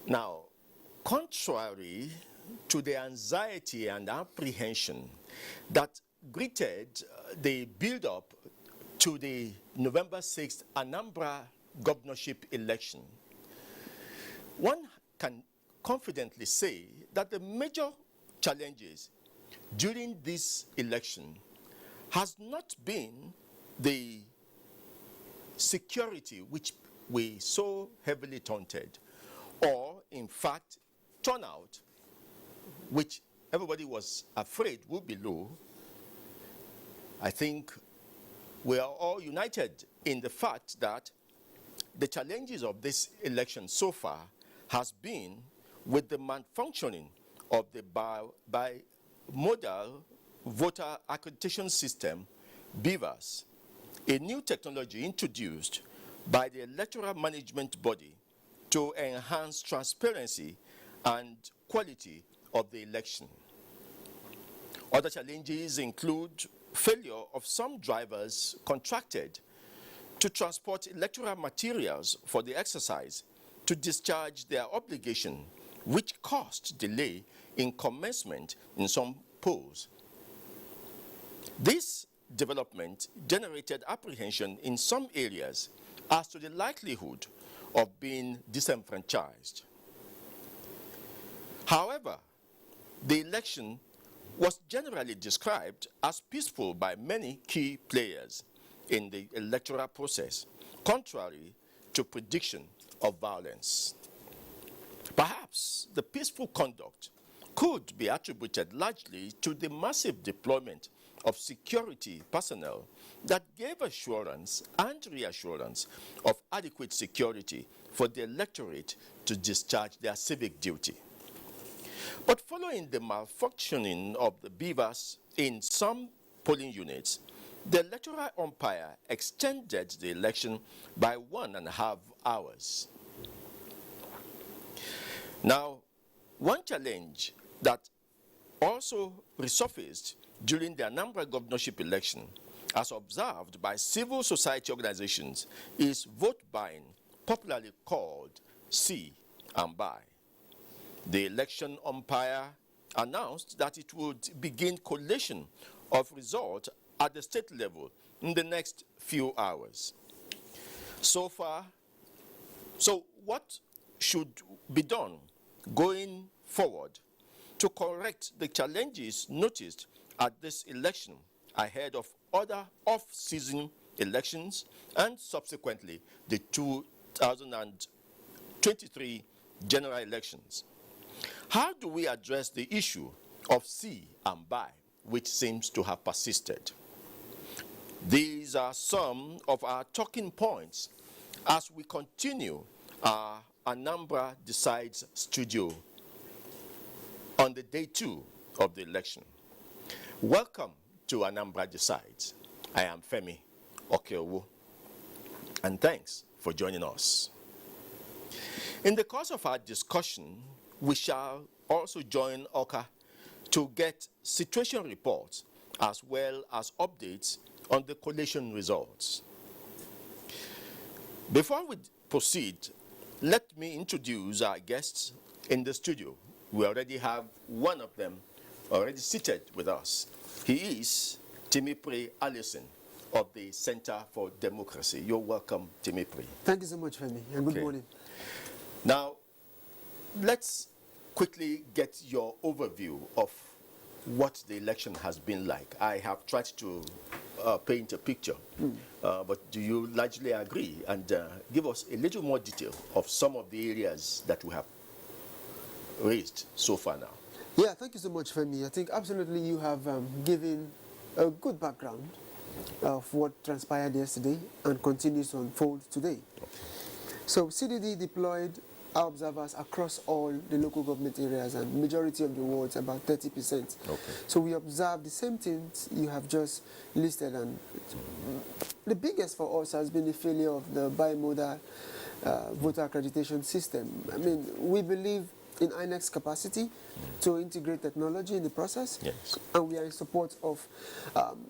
Now, contrary to the anxiety and apprehension that greeted the build-up to the November 6th Anambra governorship election, one can confidently say that the major challenges during this election has not been the security which we so heavily taunted, or in fact turnout which everybody was afraid would be low. I think we are all united in the fact that the challenges of this election so far has been with the malfunctioning of the bimodal voter accreditation system, BVAS, a new technology introduced by the electoral management body to enhance transparency and quality of the election. Other challenges include failure of some drivers contracted to transport electoral materials for the exercise to discharge their obligation, which caused delay in commencement in some polls. This development generated apprehension in some areas as to the likelihood of being disenfranchised. However, the election was generally described as peaceful by many key players in the electoral process, contrary to prediction of violence. Perhaps the peaceful conduct could be attributed largely to the massive deployment of security personnel that gave assurance and reassurance of adequate security for the electorate to discharge their civic duty. But following the malfunctioning of the BVAS in some polling units, the electoral umpire extended the election by 1.5 hours. Now, one challenge that also resurfaced during the Anambra governorship election, as observed by civil society organizations, is vote buying, popularly called see and buy. The election umpire announced that it would begin collation of results at the state level in the next few hours. So what should be done going forward to correct the challenges noticed at this election ahead of other off-season elections and subsequently the 2023 general elections? How do we address the issue of see and buy, which seems to have persisted? These are some of our talking points as we continue our Anambra Decides studio on the day 2 of the election. Welcome to Anambra Decides. I am Femi Okeowo, and thanks for joining us. In the course of our discussion, we shall also join Oka to get situation reports as well as updates on the collation results. Before we proceed, let me introduce our guests in the studio. We already have one of them already seated with us. He is Timipre Allison of the Center for Democracy. You're welcome, Timipre. Thank you so much, Femi, and good morning. Now, let's quickly get your overview of what the election has been like. I have tried to paint a picture, but do you largely agree? And give us a little more detail of some of the areas that we have raised so far now. Yeah, thank you so much, Femi. I think absolutely you have given a good background of what transpired yesterday and continues to unfold today. Okay. So CDD deployed our observers across all the local government areas, and majority of the wards, about 30%. Okay. So we observed the same things you have just listed, and the biggest for us has been the failure of the bimodal voter accreditation system. I mean, we believe in INEC's capacity to integrate technology in the process, yes, and we are in support of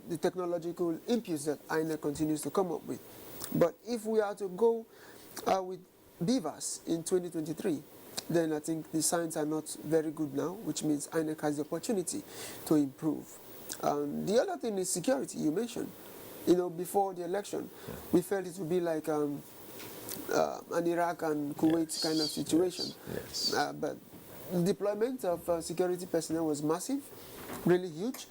the technological inputs that INEC continues to come up with. But if we are to go with BVAS in 2023, then I think the signs are not very good now, which means INEC has the opportunity to improve. The other thing is security, you mentioned. You know, before the election, we felt it would be like an Iraq and Kuwait kind of situation. Yes. But the deployment of security personnel was massive, really huge.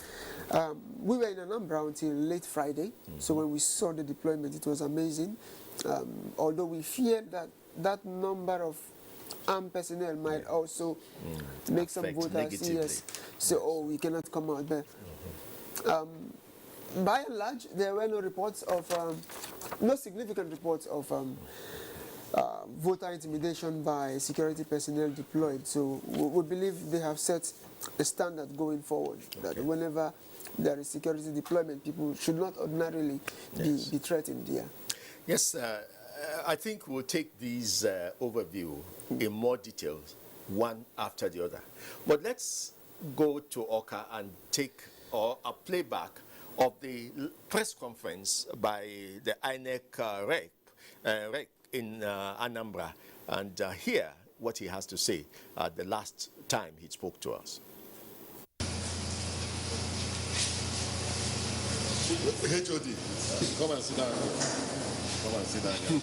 We were in Anambra until late Friday, so when we saw the deployment, it was amazing. Although we feared that that number of armed personnel might also make some voters say, oh, we cannot come out there. By and large, there were no reports of, no significant reports of voter intimidation by security personnel deployed. So we believe they have set a standard going forward, that whenever there is security deployment, people should not ordinarily be threatened here. Yes, I think we'll take these overview in more detail, one after the other. But let's go to Oka and take a playback of the press conference by the INEC rep in Anambra, and hear what he has to say the last time he spoke to us. HOD, come and sit down. Come and sit down here.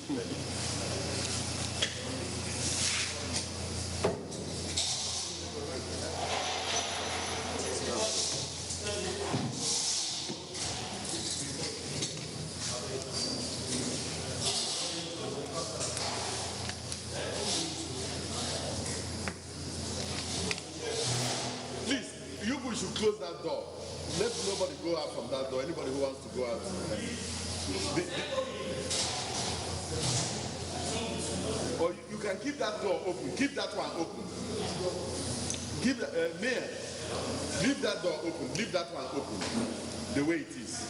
Please, you should close that door. Let nobody go out from that door. Anybody who wants to go out. Or you can keep that door open. Keep that one open. Keep Mayor, leave that door open. Leave that one open. The way it is.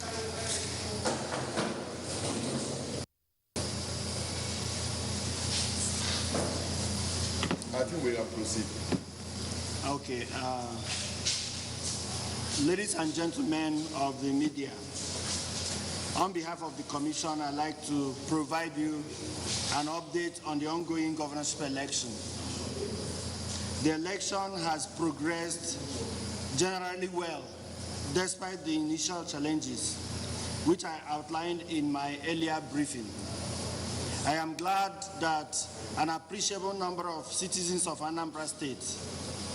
I think we can proceed. Okay. Ladies and gentlemen of the media, on behalf of the Commission, I'd like to provide you an update on the ongoing governorship election. The election has progressed generally well, despite the initial challenges, which I outlined in my earlier briefing. I am glad that an appreciable number of citizens of Anambra State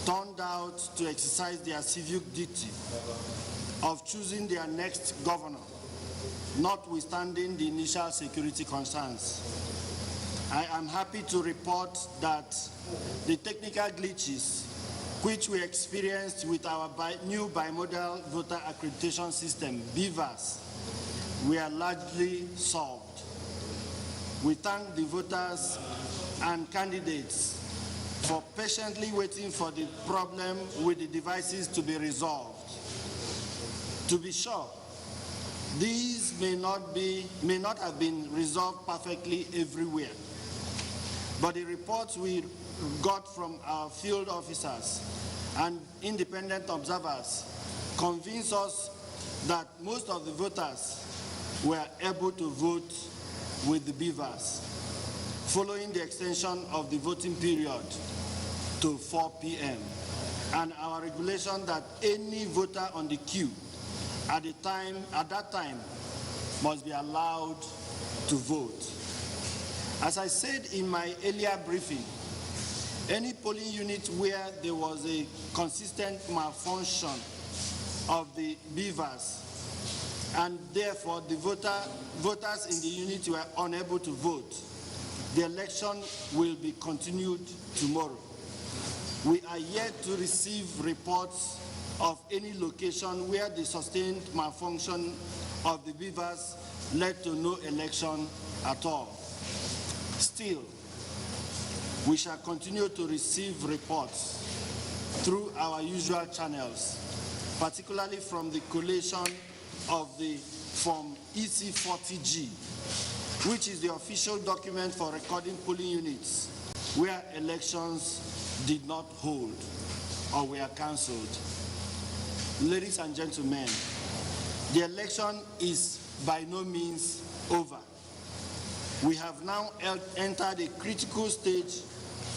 turned out to exercise their civic duty of choosing their next governor, notwithstanding the initial security concerns. I am happy to report that the technical glitches which we experienced with our new bimodal voter accreditation system, BVAS, were largely solved. We thank the voters and candidates for patiently waiting for the problem with the devices to be resolved. To be sure, these may not have been resolved perfectly everywhere, but the reports we got from our field officers and independent observers convince us that most of the voters were able to vote with the BVAS, following the extension of the voting period to 4 p.m. and our regulation that any voter on the queue at that time must be allowed to vote. As I said in my earlier briefing, any polling unit where there was a consistent malfunction of the BVAS and therefore the voters in the unit were unable to vote, the election will be continued tomorrow. We are yet to receive reports of any location where the sustained malfunction of the BVAS led to no election at all. Still, we shall continue to receive reports through our usual channels, particularly from the collation of the Form EC40G, which is the official document for recording polling units where elections did not hold or were cancelled. Ladies and gentlemen, the election is by no means over. We have now entered a critical stage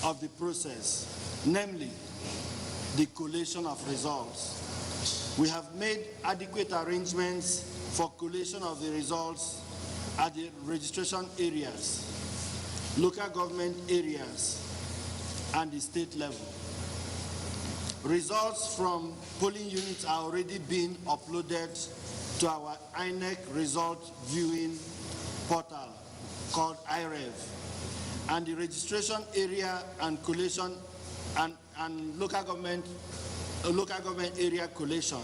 of the process, namely the collation of results. We have made adequate arrangements for collation of the results at the registration areas, local government areas, and the state level. Results from polling units are already being uploaded to our INEC result viewing portal called IREV, and the registration area and collation and local government area collation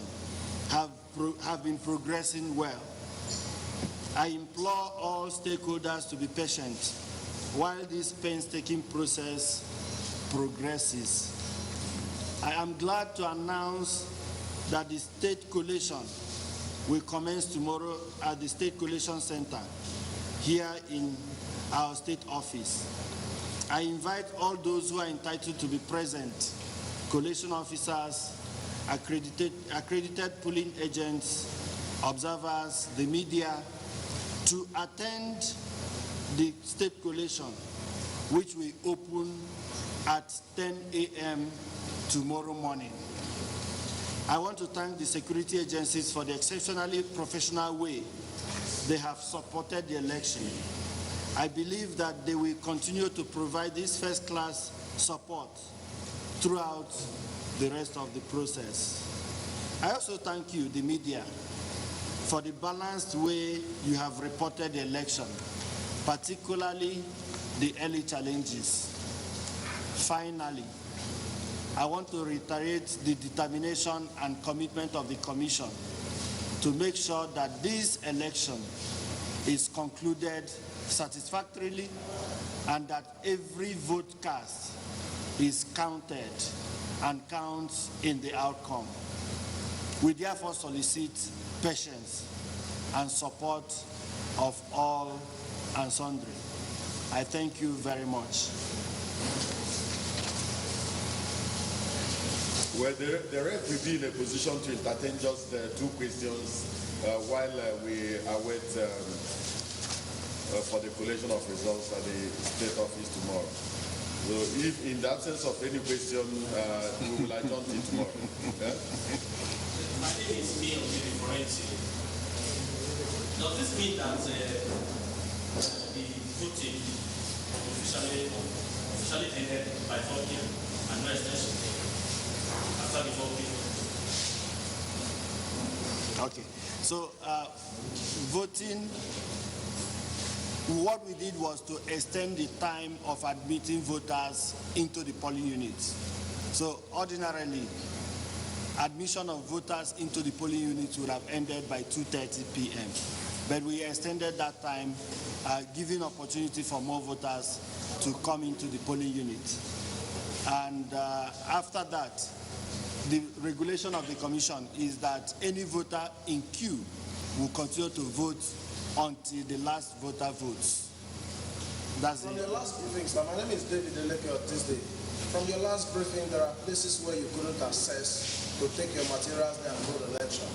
have been progressing well. I implore all stakeholders to be patient while this painstaking process progresses. I am glad to announce that the state collation will commence tomorrow at the State Collation Center here in our state office. I invite all those who are entitled to be present, collation officers, accredited polling agents, observers, the media, to attend the state collation, which will open at 10 a.m. tomorrow morning. I want to thank the security agencies for the exceptionally professional way they have supported the election. I believe that they will continue to provide this first-class support throughout the rest of the process. I also thank you, the media, for the balanced way you have reported the election, particularly the early challenges. Finally, I want to reiterate the determination and commitment of the Commission to make sure that this election is concluded satisfactorily and that every vote cast is counted and counts in the outcome. We therefore solicit patience and support of all and sundry. I thank you very much. Well, the rep will be in a position to entertain just two questions while we await for the collation of results at the state office tomorrow. So if in the absence of any question, we will adjourn till tomorrow. Yeah? My name is Neil Forensic. Does this mean that the voting officially ended by 4 p.m. and no extension? Okay, so voting, what we did was to extend the time of admitting voters into the polling units. So ordinarily, admission of voters into the polling units would have ended by 2:30 p.m. But we extended that time, giving opportunity for more voters to come into the polling unit. And after that, the regulation of the Commission is that any voter in queue will continue to vote until the last voter votes. That's it. From your last briefing, sir, my name is David Eleke of Tuesday. From your last briefing, there are places where you couldn't access to take your materials there and hold election.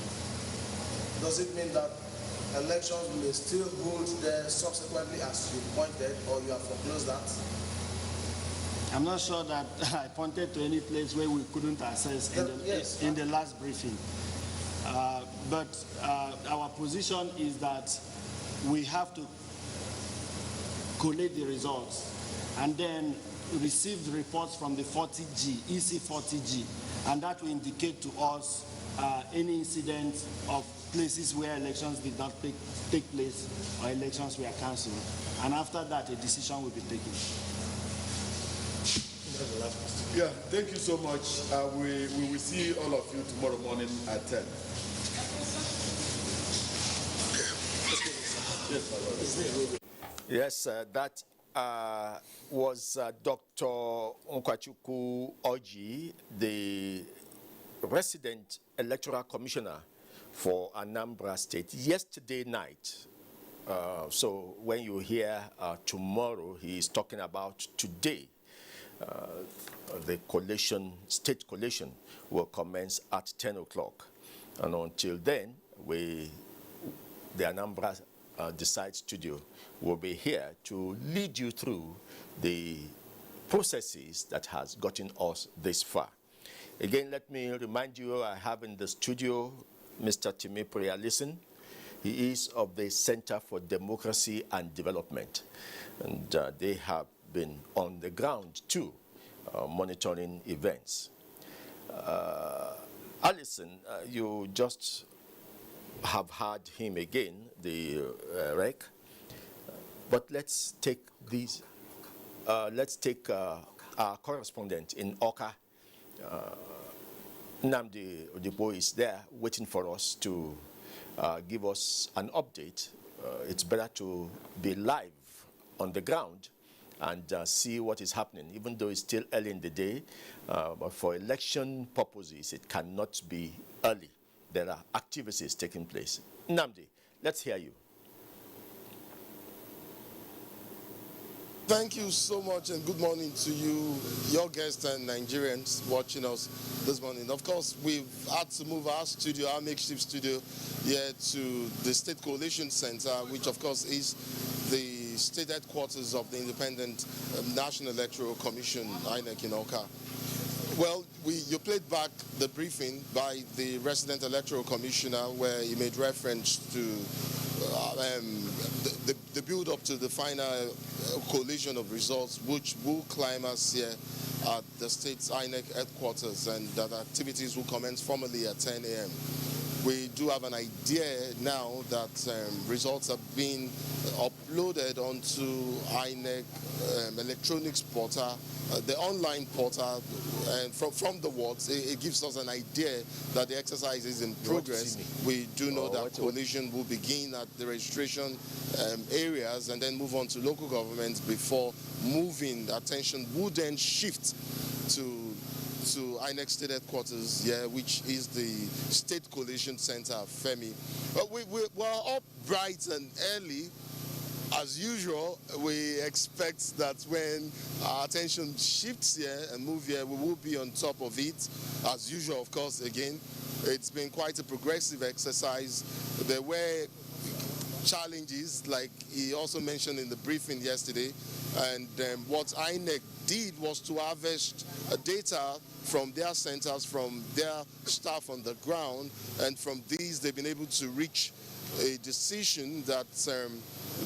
Does it mean that elections may still hold there subsequently as you pointed, or you have foreclosed that? I'm not sure that I pointed to any place where we couldn't access in the last briefing. But our position is that we have to collate the results and then receive the reports from the 40G, EC 40G, and that will indicate to us any incident of places where elections did not take place or elections were cancelled. And after that, a decision will be taken. Yeah, thank you so much. We will see all of you tomorrow morning at 10. Yes, that was Dr. Nkwachuku Oji, the resident electoral commissioner for Anambra State, yesterday night. So when you hear tomorrow, he is talking about today. The state collation will commence at 10 o'clock. And until then, the Anambra Decide studio will be here to lead you through the processes that has gotten us this far. Again, let me remind you, I have in the studio Mr. Timi Prialison. He is of the Center for Democracy and Development, and they have been on the ground too, monitoring events. Allison, you just have heard him again, the rec, but let's take these. Let's take our correspondent in Oka. Nnamdi Odibo is there waiting for us to give us an update. It's better to be live on the ground and see what is happening, even though it's still early in the day. But for election purposes, it cannot be early. There are activities taking place. Nnamdi, let's hear you. Thank you so much, and good morning to you, your guests and Nigerians watching us this morning. Of course, we've had to move our studio, our makeshift studio, here to the State Collation Center, which of course is the state headquarters of the Independent National Electoral Commission, INEC in Oka. Well, you played back the briefing by the resident electoral commissioner where he made reference to the build-up to the final collation of results, which will climb us here at the state's INEC headquarters, and that activities will commence formally at 10 a.m. We do have an idea now that results have been uploaded onto INEC electronics portal, the online portal, and from the words, it gives us an idea that the exercise is in progress. We do know that collation will begin at the registration areas and then move on to local governments before moving. Attention would then shift to INEC State Headquarters, which is the State Collation Center, Femi. We're up bright and early. As usual, we expect that when our attention shifts here and move here, we will be on top of it. As usual, of course, again, it's been quite a progressive exercise. There were challenges, like he also mentioned in the briefing yesterday, and what INEC did was to harvest data from their centers, from their staff on the ground, and from these they've been able to reach a decision that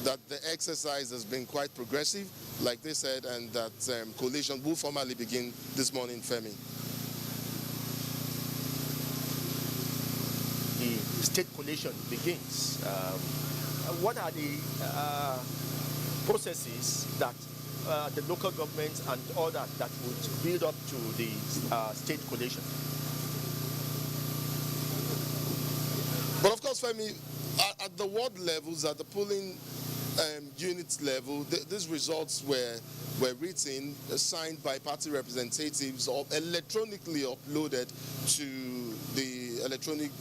that the exercise has been quite progressive, like they said, and that collation will formally begin this morning, Femi. The state collation begins. What are the processes that the local governments and all that would build up to the state collation? But of course, Femi, at the ward levels, at the polling unit level, these results were written, signed by party representatives, or electronically uploaded to the electronic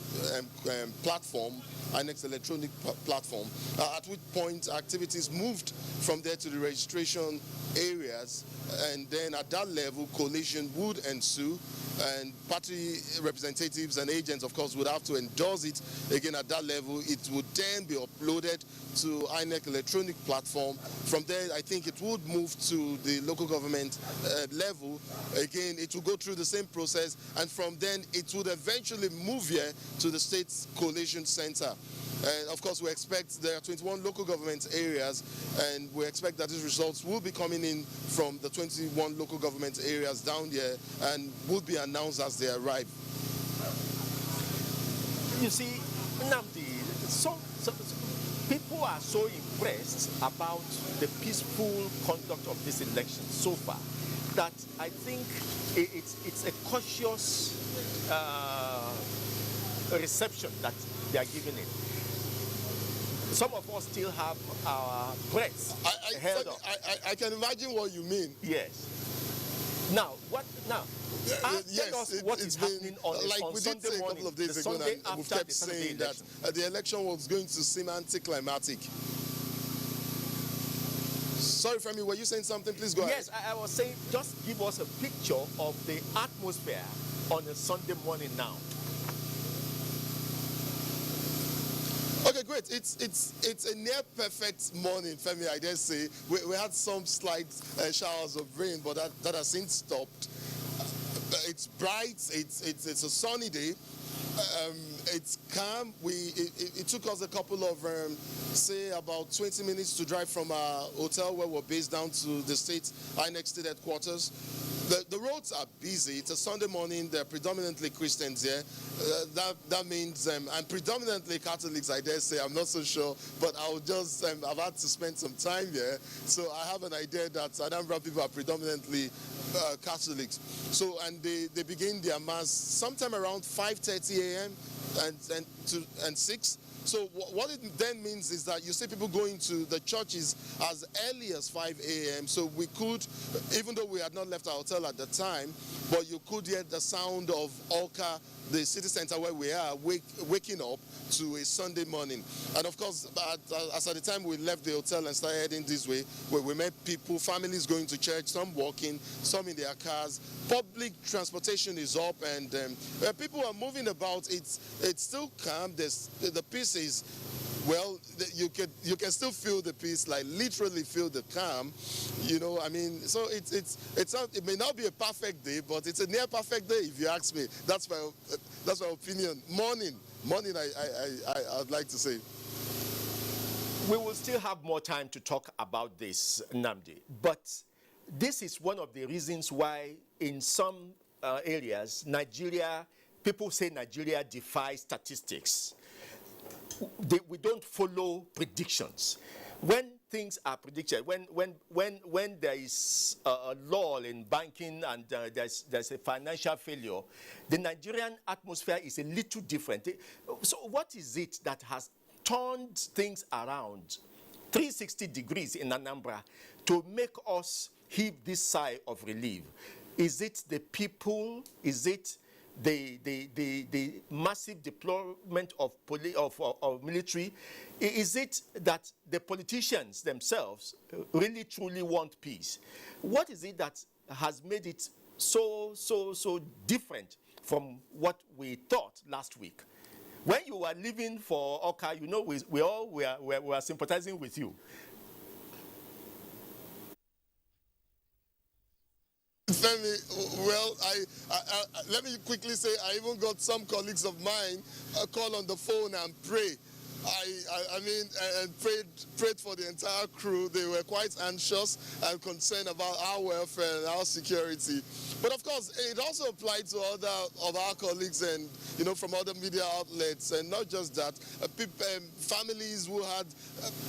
platform, INEC's electronic platform, at which point activities moved from there to the registration areas, and then at that level collation would ensue, and party representatives and agents, of course, would have to endorse it. Again, at that level, it would then be uploaded to INEC electronic platform. From there, I think it would move to the local government level. Again, it will go through the same process, and from then it would eventually move here to the state's collation center. And of course, we expect there are 21 local government areas, and we expect that these results will be coming in from the 21 local government areas down here and will be announced as they arrive. You see, Nnamdi, so people are so impressed about the peaceful conduct of this election so far that I think it's a cautious reception that they are giving it. Some of us still have our breaths held up. I can imagine what you mean. Yes. Now, what now? Yes, tell us what is happening on we Sunday did say a morning, couple of days ago, and we've kept saying that the election was going to seem anticlimactic. Sorry, Femi, were you saying something? Please go ahead. Yes, I was saying, just give us a picture of the atmosphere on a Sunday morning now. Okay, great. great. It's a near perfect morning, Femi, I dare say. We had some slight showers of rain, but that has since stopped. It's bright. It's a sunny day. It's calm. It took us a couple of, say, about 20 minutes to drive from our hotel where we're based down to the INEC state headquarters. The roads are busy. It's a Sunday morning. They're predominantly Christians here. That means, and predominantly Catholics, I dare say. I'm not so sure, but I've had to spend some time here. So I have an idea that Anambra people are predominantly Catholics. So, and they begin their mass sometime around 5:30 a.m. and 6. So what it then means is that you see people going to the churches as early as 5 a.m. So we could, even though we had not left our hotel at the time, but you could hear the sound of Oka, the city center where we are, waking up to a Sunday morning. And of course, as at the time we left the hotel and started heading this way, where we met people, families going to church, some walking, some in their cars. Public transportation is up, and people are moving about. It's still calm. The peace is, well, you can still feel the peace, like literally feel the calm, you know. I mean, so it may not be a perfect day, but it's a near perfect day if you ask me. That's my opinion. Morning, I'd like to say. We will still have more time to talk about this, Nnamdi, but this is one of the reasons why in some areas, people say Nigeria defies statistics. We don't follow predictions. When things are predicted, when there is a lull in banking and there's a financial failure, the Nigerian atmosphere is a little different. So what is it that has turned things around 360 degrees in Anambra to make us heave this sigh of relief? Is it the people? Is it the massive deployment of military? Is it that the politicians themselves really truly want peace? What is it that has made it so different from what we thought last week? When you were leaving for Oka, you know, we all were sympathizing with you. Femi, well, let me quickly say, I even got some colleagues of mine call on the phone and pray. I mean, and prayed for the entire crew. They were quite anxious and concerned about our welfare and our security. But of course, it also applied to other of our colleagues and, you know, from other media outlets. And not just that, families who had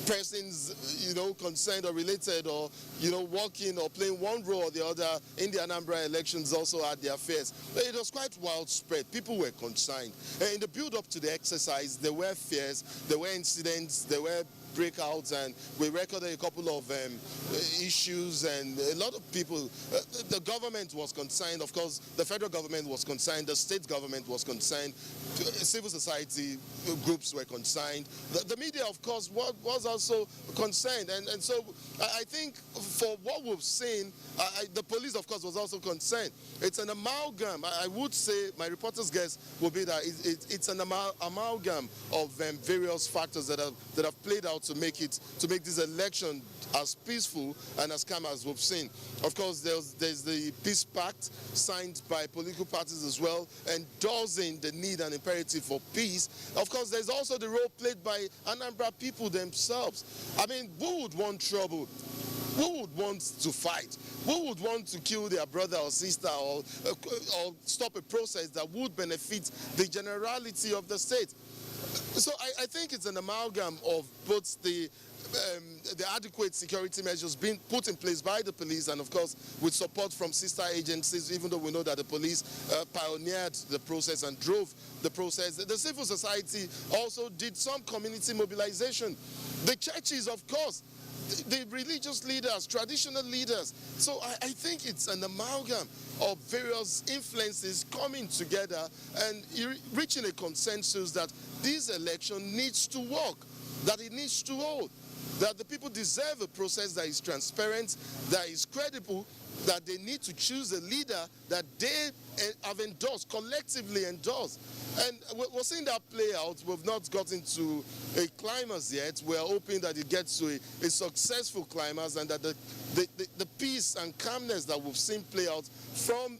persons, you know, concerned or related or, you know, working or playing one role or the other in the Anambra elections also had their fears. It was quite widespread. People were concerned. In the build-up to the exercise, there were fears. There were incidents, there were breakouts, and we recorded a couple of issues, and a lot of people, the government was concerned, of course, the federal government was concerned, the state government was concerned, civil society groups were concerned, the media, of course, was also concerned, and so I think for what we've seen, the police, of course, was also concerned. It's an amalgam. I would say, my reporter's guess would be that it's an amalgam of various factors that have played out to make this election as peaceful and as calm as we've seen. Of course, there's the peace pact signed by political parties as well, endorsing the need and imperative for peace. Of course, there's also the role played by Anambra people themselves. I mean, who would want trouble? Who would want to fight? Who would want to kill their brother or sister or stop a process that would benefit the generality of the state? So I think it's an amalgam of both the adequate security measures being put in place by the police and, of course, with support from sister agencies, even though we know that the police pioneered the process and drove the process. The civil society also did some community mobilization. The churches, of course, the religious leaders, traditional leaders. So I think it's an amalgam of various influences coming together and reaching a consensus that this election needs to work, that it needs to hold, that the people deserve a process that is transparent, that is credible, that they need to choose a leader that they have endorsed, collectively endorsed. And we're seeing that play out. We've not gotten to a climax yet. We're hoping that it gets to a successful climax, and that the peace and calmness that we've seen play out from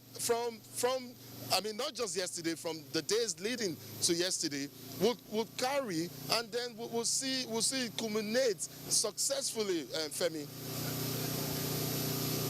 I mean, not just yesterday, from the days leading to yesterday, would carry, and then we'll see it culminate successfully, Femi.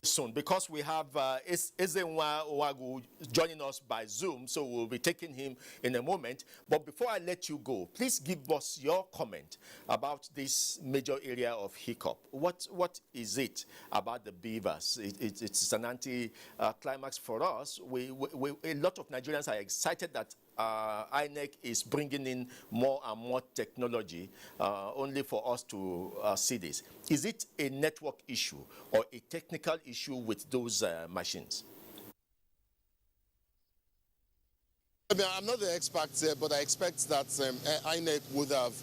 Soon, because we have Ezenwa Owagu joining us by Zoom, so we'll be taking him in a moment. But before I let you go, please give us your comment about this major area of hiccup. What is it about the beavers? It's an anti-climax for us. A lot of Nigerians are excited that INEC is bringing in more and more technology only for us to see this. Is it a network issue or a technical issue with those machines? I mean, I'm not the expert here, but I expect that INEC would have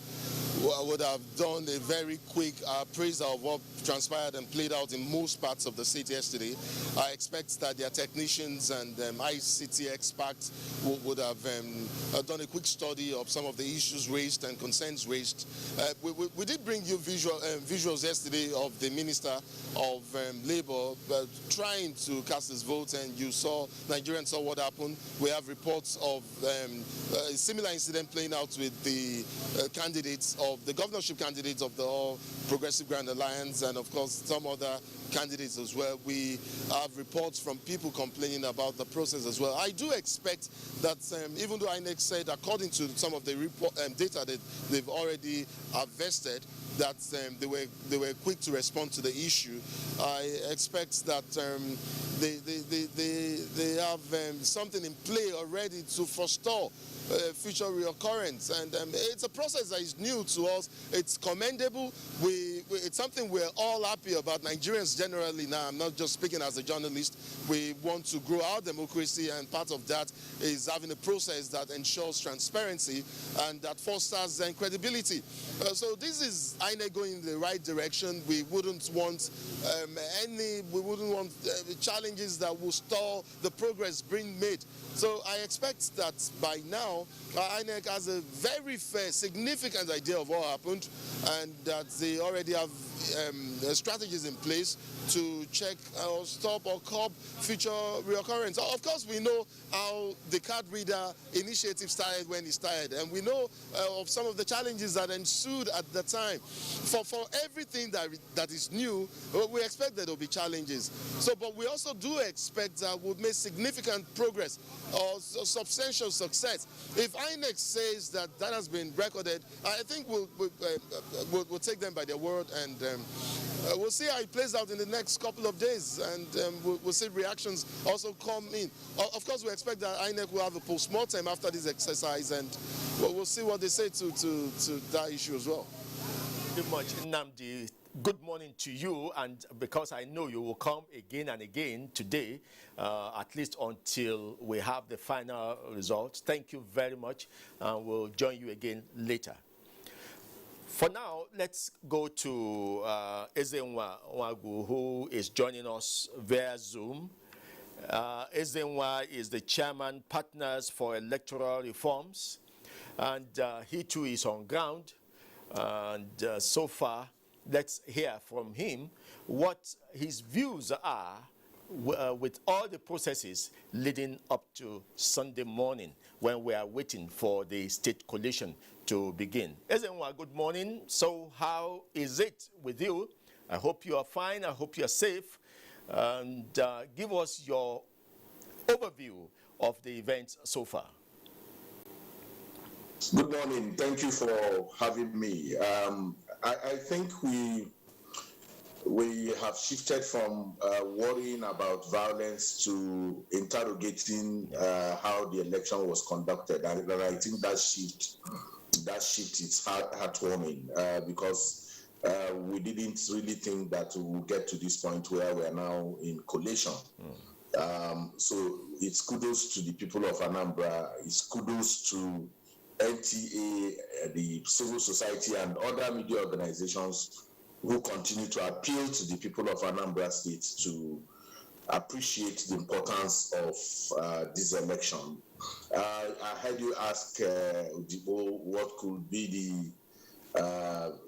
done a very quick appraisal of what transpired and played out in most parts of the state yesterday. I expect that their technicians and ICT experts would have done a quick study of some of the issues raised and concerns raised. We did bring you visuals yesterday of the Minister of Labour trying to cast his vote, and Nigerians saw what happened. We have reports of a similar incident playing out with the candidates of the governorship candidates of the All Progressive Grand Alliance, and of course some other candidates as well. We have reports from people complaining about the process as well. I do expect that even though INEC said, according to some of the data that they've already harvested, that they were quick to respond to the issue, I expect that they have something in play already to forestall future reoccurrence, and it's a process that is new to us. It's commendable. It's something we're all happy about. Nigerians generally now, I'm not just speaking as a journalist, we want to grow our democracy, and part of that is having a process that ensures transparency and that fosters credibility. So this is INEC going in the right direction. We wouldn't want challenges that will stall the progress being made. So I expect that by now, INEC has a very fair, significant idea of what happened, and that they already have strategies in place to check or stop or curb future reoccurrence. Of course, we know how the card reader initiative started when it started, and we know of some of the challenges that ensued at the time. For everything that is new, we expect that there will be challenges. So, but we also do expect that we'll make significant progress or substantial success. If INEC says that has been recorded, I think we'll take them by their word, and we'll see how it plays out in the next couple of days, and we'll see reactions also come in. Of course, we expect that INEC will have a post-mortem after this exercise, and we'll see what they say to that issue as well. Very much, Nnamdi. Good morning to you, and because I know you will come again and again today, at least until we have the final results. Thank you very much, and we'll join you again later. For now, let's go to Ezenwa Owagu, who is joining us via Zoom. Ezenwa is the chairman, Partners for Electoral Reforms, and he too is on ground. And so far, let's hear from him what his views are with all the processes leading up to Sunday morning, when we are waiting for the state collation to begin. Ezenwa, good morning. So how is it with you? I hope you are fine. I hope you are safe. And give us your overview of the events so far. Good morning. Thank you for having me. I think we have shifted from worrying about violence to interrogating how the election was conducted, and I think that shift is heartwarming because we didn't really think that we would get to this point where we are now in collation. So it's kudos to the people of Anambra. It's kudos to NTA, the civil society, and other media organizations who continue to appeal to the people of Anambra State to appreciate the importance of this election. I heard you ask Odibo what could be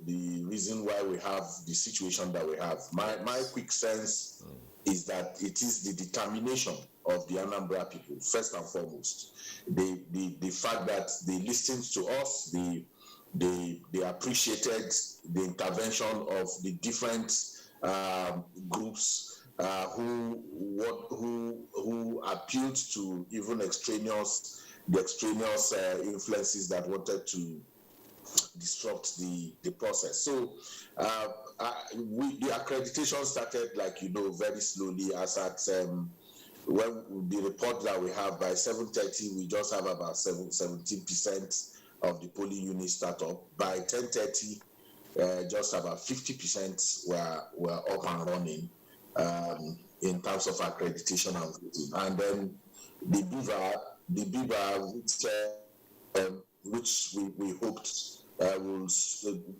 the reason why we have the situation that we have. My quick sense is that it is the determination of the Anambra people, first and foremost. The fact that they listened to us, they appreciated the intervention of the different groups who appealed to even the extraneous influences that wanted to disrupt the process. So the accreditation started, very slowly. As at when the report that we have, by 7:30, we just have about 17% of the polling units start up. By 10:30, just about 50% were up and running in terms of accreditation and voting. And then the BIVA, which we hoped will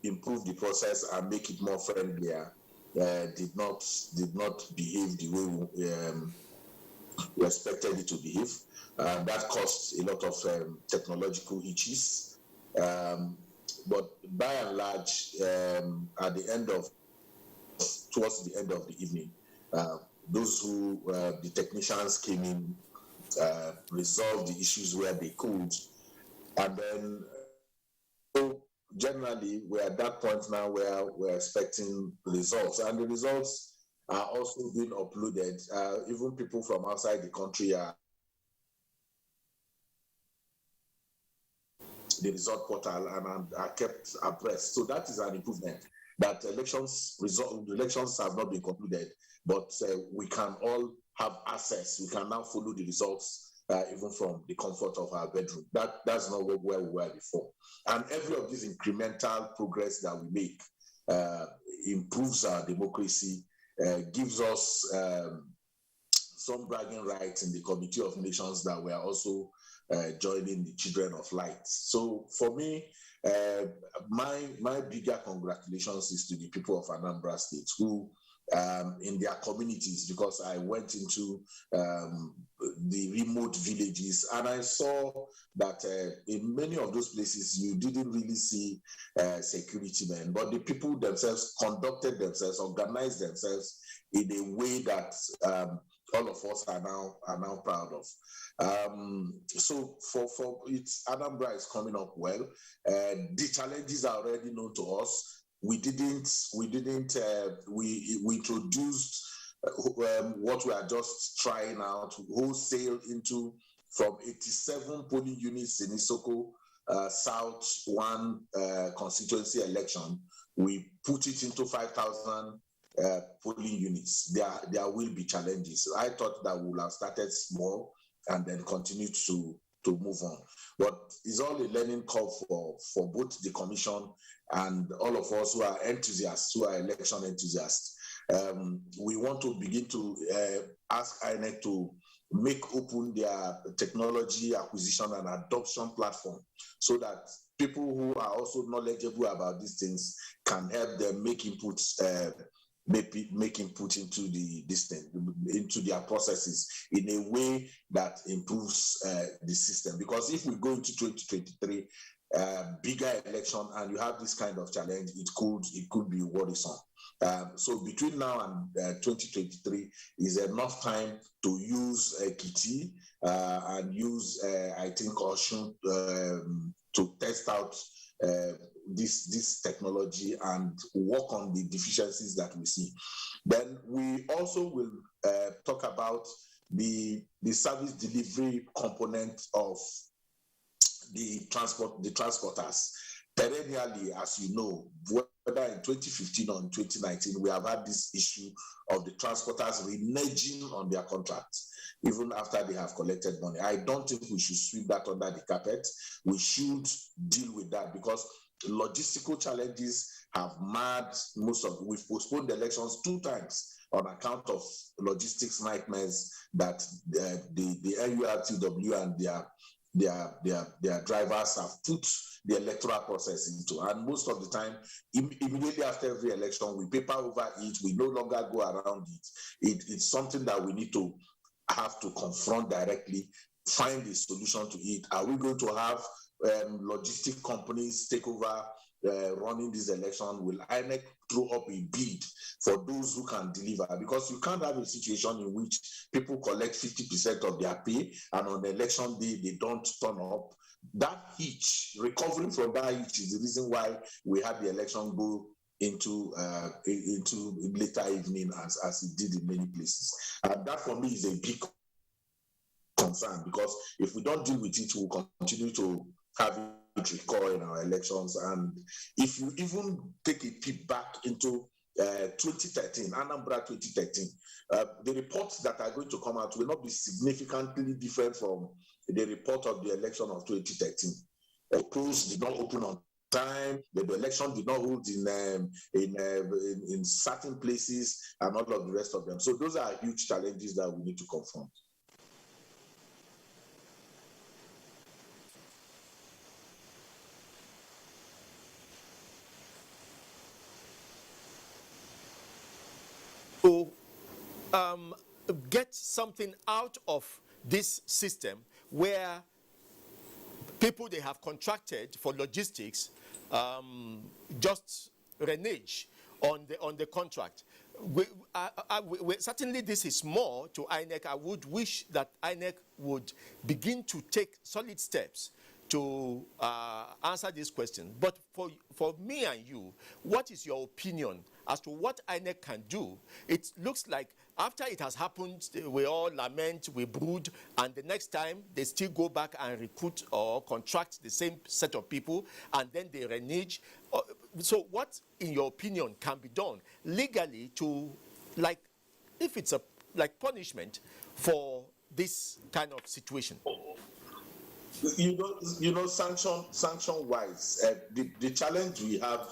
improve the process and make it more friendlier, did not behave the way we expected it to behave. That caused a lot of technological issues. But by and large, towards the end of the evening, the technicians came in, resolved the issues where they could, and then generally we're at that point now where we're expecting results, and the results are also being uploaded. Even people from outside the country are the result portal and are kept abreast. So that is an improvement. That elections have not been concluded, but we can all have access. We can now follow the results even from the comfort of our bedroom. That's not where we were before. And every of these incremental progress that we make improves our democracy, gives us some bragging rights in the Committee of Nations that we are also joining the Children of Light. So for me, my bigger congratulations is to the people of Anambra State who, in their communities, because I went into the remote villages and I saw that in many of those places you didn't really see security men, but the people themselves conducted themselves, organized themselves in a way that all of us are now proud of. So for it's Anambra is coming up well. The challenges are already known to us. We introduced what we are just trying out to wholesale into from 87 polling units in Isoko South 1 constituency election. We put it into 5,000 polling units. There will be challenges. I thought that we would have started small and then continue to move on. But it's all a learning curve for both the Commission and all of us who are enthusiasts, who are election enthusiasts. We want to begin to ask INEC to make open their technology acquisition and adoption platform so that people who are also knowledgeable about these things can help them make inputs, make input into into their processes in a way that improves the system. Because if we go into 2023, bigger election, and you have this kind of challenge, it could be worrisome. So between now and 2023 is enough time to use Kiti and use, I think, Oshun to test out this technology and work on the deficiencies that we see. Then we also will talk about the service delivery component of the transporters. Perennially, as you know, whether in 2015 or in 2019, we have had this issue of the transporters reneging on their contracts, even after they have collected money. I don't think we should sweep that under the carpet. We should deal with that because logistical challenges have marred we've postponed the elections 2 times on account of logistics nightmares that the NURTW and their their drivers have put the electoral process into. And most of the time, immediately after every election, we paper over it. We no longer go around it. It's something that we need to have to confront directly, find a solution to it. Are we going to have logistic companies take over running this election? Will INEC throw up a bid for those who can deliver? Because you can't have a situation in which people collect 50% of their pay and on the election day they don't turn up. That hitch, recovering from that hitch, is the reason why we had the election go into later evening as it did in many places. And that for me is a big concern, because if we don't deal with it, we'll continue to have it recur in our elections. And if you even take a peek back into 2013, Anambra 2013, the reports that are going to come out will not be significantly different from the report of the election of 2013. Polls did not open on time. The election did not hold in certain places, and all of the rest of them. So those are huge challenges that we need to confront. To get something out of this system where people they have contracted for logistics just renege on the contract. Certainly this is more to INEC. I would wish that INEC would begin to take solid steps to answer this question. But for me and you, what is your opinion as to what INEC can do? It looks like after it has happened, we all lament, we brood, and the next time they still go back and recruit or contract the same set of people, and then they renege. So what, in your opinion, can be done legally to, like, if it's like punishment for this kind of situation? You know, sanction-wise, the challenge we have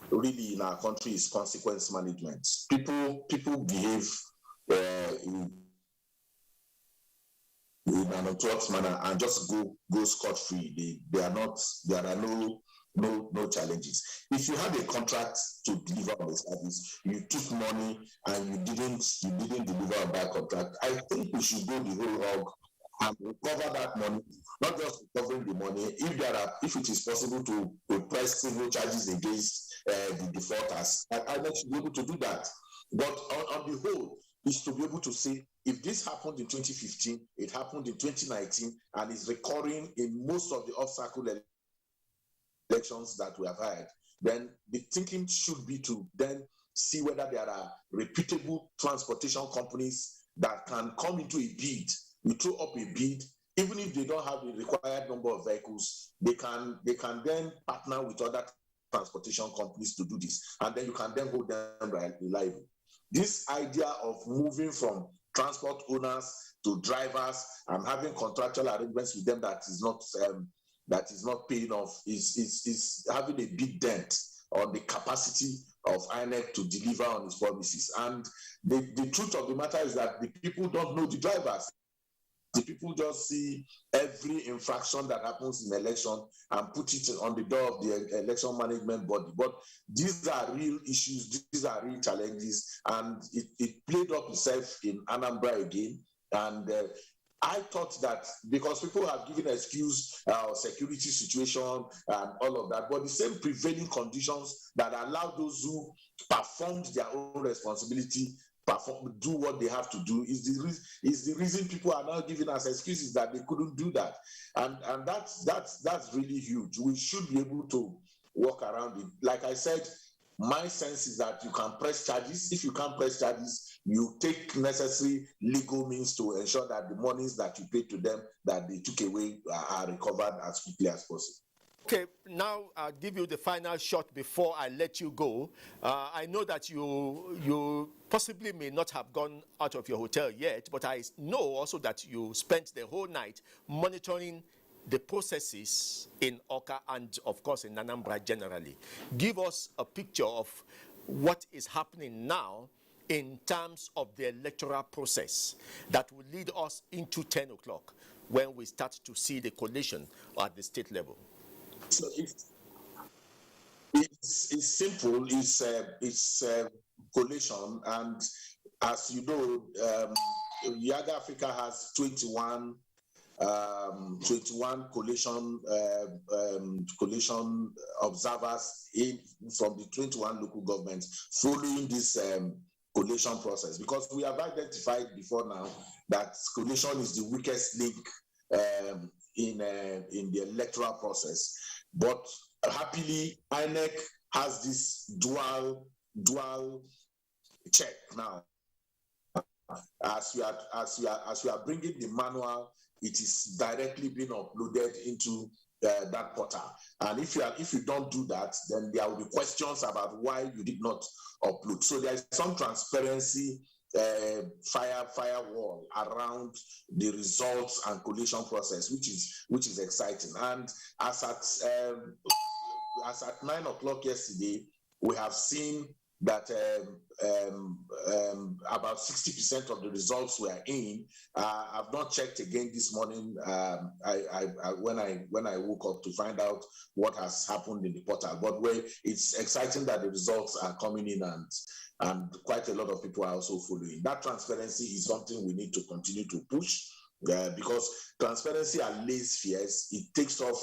really in our country is consequence management. People behave in an untoward manner and just go scot-free. There are no challenges. If you had a contract to deliver on the service, you took money and you didn't deliver on that contract, I think we should go the whole hog and recover that money, not just recovering the money. If it is possible to press civil charges against the defaulters, I want to be able to do that. But on the whole, is to be able to say, if this happened in 2015, it happened in 2019, and is recurring in most of the off-cycle elections that we have had, then the thinking should be to then see whether there are reputable transportation companies that can come into a bid. You throw up a bid, even if they don't have the required number of vehicles, they can then partner with other transportation companies to do this, and then you can then hold them liable. This idea of moving from transport owners to drivers and having contractual arrangements with them that is not paying off is having a big dent on the capacity of INEC to deliver on its promises. And the truth of the matter is that the people don't know the drivers. The people just see every infraction that happens in election and put it on the door of the election management body. But these are real issues, these are real challenges, and it played up itself in Anambra again. And I thought that because people have given excuse, security situation and all of that, but the same prevailing conditions that allow those who performed their own responsibility do what they have to do is the reason people are now giving us excuses that they couldn't do that, and that's really huge. We should be able to work around it. Like I said, my sense is that you can press charges. If you can't press charges, you take necessary legal means to ensure that the monies that you paid to them that they took away are recovered as quickly as possible. Okay, now I'll give you the final shot before I let you go. I know that you possibly may not have gone out of your hotel yet, but I know also that you spent the whole night monitoring the processes in Awka and, of course, in Anambra generally. Give us a picture of what is happening now in terms of the electoral process that will lead us into 10 o'clock. when we start to see the collation at the state level? So it's simple. It's collation, and as you know, Yaga Africa has 21 collation observers from the 21 local governments following this collation process, because we have identified before now that collation is the weakest link in the electoral process. But happily, INEC has this dual check now. As we are bringing the manual, it is directly being uploaded into that portal. And if you don't do that, then there will be questions about why you did not upload. So there is some transparency firewall around the results and collation process, which is exciting. And as at 9 o'clock yesterday, we have seen that about 60% of the results were in. I've not checked again this morning when I woke up to find out what has happened in the portal. But it's exciting that the results are coming in, and quite a lot of people are also following. That transparency is something we need to continue to push, because transparency allays fears. It takes off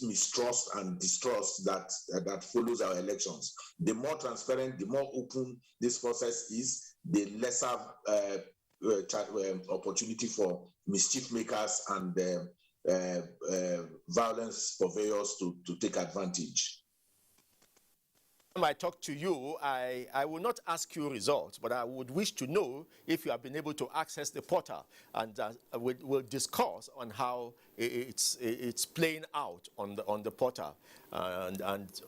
mistrust and distrust that follows our elections. The more transparent, the more open this process is, the lesser opportunity for mischief makers and violence purveyors to take advantage. When I talk to you, I will not ask you results, but I would wish to know if you have been able to access the portal, and we'll discuss on how it's playing out on the portal. And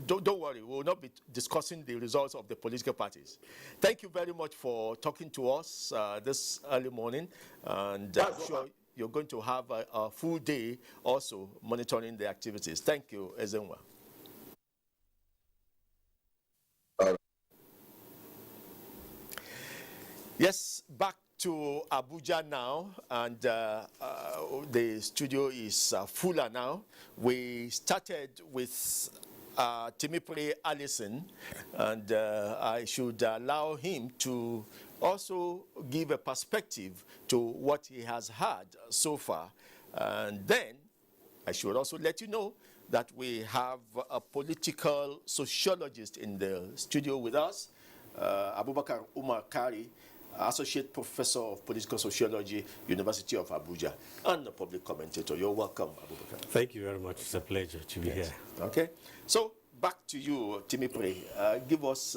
don't worry, we will not be discussing the results of the political parties. Thank you very much for talking to us this early morning, and I'm sure you're going to have a full day also monitoring the activities. Thank you, Ezenwa. Yes, back to Abuja now, and the studio is fuller now. We started with Timipre Allison, and I should allow him to also give a perspective to what he has heard so far. And then I should also let you know that we have a political sociologist in the studio with us, Abubakar Umar Kari, Associate Professor of Political Sociology, University of Abuja, and a public commentator. You're welcome, Abubakar. Thank you very much. It's a pleasure to be here. Okay. So back to you, Timipre. Give us.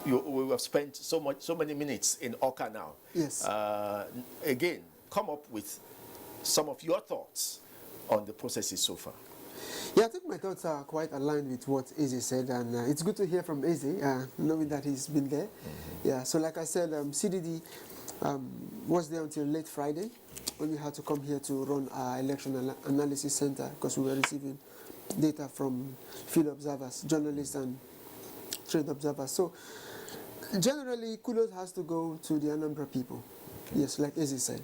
We have spent so many minutes in Oka now. Yes. Again, come up with some of your thoughts on the processes so far. Yeah, I think my thoughts are quite aligned with what Eze said, and it's good to hear from Eze, knowing that he's been there. Mm-hmm. Yeah, so like I said, CDD was there until late Friday, when we had to come here to run our election analysis center, because we were receiving data from field observers, journalists, and trade observers. So generally, kudos has to go to the Anambra people. Okay. Yes, like Eze said.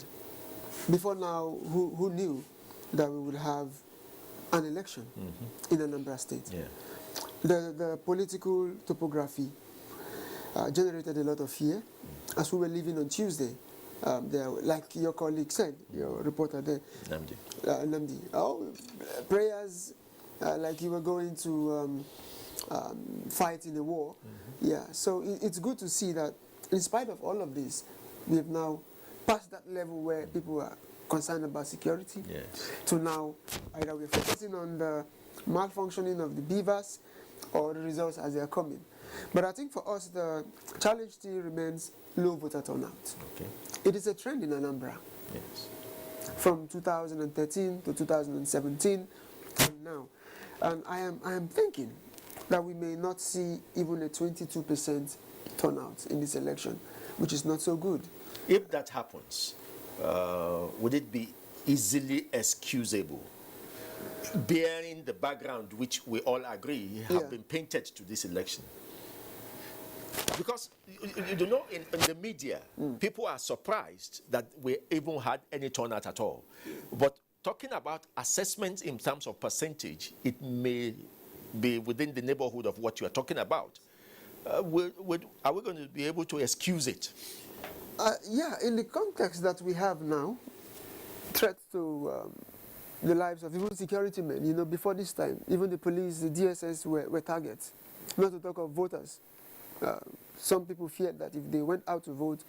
Before now, who knew that we would have an election in Anambra State? Yeah. The political topography generated a lot of fear. As we were leaving on Tuesday, there, like your colleague said, your reporter there, Namdi, prayers like you were going to fight in a war. Yeah, so it's good to see that in spite of all of this, we have now passed that level where people are concerned about security, to now either we're focusing on the malfunctioning of the beavers or the results as they are coming. But I think for us, the challenge still remains low voter turnout. Okay. It is a trend in Anambra. Yes. From 2013 to 2017 and now. And I am thinking that we may not see even a 22% turnout in this election, which is not so good. If that happens, would it be easily excusable, bearing the background which we all agree have been painted to this election? Because you know, in the media, people are surprised that we even had any turnout at all. But talking about assessments in terms of percentage, it may be within the neighborhood of what you are talking about. Are we going to be able to excuse it? Yeah, in the context that we have now, threats to the lives of even security men, you know, before this time, even the police, the DSS were targets, not to talk of voters. Some people feared that if they went out to vote,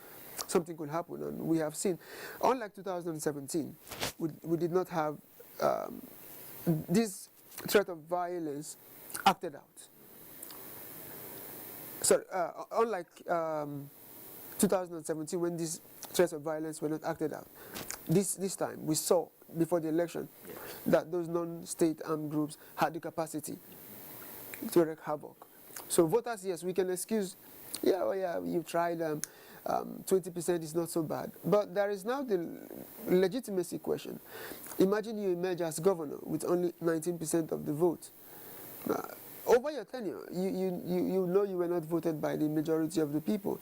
something could happen, and we have seen, unlike 2017, we did not have this threat of violence acted out. Sorry, unlike 2017, when these threats of violence were not acted out, this time we saw before the election that those non-state armed groups had the capacity to wreak havoc. So voters, yes, we can excuse, you tried, 20% is not so bad. But there is now the legitimacy question. Imagine you emerge as governor with only 19% of the vote. Over your tenure, you know you were not voted by the majority of the people.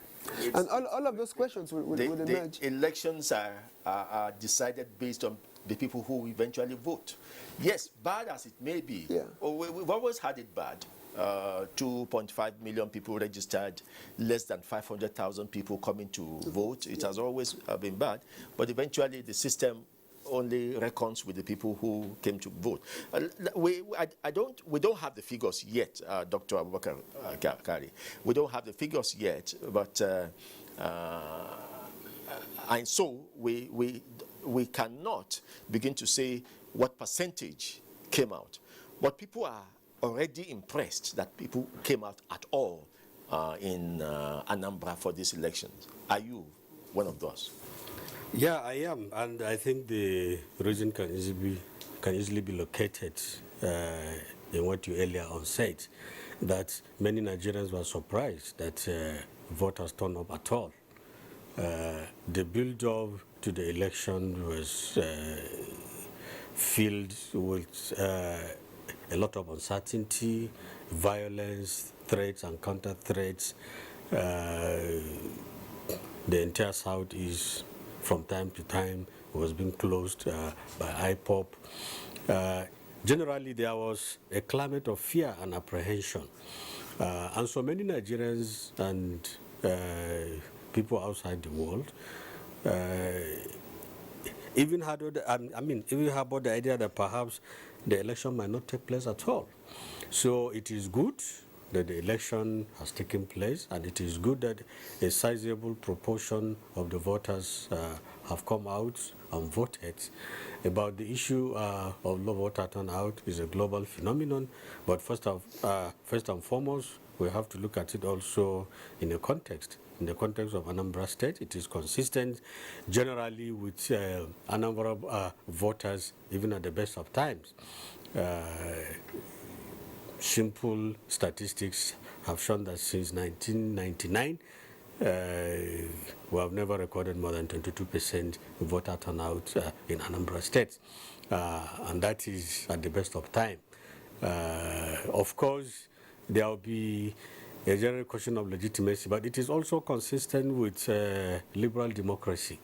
And all of those questions will emerge. The elections are decided based on the people who eventually vote. Yes, bad as it may be, we've always had it bad. 2.5 million people registered, less than 500,000 people coming to vote. It has always been bad, but eventually the system only reckons with the people who came to vote. We don't have the figures yet, Dr. Abubakar Kari. We don't have the figures yet, but and so we cannot begin to say what percentage came out. But people are already impressed that people came out at all in Anambra for these elections. Are you one of those? Yeah, I am, and I think the reason can easily be located in what you earlier on said, that many Nigerians were surprised that voters turned up at all. The build-up to the election was filled with a lot of uncertainty, violence, threats and counter-threats. The entire Southeast, from time to time, was being closed by IPOP. Generally, there was a climate of fear and apprehension. And so many Nigerians and people outside the world even had about the idea that perhaps the election might not take place at all. So it is good that the election has taken place, and it is good that a sizable proportion of the voters have come out and voted. About the issue of low voter turnout is a global phenomenon, but first and foremost, we have to look at it also in a context. In the context of Anambra State, it is consistent generally with Anambra voters, even at the best of times. Simple statistics have shown that since 1999, we have never recorded more than 22% voter turnout in Anambra State, and that is at the best of time. Of course, there will be a general question of legitimacy, but it is also consistent with liberal democracy.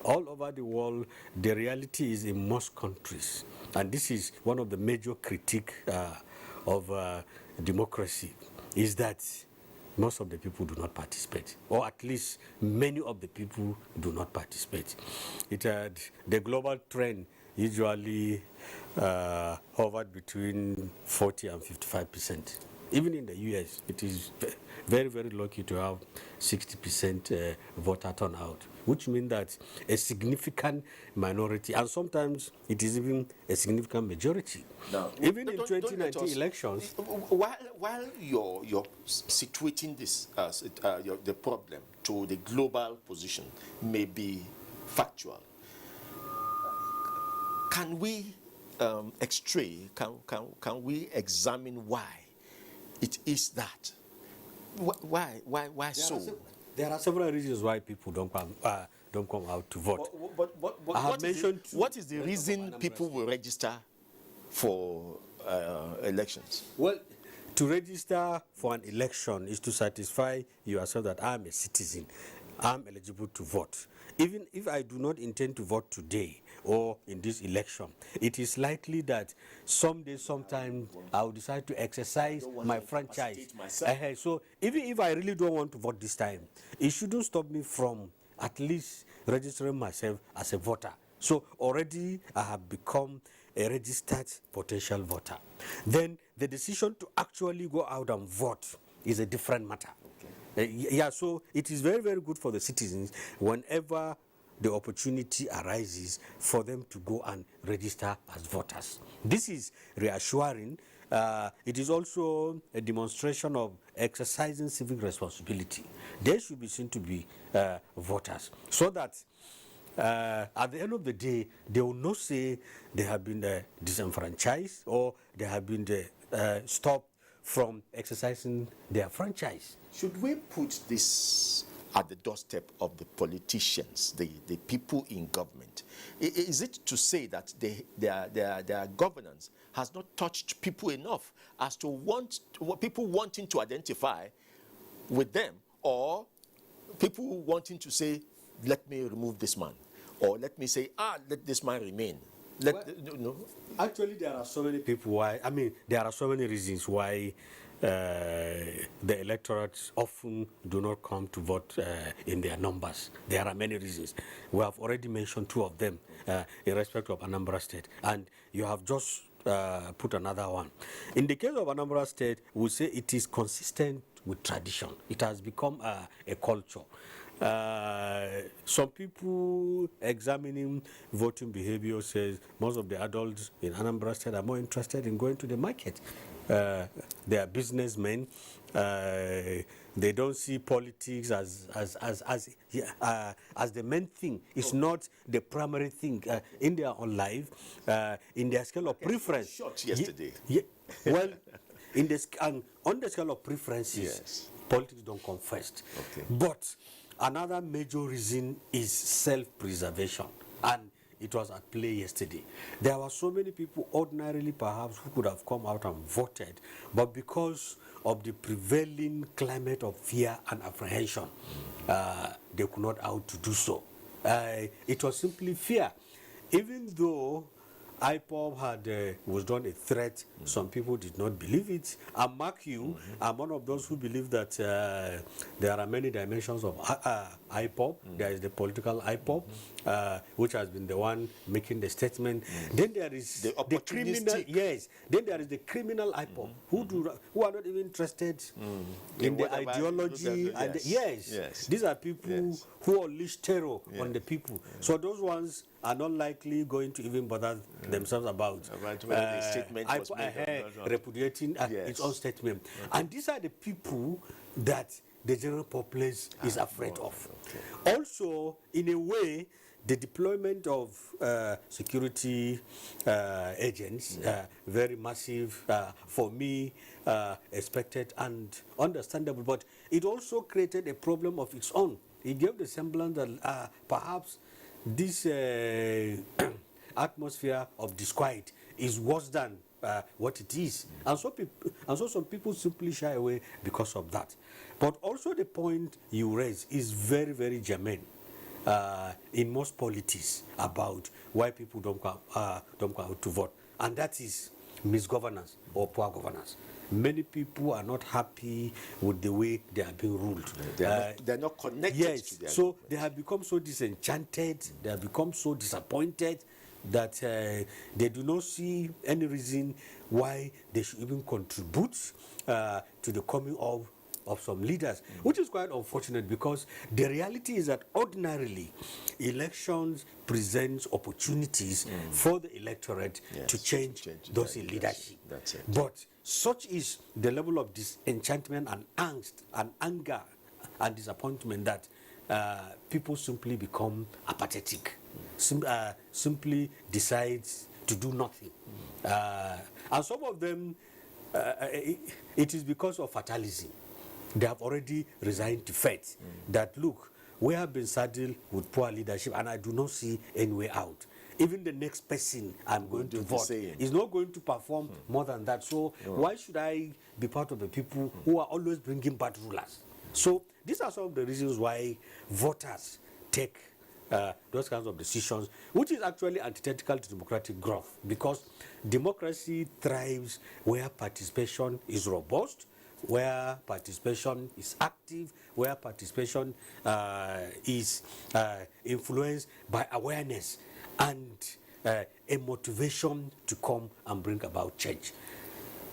All over the world, the reality is in most countries, and this is one of the major critiques of democracy, is that most of the people do not participate, or at least many of the people do not participate. The global trend usually hovered between 40 and 55%. Even in the US, it is very, very lucky to have 60% voter turnout, which means that a significant minority, and sometimes it is even a significant majority. Now, even in 2019 elections. While you're situating this the problem to the global position may be factual, can we can we examine why it is that? Why so? There are several reasons why people don't come out to vote. What is the reason people will register for elections? Well, To register for an election is to satisfy yourself that I'm a citizen, I'm eligible to vote. Even if I do not intend to vote today or in this election, it is likely that someday, sometime, I'll decide to exercise my franchise. So even if I really don't want to vote this time, it shouldn't stop me from at least registering myself as a voter. So already I have become a registered potential voter. Then the decision to actually go out and vote is a different matter. Yeah, so it is very, very good for the citizens whenever the opportunity arises for them to go and register as voters. This is reassuring. It is also a demonstration of exercising civic responsibility. They should be seen to be voters, so that at the end of the day, they will not say they have been disenfranchised or they have been stopped from exercising their franchise. Should we put this at the doorstep of the politicians, the people in government? Is it to say that their governance has not touched people enough as to people wanting to identify with them, or people wanting to say, let me remove this man, or let me say, let this man remain? Actually, there are so many people there are so many reasons why the electorates often do not come to vote in their numbers. There are many reasons. We have already mentioned two of them in respect of Anambra State, and you have just put another one. In the case of Anambra State, we say it is consistent with tradition. It has become a culture. Some people examining voting behavior says most of the adults in Anambra State are more interested in going to the market. They are businessmen. They don't see politics as the main thing. It's not the primary thing in their own life, in their scale of preference. Shot yesterday. Well, on the scale of preferences, yes, politics don't come first. Okay. But another major reason is self-preservation, and it was at play yesterday. There were so many people ordinarily perhaps who could have come out and voted, but because of the prevailing climate of fear and apprehension, they could not out to do so. It was simply fear. Even though IPOB was done a threat, some people did not believe it. And mark you, I'm one of those who believe that there are many dimensions of IPOB. There is the political IPOB, which has been the one making the statement. Then there is the criminal. Yes. Then there is the criminal IPOB who are not even interested in the ideology. And yes, these are people who unleash terror on the people. So those ones are not likely going to even bother themselves about the statement was made repudiating its own statement. And these are the people that the general populace is afraid of. Okay. Also, in a way, the deployment of security agents, very massive, for me, expected and understandable, but it also created a problem of its own. It gave the semblance that perhaps this atmosphere of disquiet is worse than what it is. And so some people simply shy away because of that. But also the point you raise is very, very germane in most politics about why people don't go out to vote. And that is misgovernance or poor governance. Many people are not happy with the way they are being ruled. They're not connected to their so they have become so disenchanted, they have become so disappointed that they do not see any reason why they should even contribute to the coming of some leaders, which is quite unfortunate, because the reality is that ordinarily elections presents opportunities for the electorate to change those in leadership. That's it. But such is the level of disenchantment and angst and anger and disappointment that people simply become apathetic, simply decide to do nothing. And some of them, it is because of fatalism. They have already resigned to fate that, look, we have been saddled with poor leadership and I do not see any way out. even the next person I'm going to vote is not going to perform more than that. So why should I be part of the people who are always bringing bad rulers? So these are some of the reasons why voters take those kinds of decisions, which is actually antithetical to democratic growth, because democracy thrives where participation is robust, where participation is active, where participation is influenced by awareness and a motivation to come and bring about change.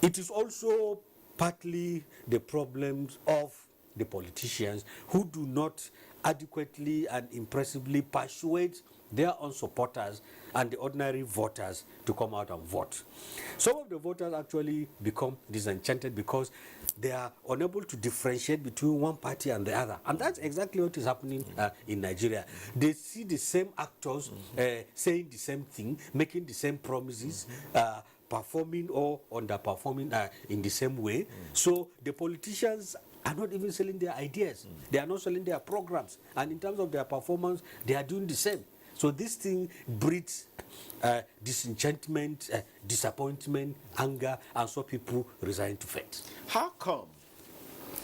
It is also partly the problems of the politicians who do not adequately and impressively persuade their own supporters and the ordinary voters to come out and vote. Some of the voters actually become disenchanted because they are unable to differentiate between one party and the other. And that's exactly what is happening in Nigeria. They see the same actors saying the same thing, making the same promises, performing or underperforming in the same way. So the politicians are not even selling their ideas. They are not selling their programs. And in terms of their performance, they are doing the same. So this thing breeds disenchantment, disappointment, anger, and so people resign to fate. How come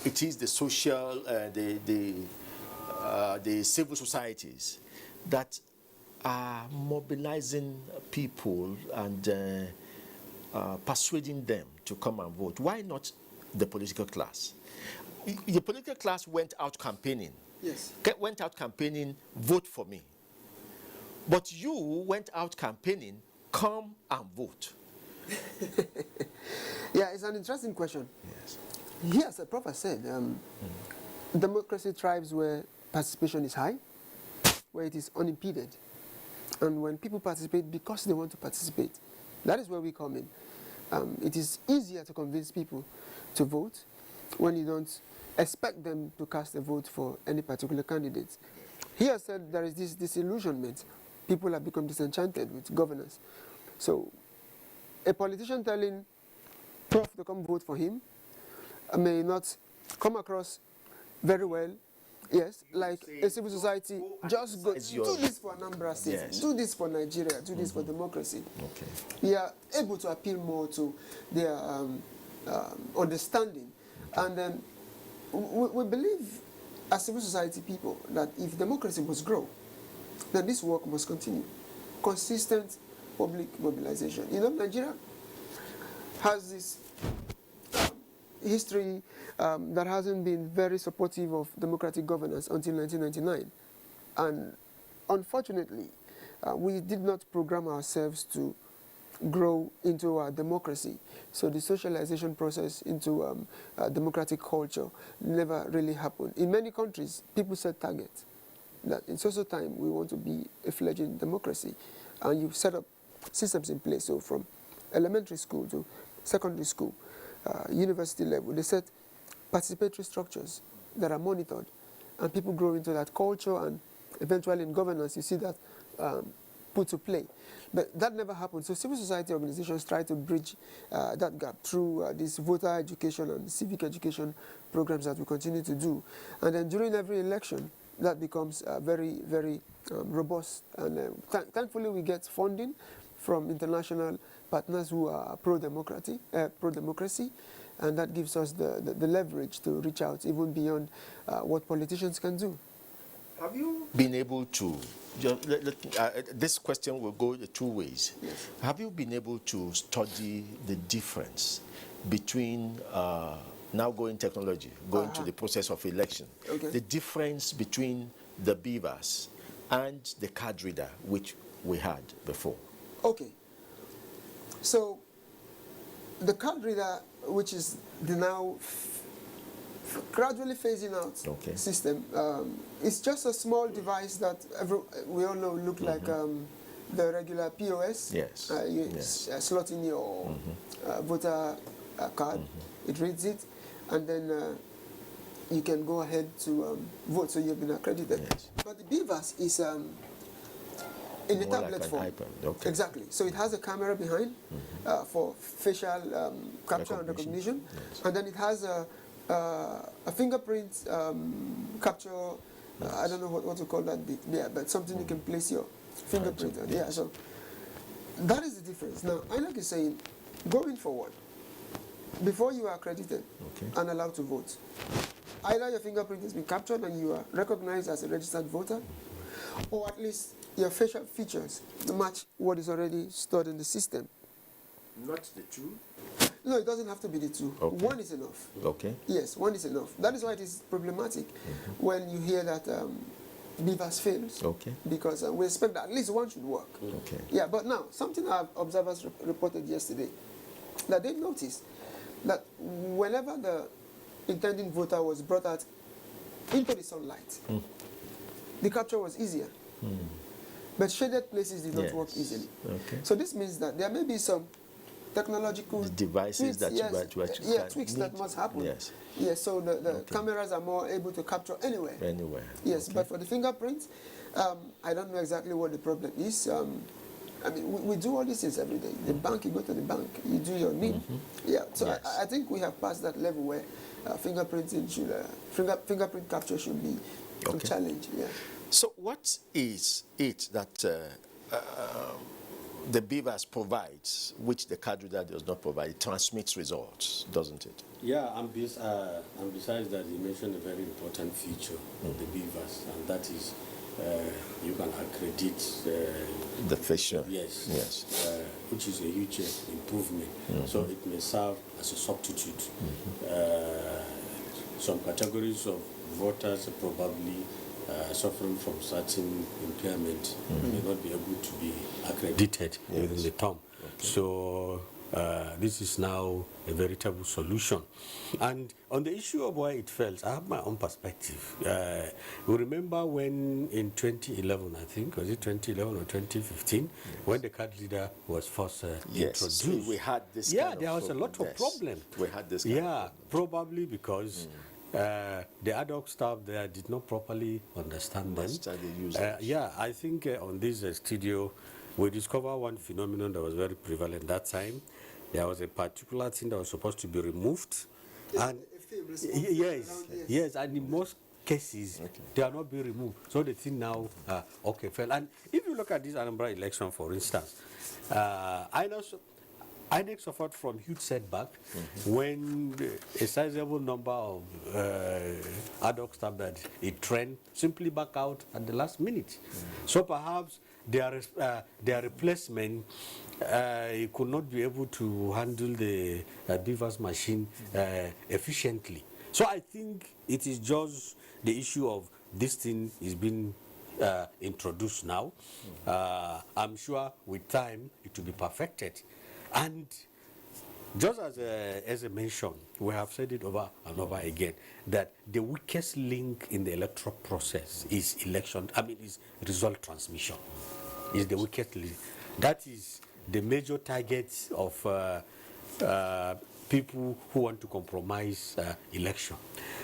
it is the social, the civil societies that are mobilizing people and persuading them to come and vote? Why not the political class? The political class went out campaigning. Yes. Went out campaigning, vote for me. But you went out campaigning, come and vote. Yeah, it's an interesting question. Yes. Yes, the Prof said, democracy thrives where participation is high, where it is unimpeded. And when people participate because they want to participate, that is where we come in. It is easier to convince people to vote when you don't expect them to cast a vote for any particular candidate. He has said there is this disillusionment. People have become disenchanted with governance. So a politician telling Prof to come vote for him may not come across very well. Yes, like a civil society, just go, do this for Anambra State, Yes. do this for Nigeria, do this for democracy. Okay. We are able to appeal more to their understanding. And then we believe as civil society people that if democracy must grow, then this work must continue. Consistent public mobilization. You know, Nigeria has this history that hasn't been very supportive of democratic governance until 1999. And unfortunately, we did not program ourselves to grow into a democracy. So the socialization process into democratic culture never really happened. In many countries, people set targets that in so time we want to be a fledgling democracy. And you set up systems in place. So from elementary school to secondary school, university level, they set participatory structures that are monitored. And people grow into that culture, and eventually in governance you see that put to play. But that never happened. So civil society organizations try to bridge that gap through this voter education and civic education programs that we continue to do. And then during every election, that becomes very, very robust. And thankfully we get funding from international partners who are pro-democracy, and that gives us the leverage to reach out even beyond what politicians can do. Have you been able to, this question will go the two ways. Yes. Have you been able to study the difference between now going technology, going to the process of election, the difference between the beavers and the card reader, which we had before? Okay. So the card reader, which is the now gradually phasing out system, it's just a small device that we all know look like the regular POS. Yes. You slot in your voter card, it reads it, and then you can go ahead to vote, so you've been accredited. Yes. But the beavers is in the tablet like form. Okay. Exactly. So it has a camera behind for facial capture and recognition, and then it has a fingerprint capture. I don't know what to call that bit. Yeah, but something you can place your fingerprint. Yeah, so that is the difference. Now, INEC is saying, going forward, before you are accredited and allowed to vote, either your fingerprint has been captured and you are recognized as a registered voter, or at least your facial features match what is already stored in the system. Not the two? No, it doesn't have to be the two. One is enough. Okay. Yes, one is enough. That is why it is problematic when you hear that BVAS fails. Okay. Because we expect that at least one should work. Okay. Yeah, but now, something our observers reported yesterday, that they noticed that whenever the intending voter was brought out into the sunlight, the capture was easier. But shaded places did not work easily. Okay. So this means that there may be some technological devices tweaks, tweaks that must happen. Yes. Yes, so the cameras are more able to capture anywhere. Anywhere. Yes, but for the fingerprints, I don't know exactly what the problem is. I mean, we do all these things every day. The bank, you go to the bank, you do your NIN. Yeah, so yes. I think we have passed that level where fingerprinting should, fingerprint capture should be a challenge. Yeah. So what is it that the BVAS provides, which the card reader does not provide? It transmits results, doesn't it? Yeah, and besides that, you mentioned a very important feature of the BVAS, and that is you can accredit the facial. Yes. Yes. Which is a huge improvement. So it may serve as a substitute. Some categories of voters probably suffering from certain impairment may not be able to be accredited within the term. So this is now a veritable solution. And on the issue of why it fails, I have my own perspective. We remember when in 2011, I think, was it 2011 or 2015, when the card reader was first introduced. We had this kind of there was a lot of problem. We had this kind of problem. Probably because the ad hoc staff there did not properly understand them. I think on this studio, we discovered one phenomenon that was very prevalent that time. There was a particular thing that was supposed to be removed. And yes, and in most cases, they are not being removed. So the thing now, fell. And if you look at this Anambra election, for instance, INEC suffered from huge setback when a sizable number of ad hoc staff that it trained simply back out at the last minute. So perhaps their replacement could not be able to handle the BVAS machine efficiently. So I think it is just the issue of this thing is being introduced now. I'm sure with time it will be perfected. And just as I mentioned, we have said it over and over again, that the weakest link in the electoral process is is result transmission. Is the weakest link. That is the major target of people who want to compromise election.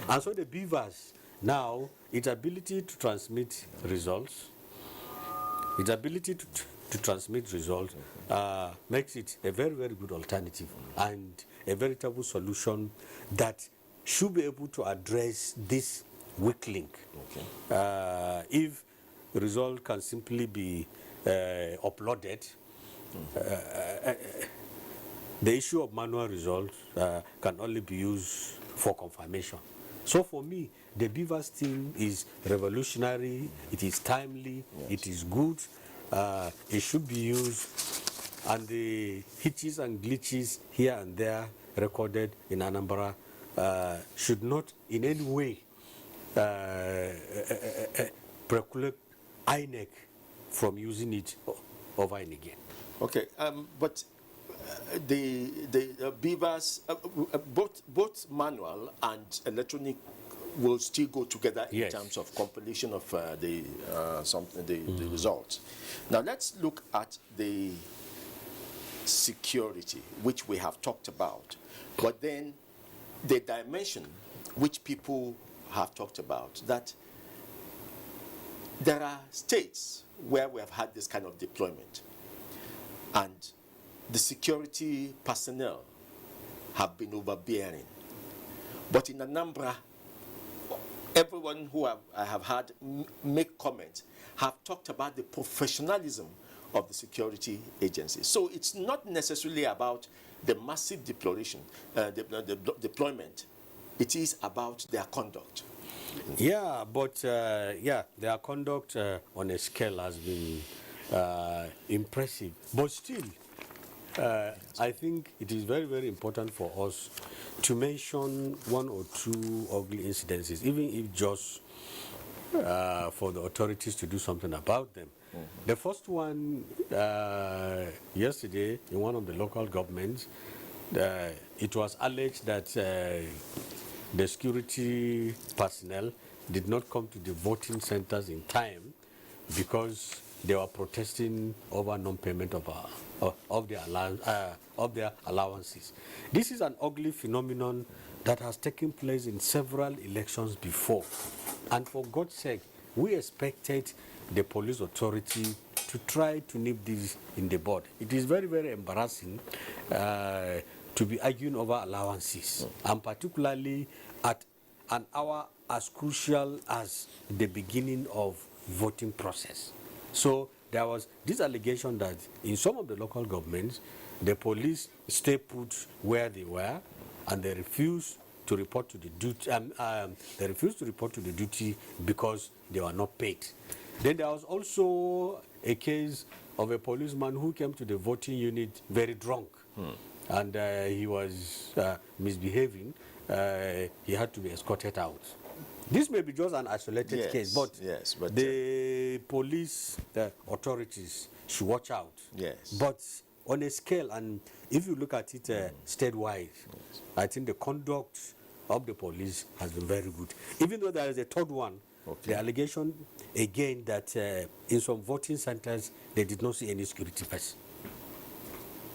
And so the BVAS now, its ability to transmit results, makes it a very, very good alternative and a veritable solution that should be able to address this weak link. If result can simply be uploaded, the issue of manual results can only be used for confirmation. So for me, the BVAS thing is revolutionary, it is timely, it is good, it should be used, and the hitches and glitches here and there recorded in Anambra should not in any way preclude INEC from using it over and again. Okay, but the BVAS, both manual and electronic will still go together in terms of compilation of the results. Now let's look at the security, which we have talked about, but then the dimension which people have talked about, that there are states where we have had this kind of deployment and the security personnel have been overbearing. But in Anambra, everyone who I have had make comments have talked about the professionalism of the security agencies. So it's not necessarily about the massive deployment. It is about their conduct. Yeah, but their conduct on a scale has been impressive. But still, I think it is very, very important for us to mention one or two ugly incidences, even if just for the authorities to do something about them. The first one, yesterday, in one of the local governments, it was alleged that the security personnel did not come to the voting centers in time because they were protesting over non-payment of their allowances. This is an ugly phenomenon that has taken place in several elections before. And for God's sake, we expected the police authority to try to nip this in the bud. It is very, very embarrassing to be arguing over allowances, and particularly at an hour as crucial as the beginning of voting process. So there was this allegation that in some of the local governments, the police stay put where they were, and they refused to report to the duty. They refused to report to the duty because they were not paid. Then there was also a case of a policeman who came to the voting unit very drunk, and he was misbehaving. He had to be escorted out. This may be just an isolated case, but, the police authorities should watch out. Yes. But on a scale, and if you look at it statewide, I think the conduct of the police has been very good. Even though there is a third one, the allegation again that in some voting centers they did not see any security person.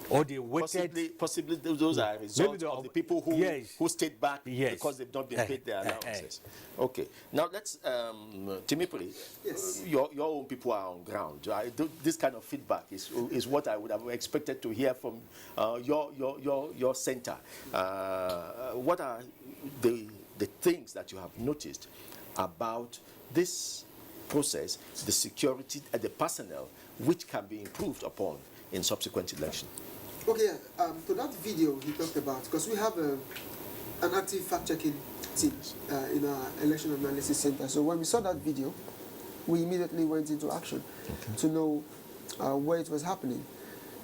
Or they waited. Possibly those are results of the people who stayed back because they've not been paid their allowances. Okay. Now let's, Timipoli, your own people are on ground. This kind of feedback is what I would have expected to hear from your center. What are the things that you have noticed about this process, the security and the personnel, which can be improved upon in subsequent elections? Okay, to that video he talked about, because we have an active fact-checking team in our election analysis center. So when we saw that video, we immediately went into action to know where it was happening,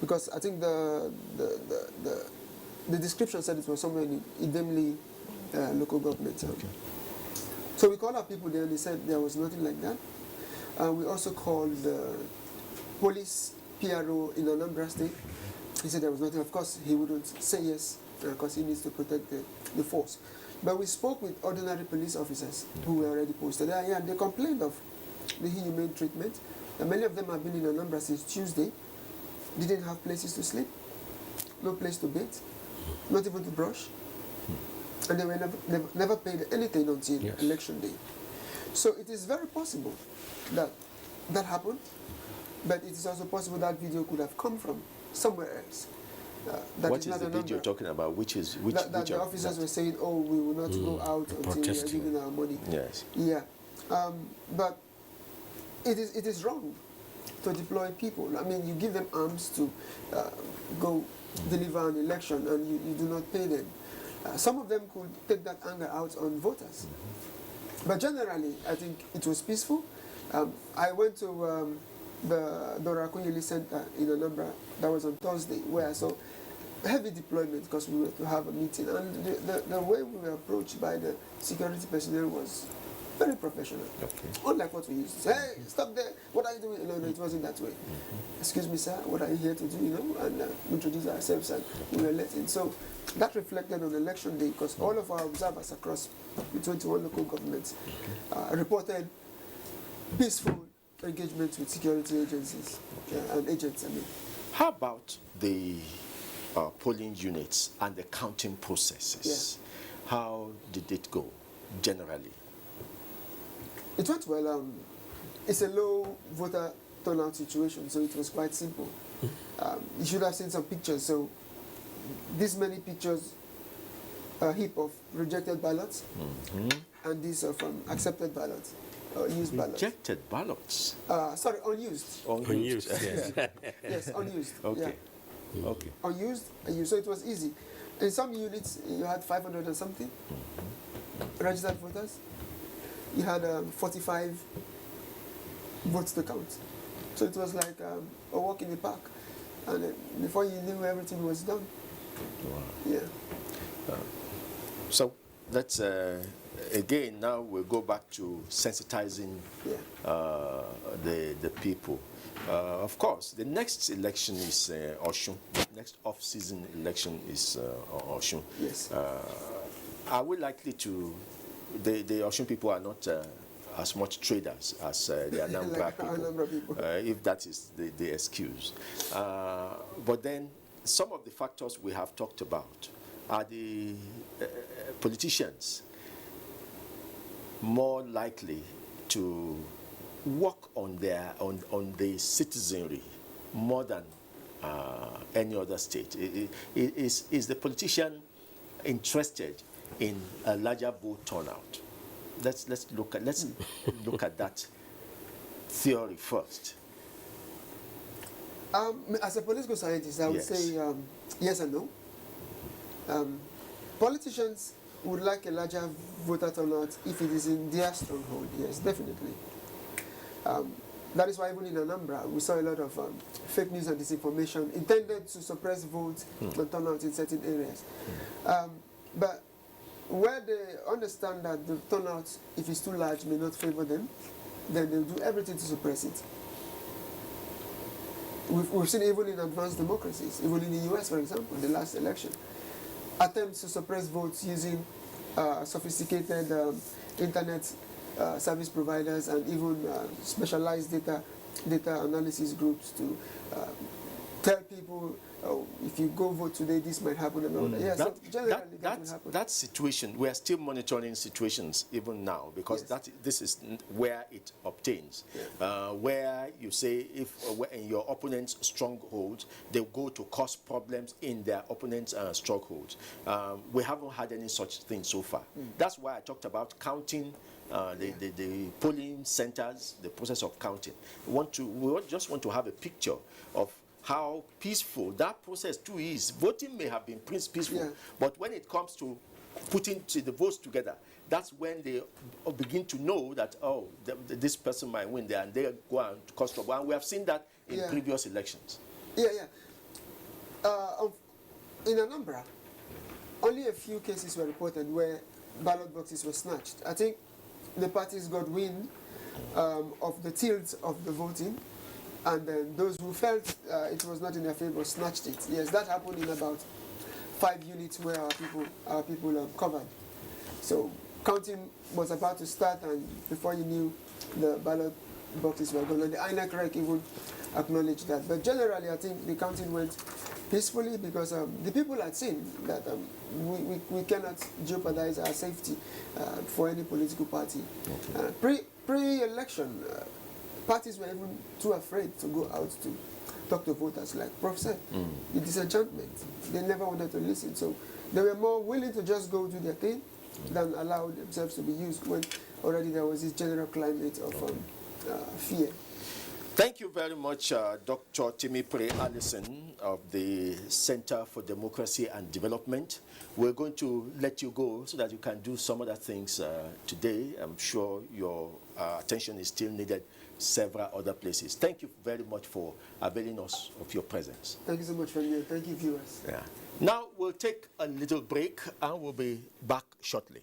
because I think the description said it was somewhere in Idemili local government. So we called our people there and they said there was nothing like that. We also called the police PRO in Anambra State. He said there was nothing. Of course, he wouldn't say yes because he needs to protect the force. But we spoke with ordinary police officers who were already posted there, and they complained of the inhumane treatment. And many of them have been in Anambra since Tuesday, didn't have places to sleep, no place to bathe, not even to brush. And they were never paid anything until election day. So it is very possible that that happened, but it is also possible that video could have come from somewhere else. What is the video talking about? Which the officers were saying, "Oh, we will not go out until we are giving our money." Yes. Yeah, but it is wrong to deploy people. I mean, you give them arms to go deliver an election, and you do not pay them. Some of them could take that anger out on voters, but generally, I think it was peaceful. I went to the Dora Akunyili Center in Anambra. That was on Thursday, where I saw heavy deployment because we were to have a meeting, and the way we were approached by the security personnel was very professional. Unlike what we used to say, "Hey, stop there, what are you doing?" No, it wasn't that way. "Excuse me, sir, what are you here to do?" And we introduced ourselves and we were let in. So that reflected on election day, because all of our observers across the 21 local governments reported peaceful engagement with security agencies and agents. How about the polling units and the counting processes? How did it go generally? It went well. It's a low voter turnout situation, so it was quite simple. You should have seen some pictures. So this many pictures, a heap of rejected ballots, and these of accepted ballots, used ballots. Rejected ballots. Sorry, unused. Unused, yes. Yes, unused. Okay. Yeah. Okay. Unused, so it was easy. In some units, you had 500 and something registered voters. You had 45 votes to count. So it was like a walk in the park. And before you knew, everything was done. Wow. Yeah. So let's again now we'll go back to sensitizing the people. Of course, the next election is Osun. The next off-season election is Osun. Yes. Are we likely to? The Osun people are not as much traders as the Anambra Like people, Anambra people. if that is the excuse. But then some of the factors we have talked about are the politicians more likely to work on the citizenry more than any other state. Is the politician interested in a larger vote turnout? Let's look at that theory first. As a political scientist, I would Yes. say yes and no. Politicians would like a larger voter turnout if it is in their stronghold. Yes, definitely. That is why even in Anambra, we saw a lot of fake news and disinformation intended to suppress votes and turnout in certain areas. But where they understand that the turnout, if it's too large, may not favor them, then they'll do everything to suppress it. We've seen even in advanced democracies, even in the US, for example, the last election, attempts to suppress votes using sophisticated internet service providers and even specialized data analysis groups to tell people, oh, if you go vote today, this might happen and all that. Yeah, so generally that will happen. That situation, we are still monitoring situations even now because Yes. this is where it obtains. Where you say if in your opponent's stronghold, they go to cause problems in their opponent's stronghold. We haven't had any such thing so far. That's why I talked about counting the polling centers, the process of counting. We just want to have a picture of how peaceful that process too is. Voting may have been peaceful, but when it comes to putting the votes together, that's when they begin to know that, oh, this person might win there, and they go and cause trouble. And we have seen that in previous elections. In Anambra, only a few cases were reported where ballot boxes were snatched. I think the parties got wind of the tilt of the voting, and then those who felt it was not in their favor snatched it. Yes, that happened in about 5 units where our people covered. So counting was about to start, and before you knew, the ballot boxes were gone. And the INEC rec even acknowledged that. But generally, I think the counting went peacefully because the people had seen that we cannot jeopardize our safety for any political party. Pre-election, parties were even too afraid to go out to talk to voters, like Prof said. The disenchantment. They never wanted to listen. So they were more willing to just go do their thing than allow themselves to be used when already there was this general climate of fear. Thank you very much, Dr. Timipre Allison of the Center for Democracy and Development. We're going to let you go so that you can do some other things today. I'm sure your attention is still needed several other places. Thank you very much for availing us of your presence. Thank you so much, Femi. Thank you, viewers. Yeah. Now we'll take a little break and we'll be back shortly.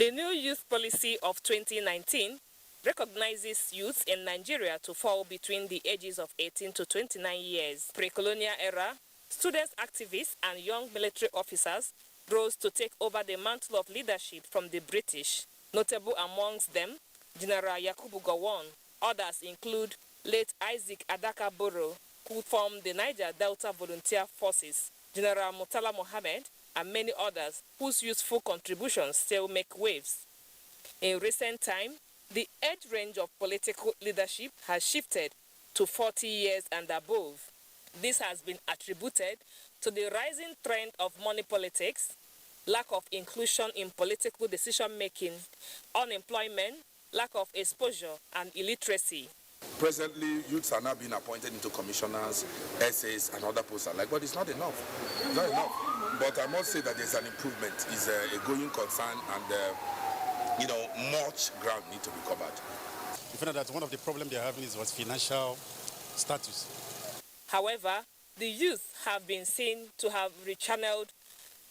The new youth policy of 2019 recognizes youths in Nigeria to fall between the ages of 18 to 29 years. Pre-colonial era, students, activists, and young military officers rose to take over the mantle of leadership from the British. Notable amongst them, General Yakubu Gowon. Others include late Isaac Adaka Boro, who formed the Niger Delta Volunteer Forces, General Murtala Mohammed, and many others whose useful contributions still make waves. In recent time, the age range of political leadership has shifted to 40 years and above. This has been attributed to the rising trend of money politics, lack of inclusion in political decision-making, unemployment, lack of exposure, and illiteracy. Presently, youths are now being appointed into commissioners, SAs, and other posts alike, but it's not enough. It's not enough. But I must say that there's an improvement. It's a going concern, and much ground needs to be covered. You find that one of the problems they're having was financial status. However, the youth have been seen to have rechanneled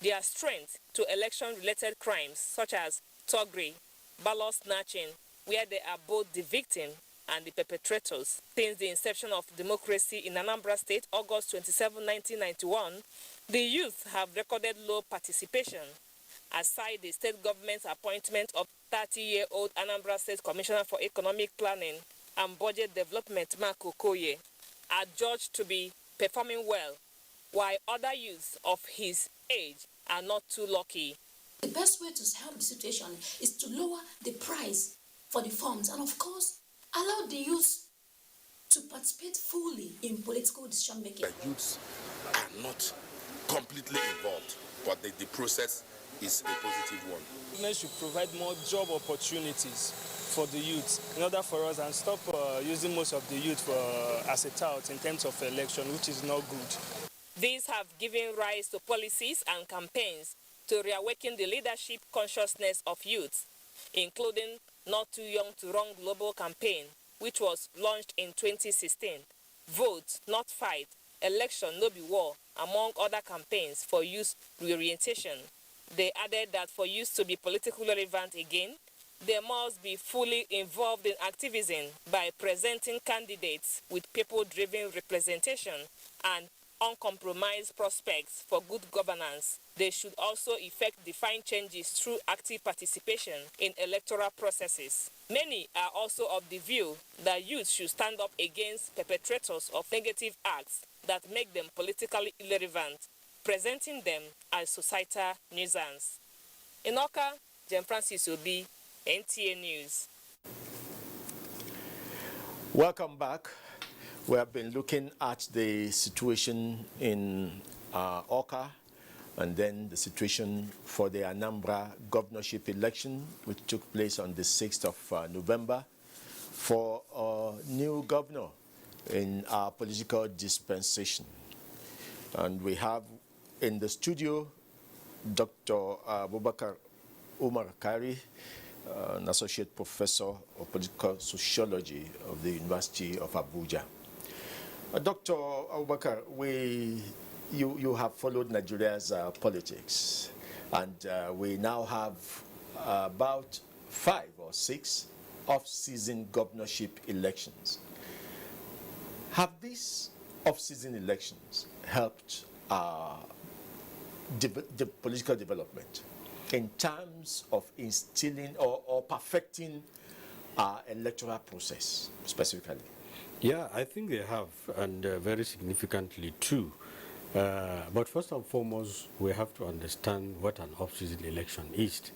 their strength to election-related crimes such as thuggery, ballot snatching, where they are both the victim and the perpetrators. Since the inception of democracy in Anambra State, August 27, 1991, the youth have recorded low participation. Aside the state government's appointment of 30-year-old Anambra State Commissioner for Economic Planning and Budget Development, Mark Okoye, are judged to be performing well, while other youths of his age are not too lucky. The best way to help the situation is to lower the price for the forms and, of course, allow the youth to participate fully in political decision making. The youths are not completely involved, but the process is a positive one. Government should provide more job opportunities for the youth in order for us and stop using most of the youth as a tout in terms of election, which is not good. These have given rise to policies and campaigns to reawaken the leadership consciousness of youth, including Not Too Young to Run Global Campaign, which was launched in 2016, Vote, Not Fight, Election, No Be War, among other campaigns for youth reorientation. They added that for youth to be politically relevant again, they must be fully involved in activism by presenting candidates with people-driven representation and uncompromised prospects for good governance. They should also effect defined changes through active participation in electoral processes. Many are also of the view that youth should stand up against perpetrators of negative acts that make them politically irrelevant, presenting them as societal nuisance. In Oka, Jen Francis Obi, NTA News. Welcome back. We have been looking at the situation in Oka and then the situation for the Anambra governorship election, which took place on the 6th of November, for a new governor in our political dispensation. And we have in the studio Dr. Abubakar Umar Kari, an associate professor of political sociology of the University of Abuja. Dr. Abubakar, you have followed Nigeria's politics, and we now have about 5 or 6 off-season governorship elections. Have these off-season elections helped the political development in terms of instilling or perfecting our electoral process specifically? Yeah, I think they have, and very significantly too. But first and foremost, we have to understand what an off-season election is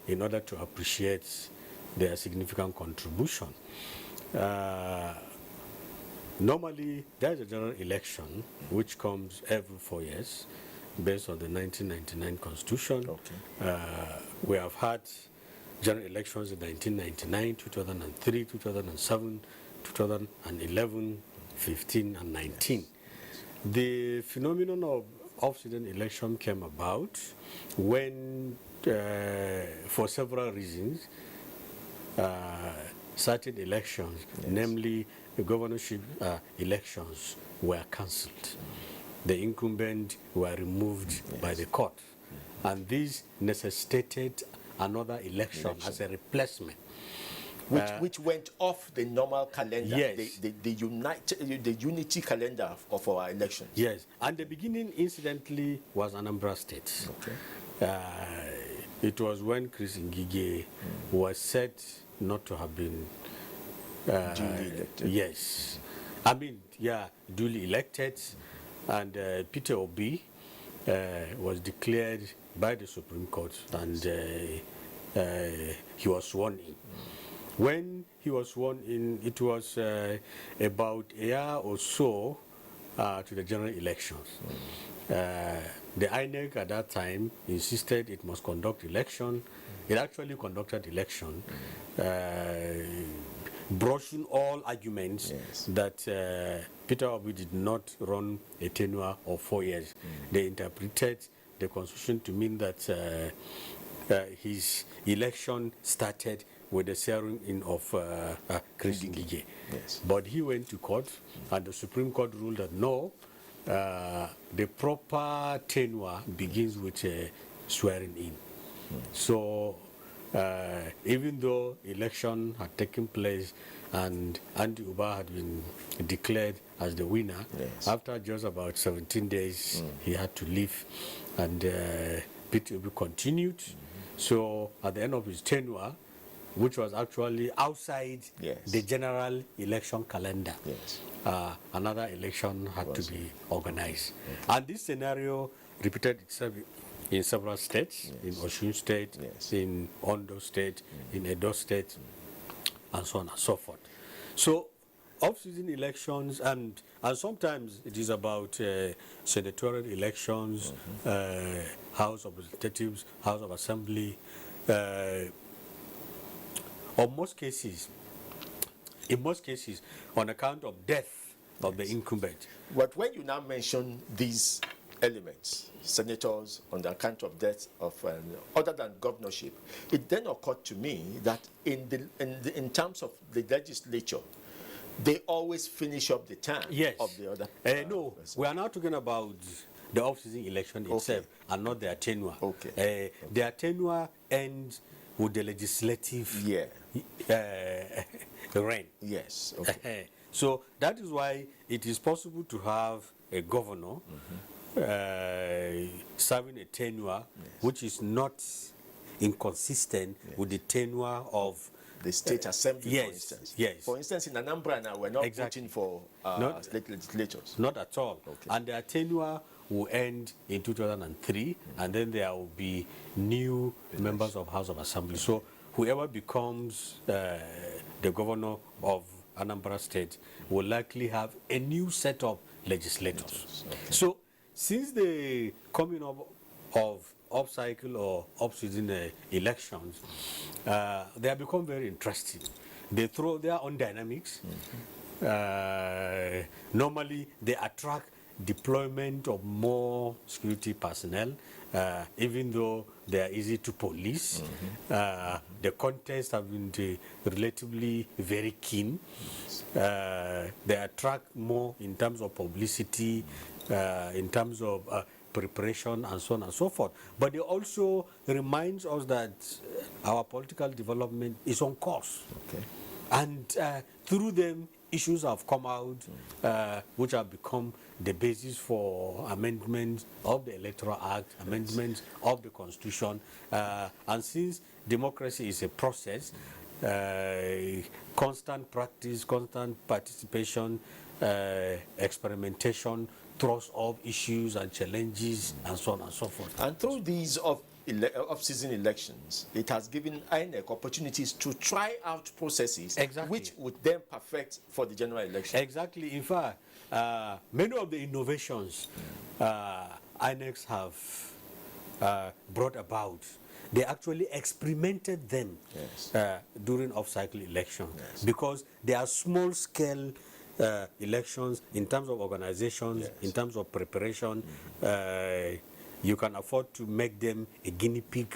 in order to appreciate their significant contribution. Normally, there is a general election which comes every 4 years based on the 1999 Constitution. Okay. We have had general elections in 1999, 2003, 2007, 2011, 15, and 19. The phenomenon of off-season election came about when, for several reasons, certain elections, namely the governorship elections, were cancelled. The incumbents were removed by the court, and this necessitated another election as a replacement. Which went off the normal calendar, yes. the unity calendar of our elections. Yes, and the beginning, incidentally, was Anambra State. Okay. It was when Chris Ngige was said not to have been duly elected. Yes, I mean, yeah, duly elected, and Peter Obi was declared by the Supreme Court, and he was sworn in. When he was sworn in, it was about a year or so to the general elections. The INEC at that time insisted it must conduct election. It actually conducted election, brushing all arguments that Peter Obi did not run a tenure of 4 years. They interpreted the constitution to mean that his election started with the swearing in of Chris Ngige. Yes. But he went to court, and the Supreme Court ruled that no, the proper tenure begins with swearing in. So even though election had taken place and Andy Uba had been declared as the winner, after just about 17 days, he had to leave, and Peter Obi continued. So at the end of his tenure, which was actually outside the general election calendar, another election had to be organized. And this scenario repeated itself in several states, in Osun State, in Ondo State, in Edo State, and so on and so forth. So off-season elections, and sometimes it is about senatorial elections, House of Representatives, House of Assembly. In most cases, on account of death of the incumbent. But when you now mention these elements, senators on the account of death of other than governorship, it then occurred to me that in terms of the legislature, they always finish up the term of the other. No, person. We are now talking about the off-season election itself and not their tenure. Their tenure ends with the legislative reign. Yes. So that is why it is possible to have a governor serving a tenure which is not inconsistent with the tenure of the state assembly, for instance. For instance, in Anambra now, we're not voting for state legislators. Not at all. And their tenure will end in 2003, and then there will be new members of House of Assembly. So whoever becomes the governor of Anambra State will likely have a new set of legislators. So since the coming up of off-cycle or off-season elections, they have become very interesting. They throw their own dynamics. Normally, they attract deployment of more security personnel, even though they are easy to police. The contests have been relatively very keen. They attract more in terms of publicity, in terms of preparation, and so on and so forth. But it also reminds us that our political development is on course. And through them, issues have come out which have become the basis for amendments of the Electoral Act, amendments of the Constitution. And since democracy is a process, constant practice, constant participation, experimentation, thrust of issues and challenges, and so on and so forth. And through these off-season elections, it has given INEC opportunities to try out processes which would then perfect for the general election. Exactly. In fact, many of the innovations INECs have brought about, they actually experimented them during off-cycle elections because they are small-scale elections in terms of organizations, in terms of preparation. You can afford to make them a guinea pig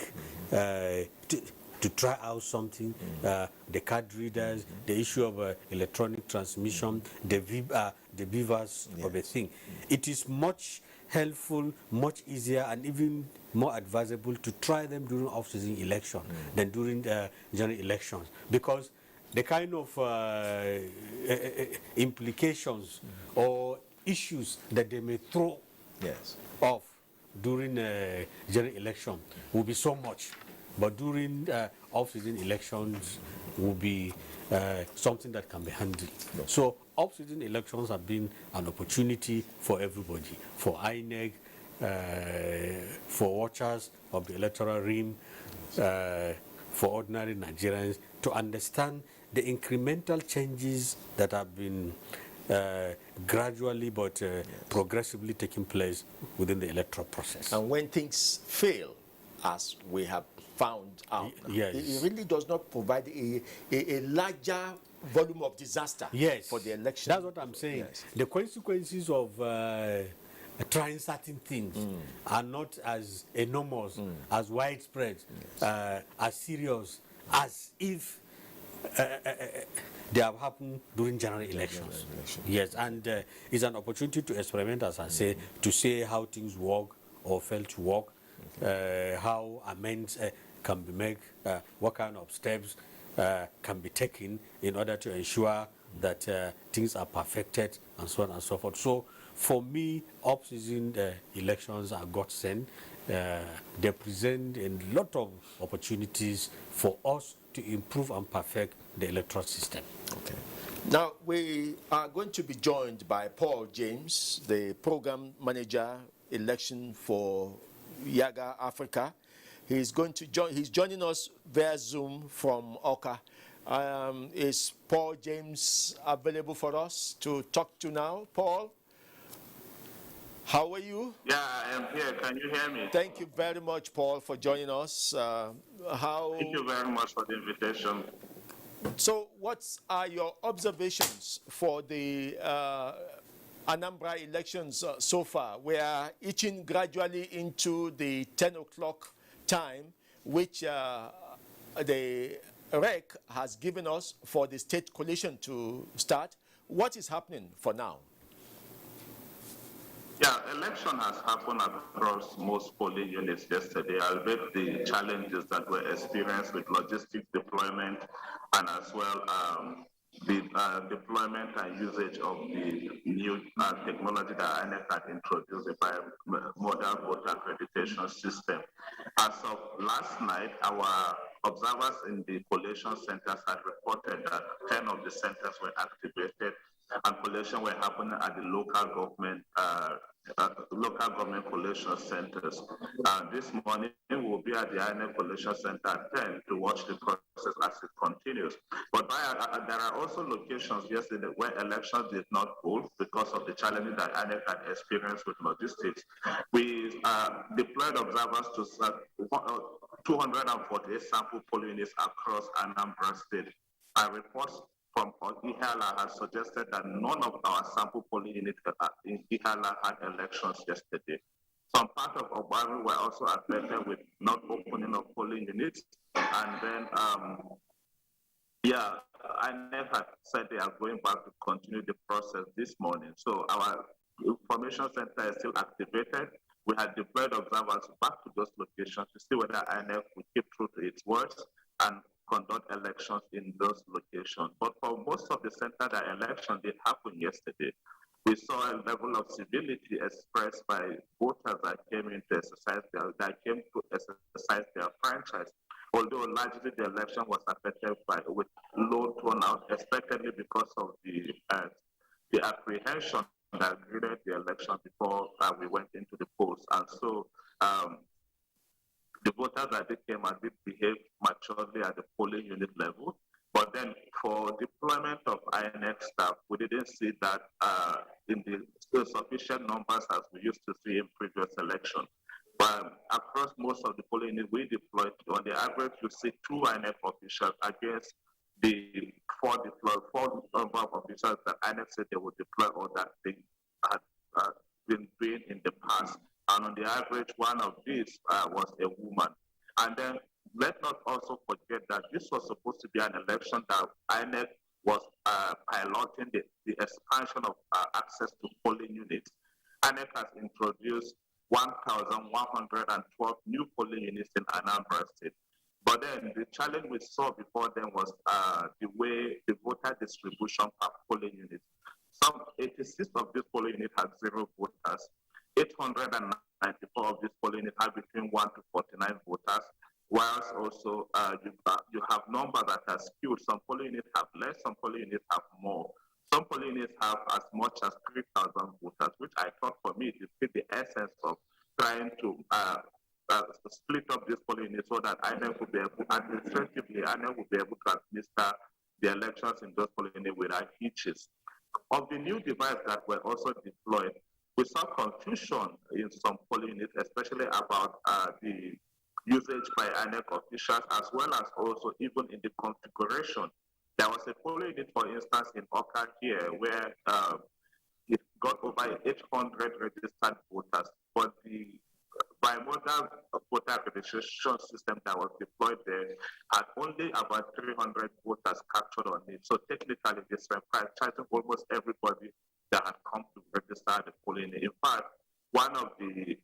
to try out something. The card readers, the issue of electronic transmission, the beavers of a thing. It is much helpful, much easier, and even more advisable to try them during off-season election than during the general elections, because the kind of implications or issues that they may throw off during general election will be so much, but during off-season elections will be something that can be handled. So off-season elections have been an opportunity for everybody, for INEC, for watchers of the electoral rim, for ordinary Nigerians to understand the incremental changes that have been gradually but progressively taking place within the electoral process. And when things fail, as we have found out, yes, it really does not provide a larger volume of disaster for the election. That's what I'm saying. Yes. The consequences of trying certain things are not as enormous, as widespread, as serious as if they have happened during general elections. Yes, and it's an opportunity to experiment, as I say, to see how things work or fail to work, how amends can be made, what kind of steps can be taken in order to ensure that things are perfected, and so on and so forth. So for me, off-season elections are godsend. They present a lot of opportunities for us to improve and perfect the electoral system. Okay. Now, we are going to be joined by Paul James, the Program Manager, Election for Yaga Africa. He's joining us via Zoom from Oka. Is Paul James available for us to talk to now? Paul, how are you? Yeah, I am here. Can you hear me? Thank you very much, Paul, for joining us. Thank you very much for the invitation. So, what are your observations for the Anambra elections so far? We are inching gradually into the 10 o'clock time, which the REC has given us for the state collation to start. What is happening for now? Yeah, election has happened across most polling units yesterday, albeit the challenges that were experienced with logistic deployment and as well the deployment and usage of the new technology that INEC had introduced, the model voter accreditation system. As of last night, our observers in the collation centers had reported that 10 of the centers were activated and collation were happening at the local government collation centers. This morning, we will be at the INEC collation center at 10 to watch the process as it continues. But there are also locations yesterday where elections did not hold because of the challenges that INEC had experienced with logistics. We deployed observers to 248 sample polling units across Anambra State. Our reports from Ihala has suggested that none of our sample polling units in Ihala had elections yesterday. Some part of Obari were also affected with not opening of polling units. And then, INEC had said they are going back to continue the process this morning. So our information center is still activated. We had deployed observers back to those locations to see whether INEC will keep true to its words and conduct elections in those locations. But for most of the centers that election did happen yesterday, we saw a level of civility expressed by voters that came to exercise their franchise. Although largely the election was affected with low turnout, expectedly because of the apprehension that greeted the election before we went into the polls. And so the voters that they came and did behave maturely at the polling unit level. But then for deployment of INEC staff, we didn't see that in the sufficient numbers as we used to see in previous elections. But across most of the polling units we deployed, on the average, you see 2 INEC officials against the 4 number of officials that INEC said they would deploy, or that they had been doing in the past. And on the average, one of these was a woman. And then let's not also forget that this was supposed to be an election that INEC was piloting the expansion of access to polling units. INEC has introduced 1,112 new polling units in Anambra State. But then the challenge we saw before then was the way the voter distribution per polling unit. Some 86 of these polling units had 0 voters. 894 of these polling units have between 1 to 49 voters, whilst also you have numbers that are skewed. Some polling units have less, some polling units have more. Some polling units have as much as 3,000 voters, which I thought for me is the essence of trying to split up this polling units so that INEC will be able, administratively, INEC will be able to administer the elections in those polling units without hitches. Of the new devices that were also deployed, we saw confusion in some polling units, especially about the usage by INEC officials, as well as also even in the configuration. There was a polling unit, for instance, in Oka here, where it got over 800 registered voters, but the bimodal voter registration system that was deployed there had only about 300 voters captured on it. So technically, this required charging almost everybody that had come to register the polling. In fact, one of the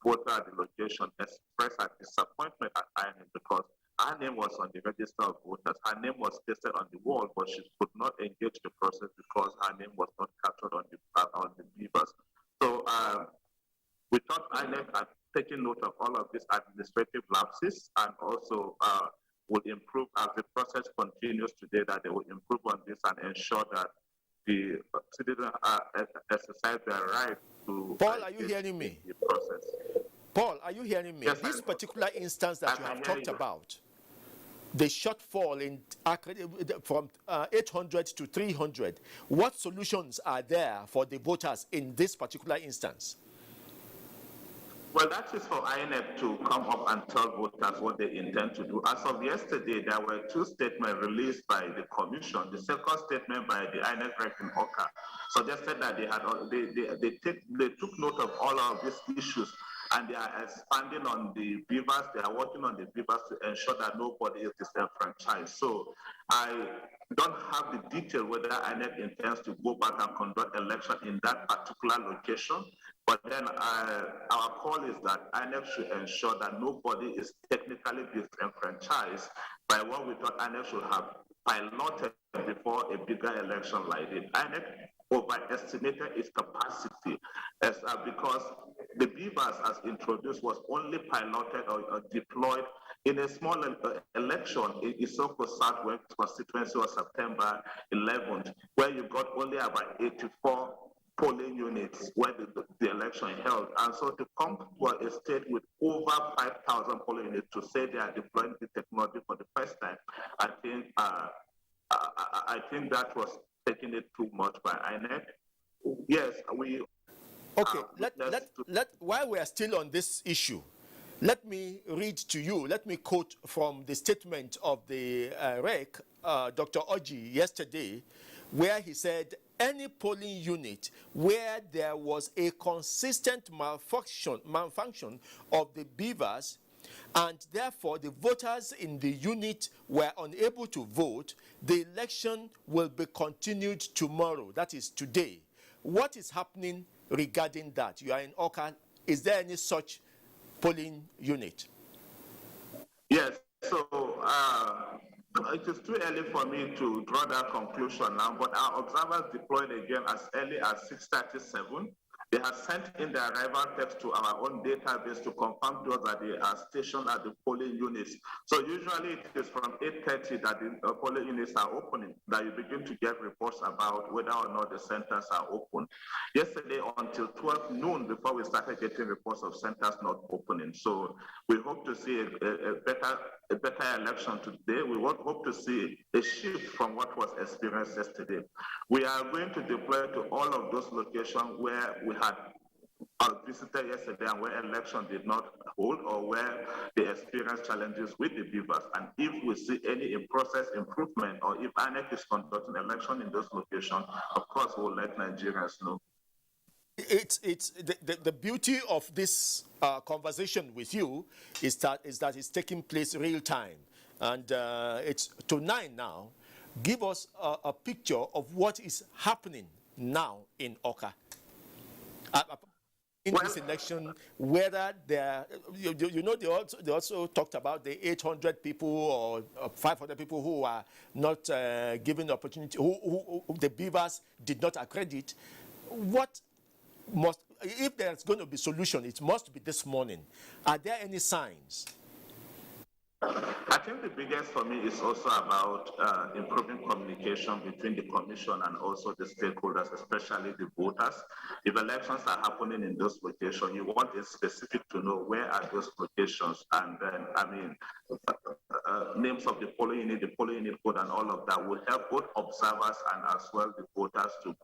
voter at the location expressed a disappointment at INEC because her name was on the register of voters. Her name was pasted on the wall, but she could not engage the process because her name was not captured on the beavers. So we thought INEC had taken note of all of these administrative lapses and also would improve as the process continues today, that they will improve on this and ensure that the citizens exercise their right to. Paul, are you hearing me? The process. Paul, are you hearing me? Yes, this particular instance that you have talked about, the shortfall in from 800 to 300, what solutions are there for the voters in this particular instance? Well, that is for INEC to come up and tell voters what they intend to do. As of yesterday, there were 2 statements released by the commission. The second statement by the INEC rep in Oka suggested that they took note of all of these issues and they are expanding on the beavers. They are working on the beavers to ensure that nobody is disenfranchised. So I don't have the detail whether INEC intends to go back and conduct election in that particular location. But then our call is that INEC should ensure that nobody is technically disenfranchised by what we thought INEC should have piloted before a bigger election like this. INEC overestimated its capacity because the beavers as introduced was only piloted or deployed in a small election in Isoko Southwest constituency on September 11th, where you got only about 84 polling units where the election held. And so to come to a state with over 5,000 polling units to say they are deploying the technology for the first time, I think that was taking it too much by INEC. Yes, we. Okay, while we are still on this issue, let me read to you, let me quote from the statement of the REC, Dr. Oji, yesterday, where he said, any polling unit where there was a consistent malfunction of the beavers and therefore the voters in the unit were unable to vote, the election will be continued tomorrow, that is today. What is happening regarding that? You are in Oka. Is there any such polling unit? Yes, so it is too early for me to draw that conclusion now, but our observers deployed again as early as 6:37. They have sent in the arrival text to our own database to confirm to us that they are stationed at the polling units. So usually it is from 8:30 that the polling units are opening, that you begin to get reports about whether or not the centers are open. Yesterday until 12 noon before we started getting reports of centers not opening. So we hope to see a better election today. We hope to see a shift from what was experienced yesterday. We are going to deploy to all of those locations where we had visited yesterday and where election did not hold or where they experienced challenges with the beavers. And if we see any process improvement or if INEC is conducting election in those locations, of course we'll let Nigerians know. It's the beauty of this conversation with you is that it's taking place real time, and it's to 9 now. Give us a picture of what is happening now in Oka. In this election, whether there, you know, they also talked about the 800 people or 500 people who are not given the opportunity, who the beavers did not accredit. What must, if there's going to be solution, it must be this morning. Are there any signs? I think the biggest for me is also about improving communication between the commission and also the stakeholders, especially the voters. If elections are happening in those locations, you want it specific to know where are those locations, and then, I mean, names of the polling unit code and all of that will help both observers and as well the voters to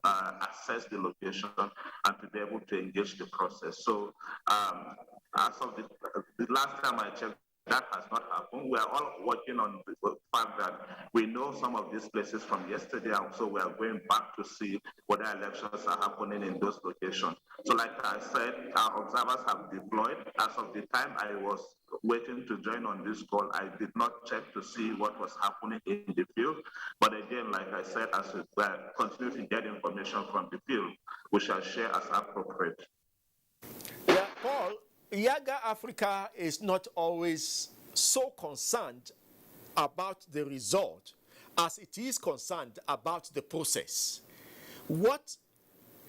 assess the location and to be able to engage the process. So as of the last time I checked, that has not happened. We are all working on the fact that we know some of these places from yesterday, and so we are going back to see whether elections are happening in those locations. So like I said, our observers have deployed. As of the time I was waiting to join on this call, I did not check to see what was happening in the field. But again, like I said, as we continue to get information from the field, we shall share as appropriate. Yeah, Paul, Yaga Africa is not always so concerned about the result as it is concerned about the process. What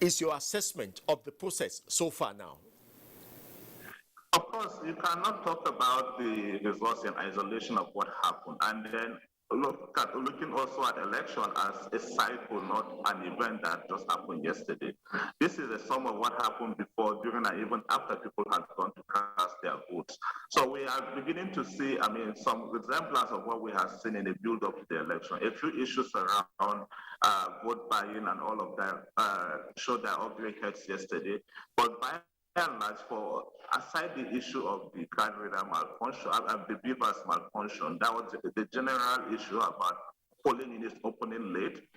is your assessment of the process so far now? Of course, you cannot talk about the results in isolation of what happened, and then looking also at election as a cycle, not an event that just happened yesterday. This is a sum of what happened before, during, and even after people had gone to cast their votes. So we are beginning to see, I mean, some resemblance of what we have seen in the build-up to the election. A few issues around vote buying and all of that showed their ugly heads yesterday, but by and large, for aside the issue of the card reader malfunction and the beavers malfunction, that was the general issue about polling units opening late,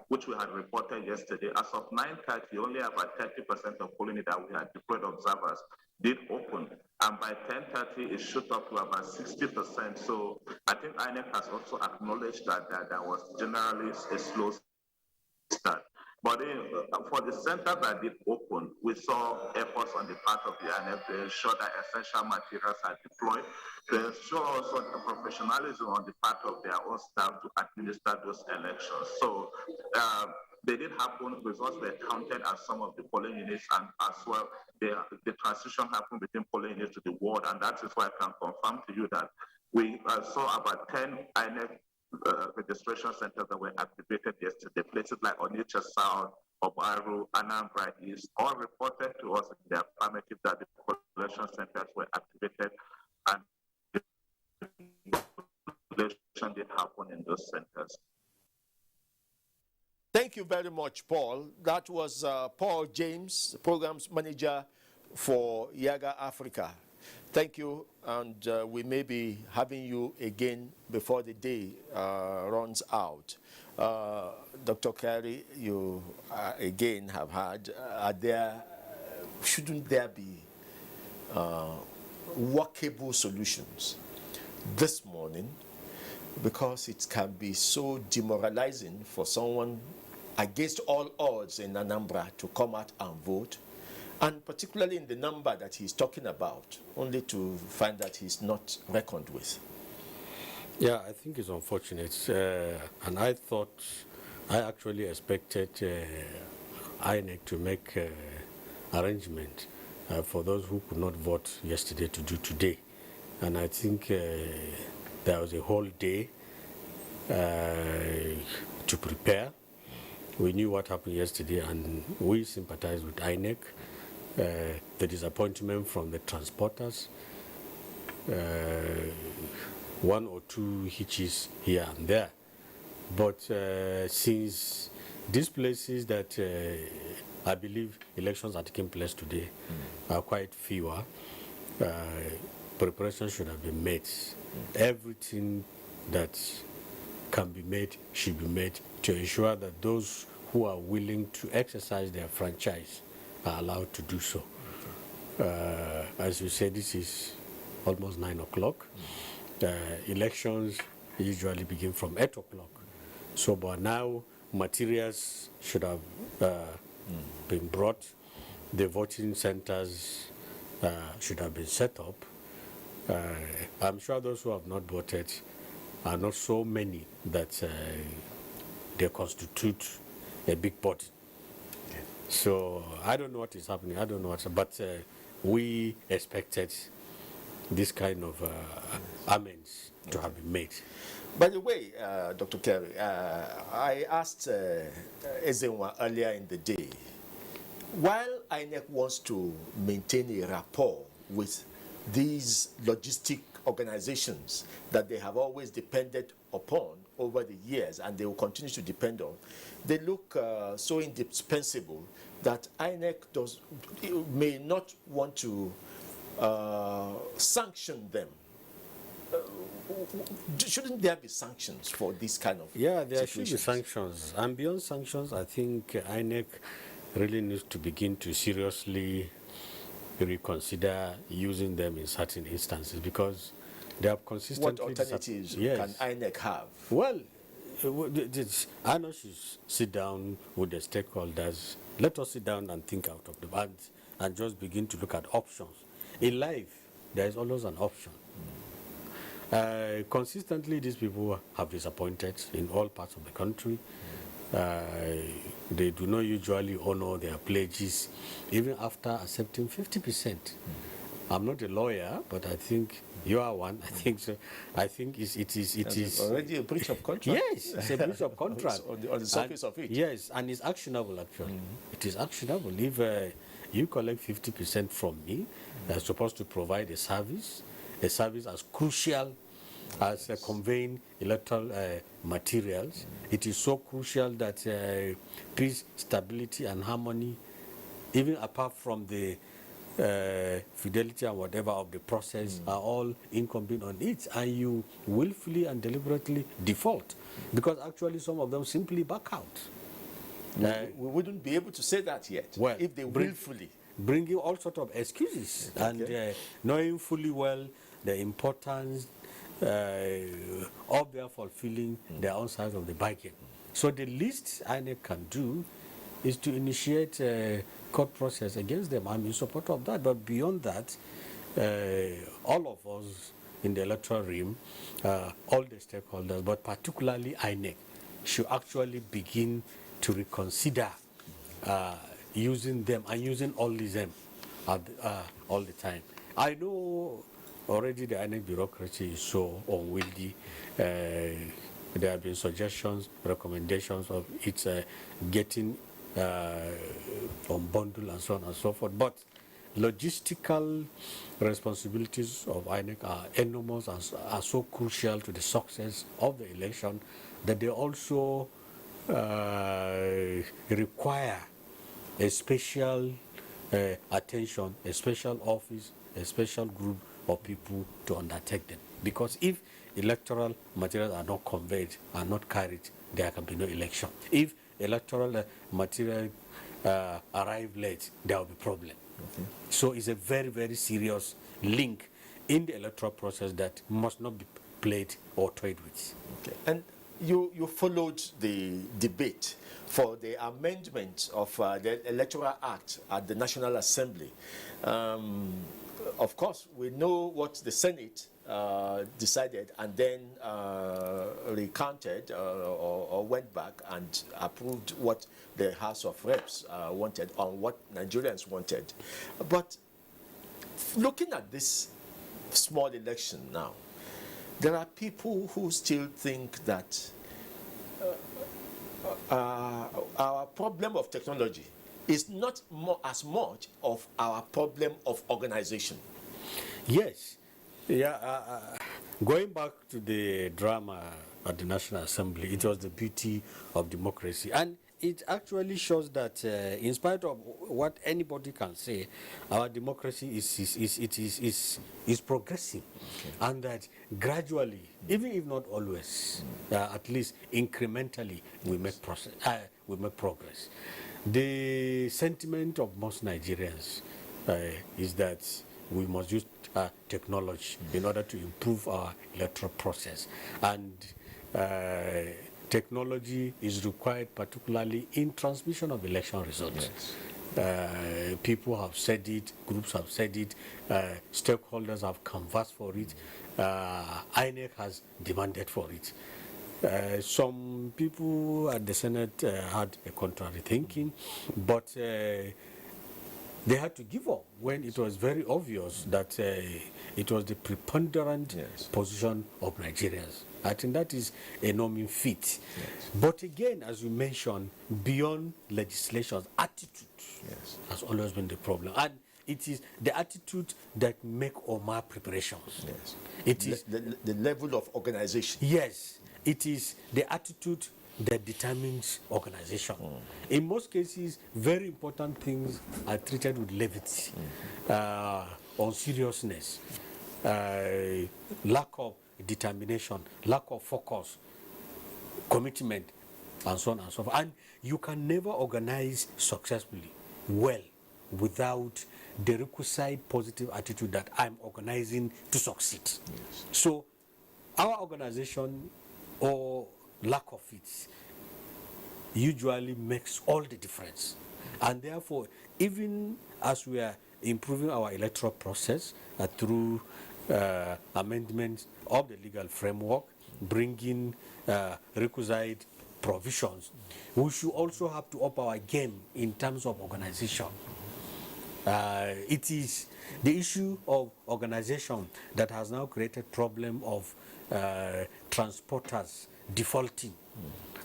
which we had reported yesterday. As of 9:30, only about 30% of polling units that we had deployed observers did open, and by 10:30, it shot up to about 60%. So I think INEC has also acknowledged that there was generally a slow start. But for the center that did open, we saw efforts on the part of the INEC to ensure that essential materials are deployed, to ensure also the professionalism on the part of their own staff to administer those elections. So they did happen, results were counted at some of the polling units, and as well, the transition happened between polling units to the ward, and that is why I can confirm to you that we saw about 10 INEC registration centers that were activated yesterday. Places like Onitsha South, Obaru, Anambra East, all reported to us in their affirmative that the collection centers were activated, and collection did happen in those centers. Thank you very much, Paul. That was Paul James, Programs Manager for Yaga Africa. Thank you, and we may be having you again before the day runs out. Dr. Carey, you again have had, shouldn't there be workable solutions this morning? Because it can be so demoralizing for someone against all odds in Anambra to come out and vote, and particularly in the number that he's talking about, only to find that he's not reckoned with. Yeah, I think it's unfortunate. And I actually expected INEC to make arrangement for those who could not vote yesterday to do today. And I think there was a whole day to prepare. We knew what happened yesterday, and we sympathized with INEC. The disappointment from the transporters, one or two hitches here and there. But since these places that I believe elections are taking place today are quite fewer, preparation should have been made. Everything that can be made should be made to ensure that those who are willing to exercise their franchise are allowed to do so. As you said, this is almost 9 o'clock. Elections usually begin from 8 o'clock. So by now, materials should have been brought. The voting centers should have been set up. I'm sure those who have not voted are not so many that they constitute a big body. So I don't know what is happening. I don't know what, but we expected this kind of amends to have been made. By the way, Dr. Kerry, I asked Ezenwa earlier in the day, while INEC wants to maintain a rapport with these logistic organizations that they have always depended upon over the years and they will continue to depend on, they look so indispensable that INEC may not want to sanction them. Shouldn't there be sanctions for this kind of there situations? should be sanctions. And beyond sanctions, I think INEC really needs to begin to seriously reconsider using them in certain instances, because they have consistently... What alternatives can INEC have? Well, INEC should sit down with the stakeholders. Let us sit down and think out of the box and just begin to look at options. In life, there is always an option. Consistently, these people have disappointed in all parts of the country. They do not usually honor their pledges, even after accepting 50%. I'm not a lawyer, but I think you are one. I think so. I think it is already a breach of contract. Yes, it's a breach of contract on the surface of it. Yes, and it's actionable actually. It is actionable. If you collect 50% from me, they're supposed to provide a service as crucial as conveying electoral materials. It is so crucial that peace, stability, and harmony, even apart from the fidelity and whatever of the process, are all incumbent on it, and you willfully and deliberately default, because actually some of them simply back out. We wouldn't be able to say that yet, well, if they willfully. Bringing all sorts of excuses, and knowing fully well the importance of their fulfilling their own side of the bargain. So the least INEC can do is to initiate a court process against them. I'm in support of that. But beyond that, all of us in the electoral realm, all the stakeholders, but particularly INEC, should actually begin to reconsider using them and using all them all the time. I know already the INEC bureaucracy is so unwieldy. There have been suggestions, recommendations of its getting unbundled and so on and so forth. But logistical responsibilities of INEC are enormous and are so crucial to the success of the election that they also require a special attention, a special office, a special group of people to undertake them. Because if electoral materials are not conveyed, are not carried, there can be no election. If electoral material arrive late, there will be problem. So it's a very, very serious link in the electoral process that must not be played or toyed with. And you followed the debate for the amendment of the Electoral Act at the National Assembly. Of course, we know what the Senate decided and then recounted or went back and approved what the House of Reps wanted, on what Nigerians wanted. But looking at this small election now, there are people who still think that our problem of technology is not as much of our problem of organization. Yes. Going back to the drama at the National Assembly, it was the beauty of democracy. And it actually shows that in spite of what anybody can say, our democracy is progressing. And that gradually, even if not always, at least incrementally, we make progress. The sentiment of most Nigerians is that we must use technology in order to improve our electoral process. And technology is required, particularly in transmission of election results. Yes. People have said it, groups have said it, stakeholders have canvassed for it, INEC has demanded for it. Some people at the Senate had a contrary thinking, but they had to give up when it was very obvious that it was the preponderant position of Nigerians. I think that is a enormous feat. Yes. But again, as you mentioned, beyond legislation, attitude has always been the problem. And it is the attitude that make or mar preparations. Yes. It is the level of organization. Yes. It is the attitude that determines organization. In most cases, very important things are treated with levity, unseriousness, lack of determination, lack of focus, commitment, and so on and so forth. And you can never organize successfully well without the requisite positive attitude that I'm organizing to succeed. Yes. So our organization, or lack of it, usually makes all the difference. And therefore, even as we are improving our electoral process through amendments of the legal framework, bringing requisite provisions, we should also have to up our game in terms of organization. It is the issue of organization that has now created problem of transporters defaulting.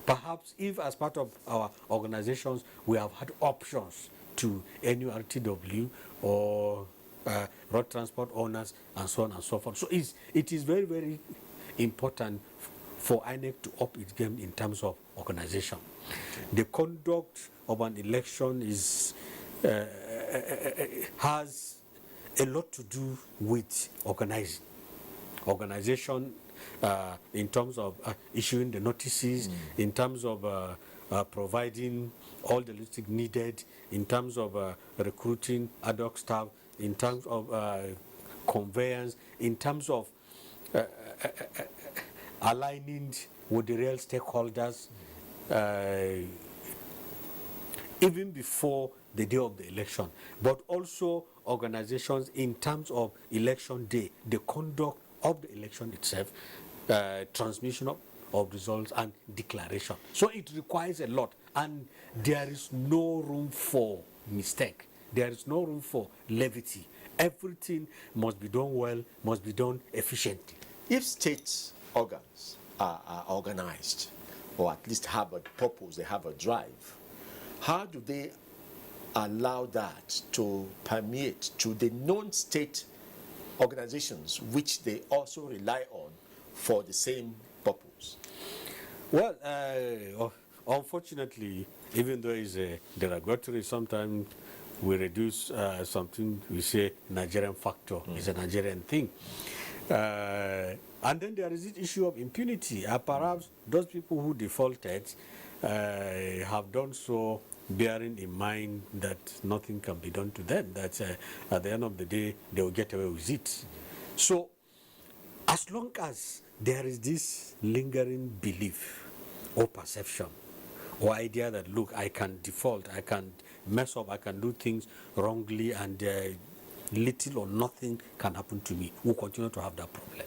Perhaps if as part of our organizations we have had options to NURTW or road transport owners and so on and so forth. So it is very, very important for INEC to up its game in terms of organization. Okay. The conduct of an election is has a lot to do with organizing. Organization in terms of issuing the notices, in terms of providing all the logistics needed, in terms of recruiting ad hoc staff, in terms of conveyance, in terms of aligning with the real stakeholders, even before the day of the election, but also organizations in terms of election day, the conduct of the election itself, transmission of results and declaration. So it requires a lot, and there is no room for mistake. There is no room for levity. Everything must be done well, must be done efficiently. If state organs are organized, or at least have a purpose, they have a drive, how do they allow that to permeate to the non-state organizations which they also rely on for the same purpose? Well, unfortunately, even though it's a derogatory, sometimes we reduce something, we say Nigerian factor, it's a Nigerian thing. And then there is this issue of impunity. Perhaps those people who defaulted have done so bearing in mind that nothing can be done to them, that at the end of the day, they will get away with it. So, as long as there is this lingering belief or perception or idea that, look, I can default, I can mess up, I can do things wrongly, and little or nothing can happen to me, we'll continue to have that problem.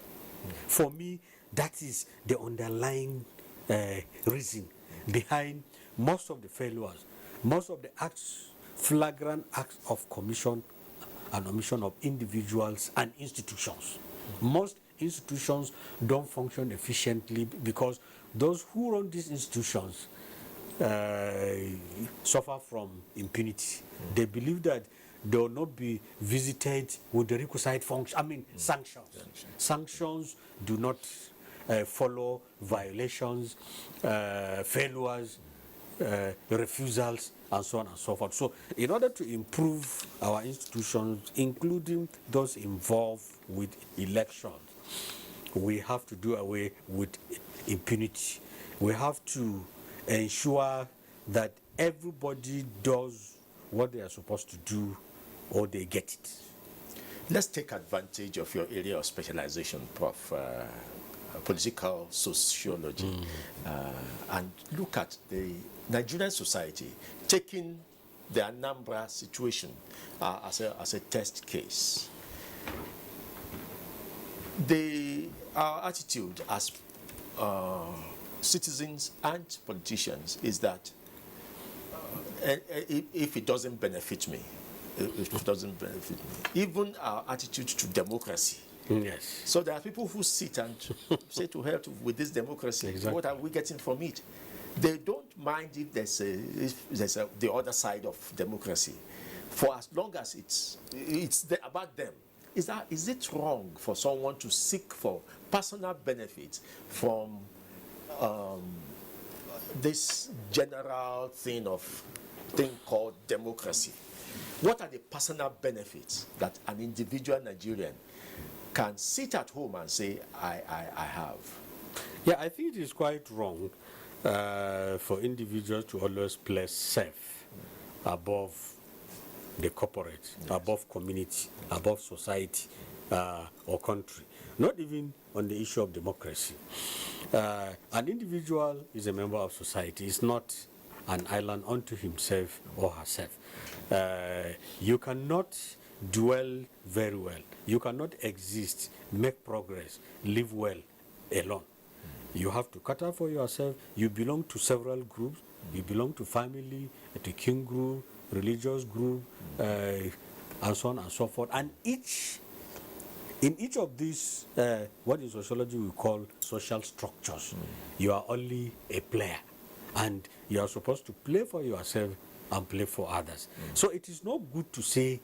For me, that is the underlying reason behind most of the failures, most of the acts, flagrant acts of commission and omission of individuals and institutions. Most institutions don't function efficiently because those who run these institutions suffer from impunity. They believe that they will not be visited with the requisite function, sanctions. Sanctions do not follow violations, failures, refusals, and so on and so forth. So in order to improve our institutions, including those involved with elections, we have to do away with impunity. We have to ensure that everybody does what they are supposed to do, or they get it. Let's take advantage of your area of specialization, Prof. political sociology and look at the Nigerian society taking the Anambra situation as a test case. Our attitude as citizens and politicians is that if it doesn't benefit me, even our attitude to democracy. Yes. So there are people who sit and say to hell with this democracy. Exactly. What are we getting from it? They don't mind if there's the other side of democracy, for as long as it's about them. Is it wrong for someone to seek for personal benefit from this general thing called democracy? What are the personal benefits that an individual Nigerian can sit at home and say, I have? Yeah, I think it is quite wrong for individuals to always place self above the corporate, above community, above society or country, not even on the issue of democracy. An individual is a member of society, is not an island unto himself or herself. You cannot dwell very well. You cannot exist, make progress, live well alone. You have to cut out for yourself. You belong to several groups. You belong to family, to kin group, religious group, and so on and so forth. And in each of these, what in sociology we call social structures, you are only a player. And you are supposed to play for yourself and play for others. So it is not good to say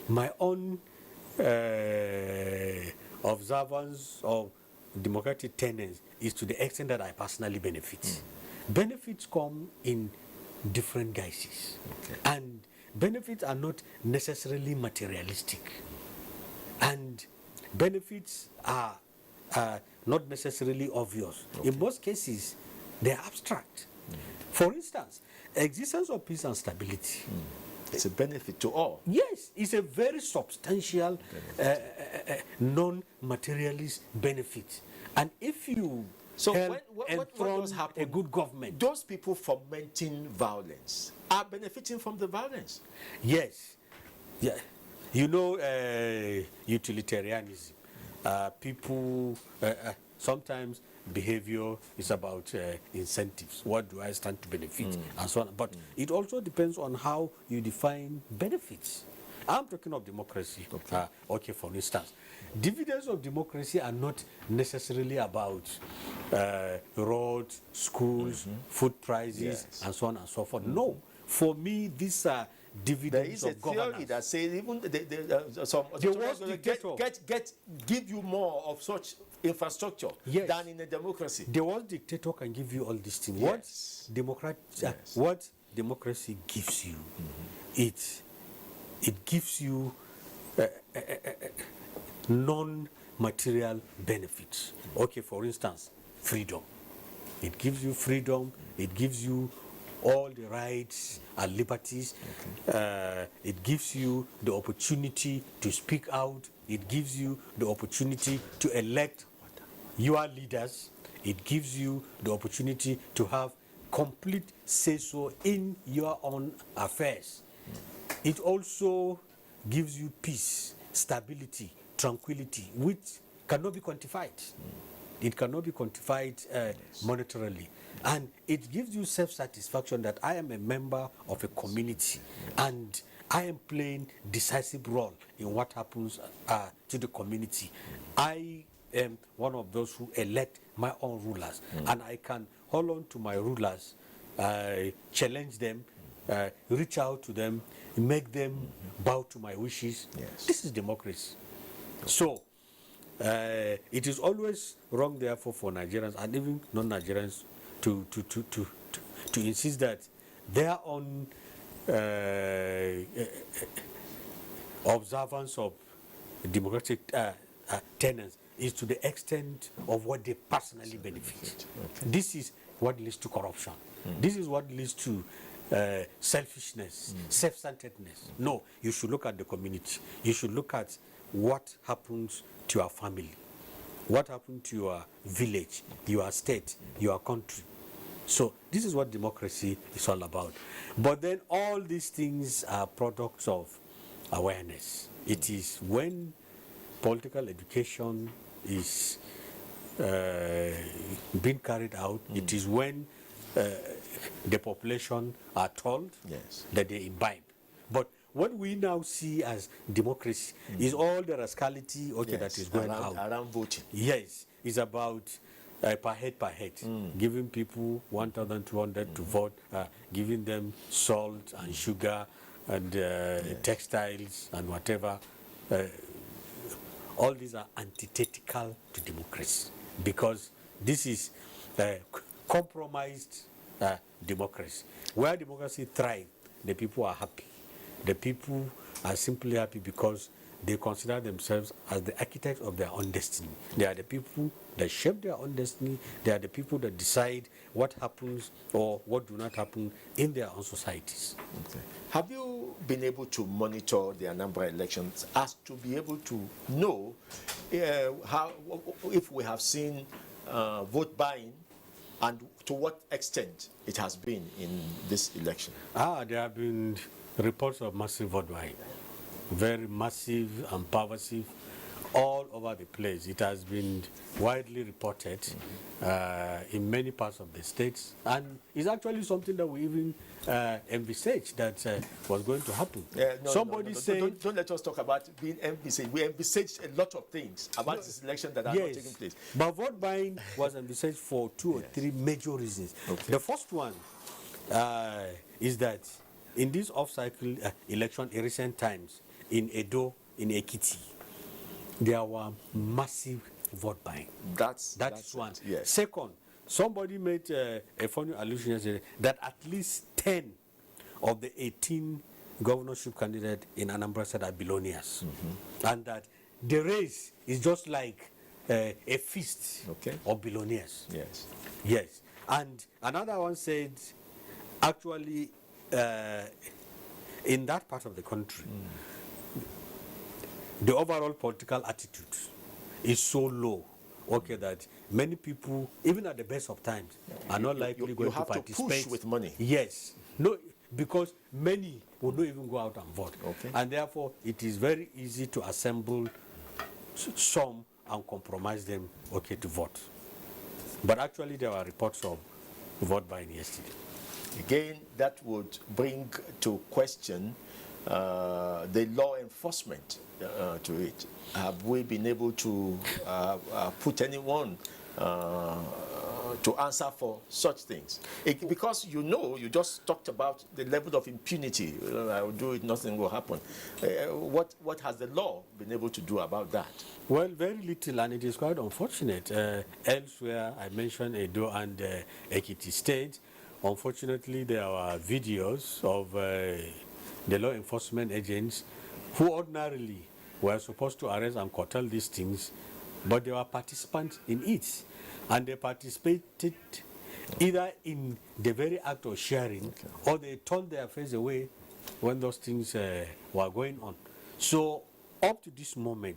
my own observance of democratic tenets is to the extent that I personally benefit. Benefits come in different guises. And benefits are not necessarily materialistic. And benefits are not necessarily obvious. In most cases, they are abstract. For instance, existence of peace and stability. It's a benefit to all. Yes, it's a very substantial, non-materialist benefit. And if you what does happen? A good government, those people fomenting violence are benefiting from the violence. Yes. Yeah. You know, utilitarianism. People sometimes behavior is about incentives. What do I stand to benefit, and so on. But it also depends on how you define benefits. I'm talking of democracy. Okay, for instance, dividends of democracy are not necessarily about roads, schools, food prices, and so on and so forth. No, for me, these are dividends of governance. There is a theory that says even some give you more of such infrastructure than in a democracy. The worst dictator can give you all these things. What democracy gives you, it gives you non-material benefits. Okay, for instance, freedom. It gives you freedom. It gives you all the rights and liberties. It gives you the opportunity to speak out. It gives you the opportunity to elect your leaders. It gives you the opportunity to have complete say-so in your own affairs. It also gives you peace, stability, tranquility, which cannot be quantified. It cannot be quantified monetarily. And it gives you self-satisfaction that I am a member of a community and I am playing decisive role in what happens to the community. I am one of those who elect my own rulers, and I can hold on to my rulers, challenge them, reach out to them, make them bow to my wishes. This is democracy. So it is always wrong, therefore, for Nigerians and even non-Nigerians to insist that their own observance of democratic tenets is to the extent of what they personally benefit. This is what leads to corruption. This is what leads to selfishness, self-centeredness. No, you should look at the community. You should look at what happens to your family, What happened to your village, your state, your country? So this is what democracy is all about. But then all these things are products of awareness. It is when political education is being carried out, it is when the population are told that they imbibe. But what we now see as democracy is all the rascality that is going around voting. Yes, it's about per head, giving people 1,200 to vote, giving them salt and sugar and textiles and whatever. All these are antithetical to democracy because this is compromised democracy. Where democracy thrives, the people are happy. The people are simply happy because they consider themselves as the architects of their own destiny. They are the people that shape their own destiny. They are the people that decide what happens or what do not happen in their own societies. Okay. Have you been able to monitor the Anambra elections as to be able to know how, if we have seen vote buying and to what extent it has been in this election? There have been reports of massive vote buying. Very massive and pervasive all over the place. It has been widely reported in many parts of the states, and it's actually something that we even envisaged that was going to happen. Somebody said... Don't let us talk about being envisaged. We envisaged a lot of things about this election that are not taking place. But vote buying was envisaged for two or three major reasons. Okay. The first one is that in this off-cycle election in recent times, in Edo, in Ekiti, there were massive vote buying. That's one. Yes. Second, somebody made a funny allusion yesterday that at least 10 of the 18 governorship candidates in Anambra State are billionaires. And that the race is just like a feast of billionaires. Yes. Yes. And another one said, actually, in that part of the country, the overall political attitude is so low, that many people, even at the best of times, are not likely going to participate. You have to push with money. Yes. No, because many will not even go out and vote. And therefore, it is very easy to assemble some and compromise them, to vote. But actually, there were reports of vote buying yesterday. Again, that would bring to question the law enforcement to it. Have we been able to put anyone to answer for such things? Because you just talked about the level of impunity. I will do it, nothing will happen. What has the law been able to do about that? Well, very little, and it is quite unfortunate. Elsewhere, I mentioned Edo and Ekiti State. Unfortunately, there are videos of the law enforcement agents who ordinarily were supposed to arrest and curtail these things, but they were participants in it. And they participated either in the very act of sharing, or they turned their face away when those things were going on. So up to this moment,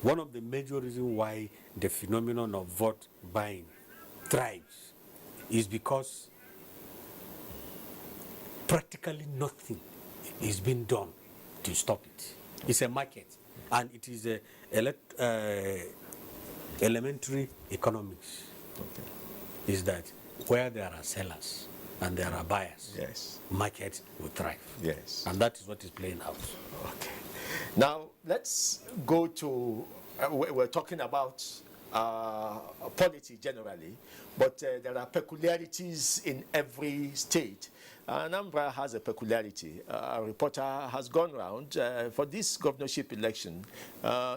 one of the major reasons why the phenomenon of vote buying thrives is because practically nothing is being done to stop it. It's a market, and it is elementary economics. Is that where there are sellers and there are buyers, market will thrive. Yes. And that is what is playing out. Okay. Now, let's go to, we're talking about polity generally, but there are peculiarities in every state. Anambra has a peculiarity. A reporter has gone round for this governorship election.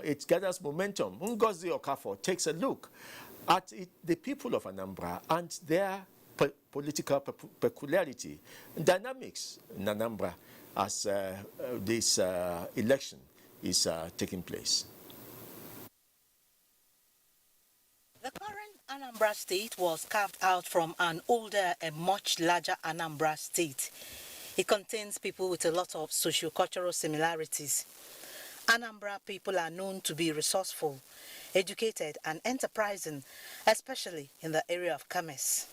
It gathers momentum. Ngozi Okafor takes a look at the people of Anambra and their political peculiarity, dynamics in Anambra as this election is taking place. The current Anambra state was carved out from an older and much larger Anambra state. It contains people with a lot of socio-cultural similarities. Anambra people are known to be resourceful, educated and enterprising, especially in the area of commerce.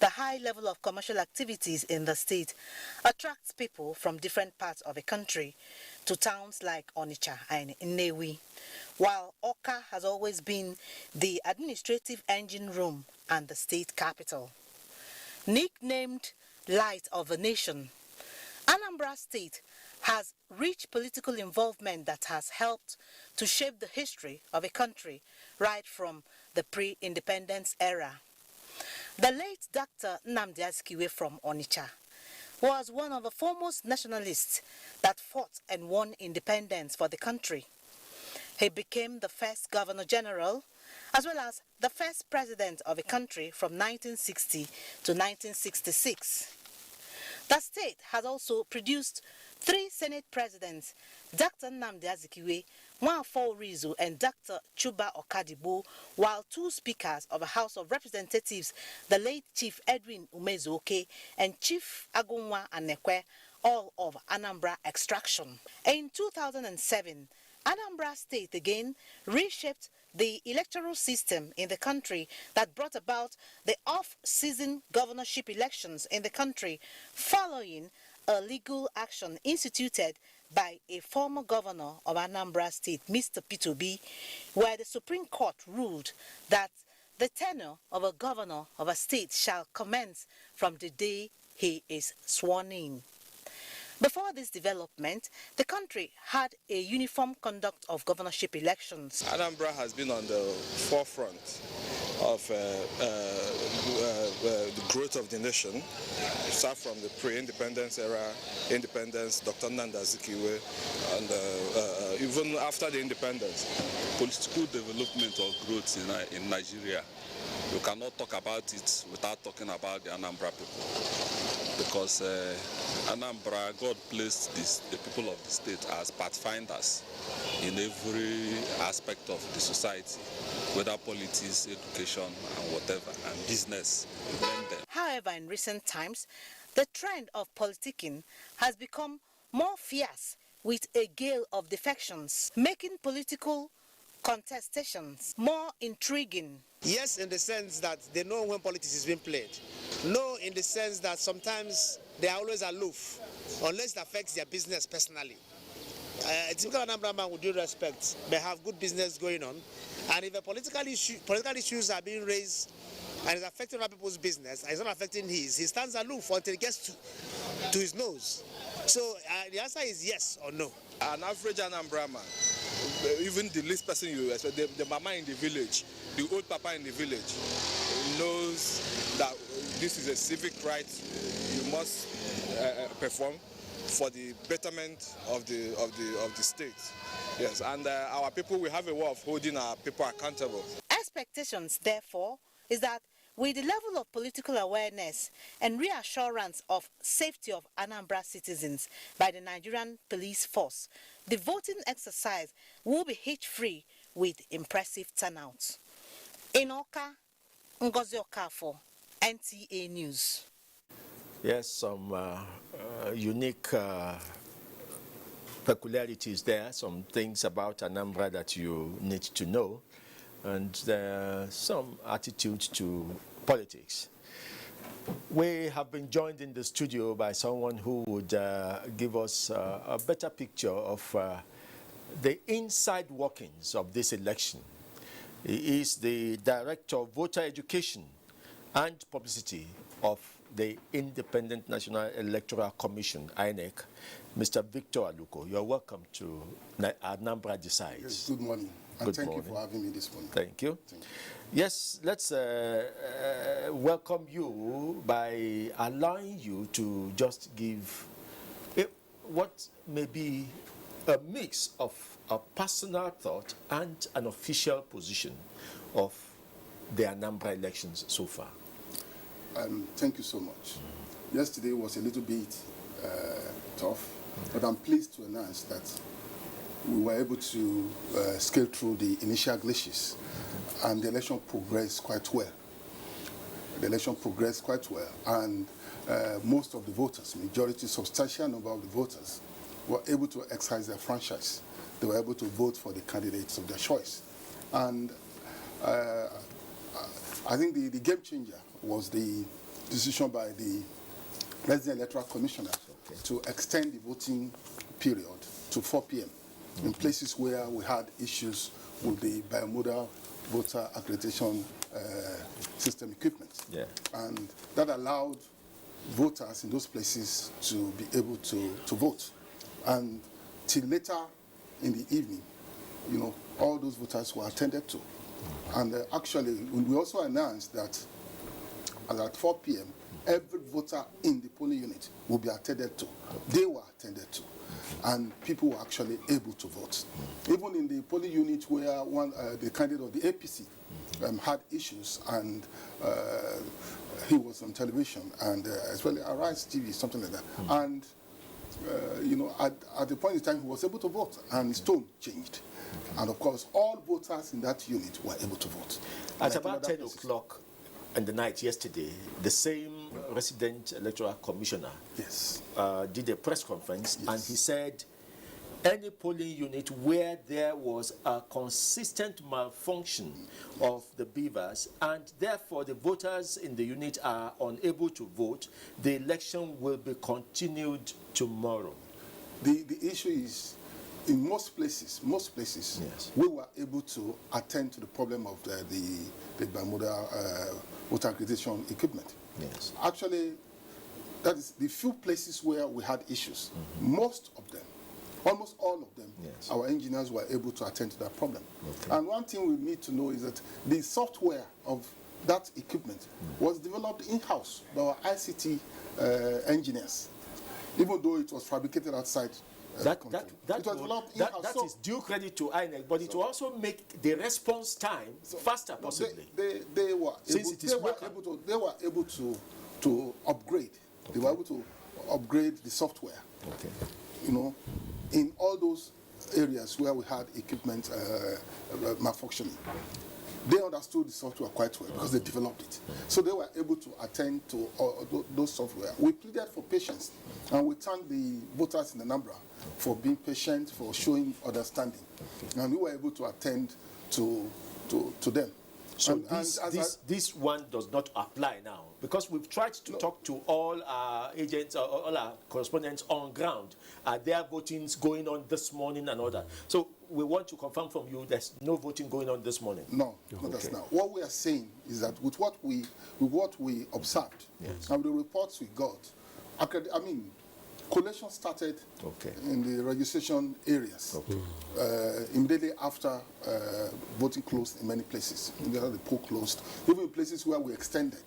The high level of commercial activities in the state attracts people from different parts of the country to towns like Onitsha and Nnewi, while Awka has always been the administrative engine room and the state capital. Nicknamed Light of the Nation, Anambra State has rich political involvement that has helped to shape the history of a country right from the pre-independence era. The late Dr. AnambraDecides2021 from Onitsha was one of the foremost nationalists that fought and won independence for the country. He became the first Governor General as well as the first president of the country from 1960 to 1966. The state has also produced 3 Senate presidents, Dr. AnambraDecides2021, Nwafọ Orizu and Dr. Chuba Okadibo, while 2 speakers of the House of Representatives, the late Chief Edwin Umezuoke and Chief Agunwa Anekwe, all of Anambra extraction. In 2007, Anambra State again reshaped the electoral system in the country that brought about the off-season governorship elections in the country following a legal action instituted by a former governor of Anambra State, Mr. Peter Obi, where the Supreme Court ruled that the tenure of a governor of a state shall commence from the day he is sworn in. Before this development, the country had a uniform conduct of governorship elections. Anambra has been on the forefront of the growth of the nation, start from the pre-independence era, independence, Dr. AnambraDecides2021, and even after the independence. Political development or growth in Nigeria, you cannot talk about it without talking about the Anambra people. Because Anambra, God placed the people of the state as pathfinders in every aspect of the society, whether politics, education, and whatever, and business. However, in recent times, the trend of politicking has become more fierce with a gale of defections, making political contestations more intriguing. Yes, in the sense that they know when politics is being played. No, in the sense that sometimes they are always aloof, unless it affects their business personally. A typical Anambra man, with due respect, may have good business going on, and if a political issues are being raised and it's affecting other people's business, and it's not affecting his, he stands aloof until it gets to his nose. So the answer is yes or no. An average Anambra man, even the least person you expect, the mama in the village, the old papa in the village, knows that this is a civic right you must perform for the betterment of the state. Yes, and our people, we have a way of holding our people accountable. Expectations, therefore, is that with the level of political awareness and reassurance of safety of Anambra citizens by the Nigerian police force, the voting exercise will be hitch-free with impressive turnout. In Awka, Ngozi Okafo, NTA News. Yes, some unique peculiarities there, some things about Anambra that you need to know, and some attitude to politics. We have been joined in the studio by someone who would give us a better picture of the inside workings of this election. He is the Director of Voter Education and Publicity of the Independent National Electoral Commission, INEC, Mr. Victor Aluko. You're welcome to Anambra Decides. Yes, good morning. And thank you for having me this morning. Thank you. Yes, let's welcome you by allowing you to just give what may be a mix of a personal thought and an official position of the Anambra elections so far. Thank you so much. Yesterday was a little bit tough, but I'm pleased to announce that we were able to scale through the initial glitches, and the election progressed quite well. And most of the voters, majority, substantial number of the voters, were able to exercise their franchise. They were able to vote for the candidates of their choice. And I think the game changer was the decision by the President Electoral Commissioner to extend the voting period to 4 p.m. in places where we had issues with the biomodal voter accreditation system equipment. Yeah. And that allowed voters in those places to be able to vote. And till later in the evening, you know, all those voters were attended to. And actually, we also announced that at 4 p.m., every voter in the polling unit will be attended to. They were attended to. And people were actually able to vote. Even in the polling unit where the candidate of the APC had issues, and he was on television, and as well Arise TV, something like that. And you know, at the point in time, he was able to vote, and his tone changed. And of course, all voters in that unit were able to vote. At about 10 o'clock in the night yesterday, the same resident electoral commissioner did a press conference, and he said any polling unit where there was a consistent malfunction of the beavers and therefore the voters in the unit are unable to vote, the election will be continued tomorrow. The issue is, in most places, we were able to attend to the problem of the bimodal voter accreditation equipment. Yes. Actually, that is the few places where we had issues. Most of them, almost all of them, our engineers were able to attend to that problem. Okay. And one thing we need to know is that the software of that equipment was developed in-house by our ICT engineers, even though it was fabricated outside. That is due credit to INEC, but it will also make the response time faster, possibly. They were able to upgrade. Okay. They were able to upgrade the software. Okay. You know, in all those areas where we had equipment malfunctioning. They understood the software quite well because they developed it. So they were able to attend to those software. We pleaded for patience, and we thanked the voters in Anambra for being patient, for showing understanding. And we were able to attend to them. So this one does not apply now, because we've tried to talk to all our agents, all our correspondents on ground. Are there votings going on this morning and all that? So we want to confirm from you there's no voting going on this morning. No, that's not. What we are saying is that with what we observed, and the reports we got, collation started in the registration areas immediately after voting closed in many places. The poll closed. Even in places where we extended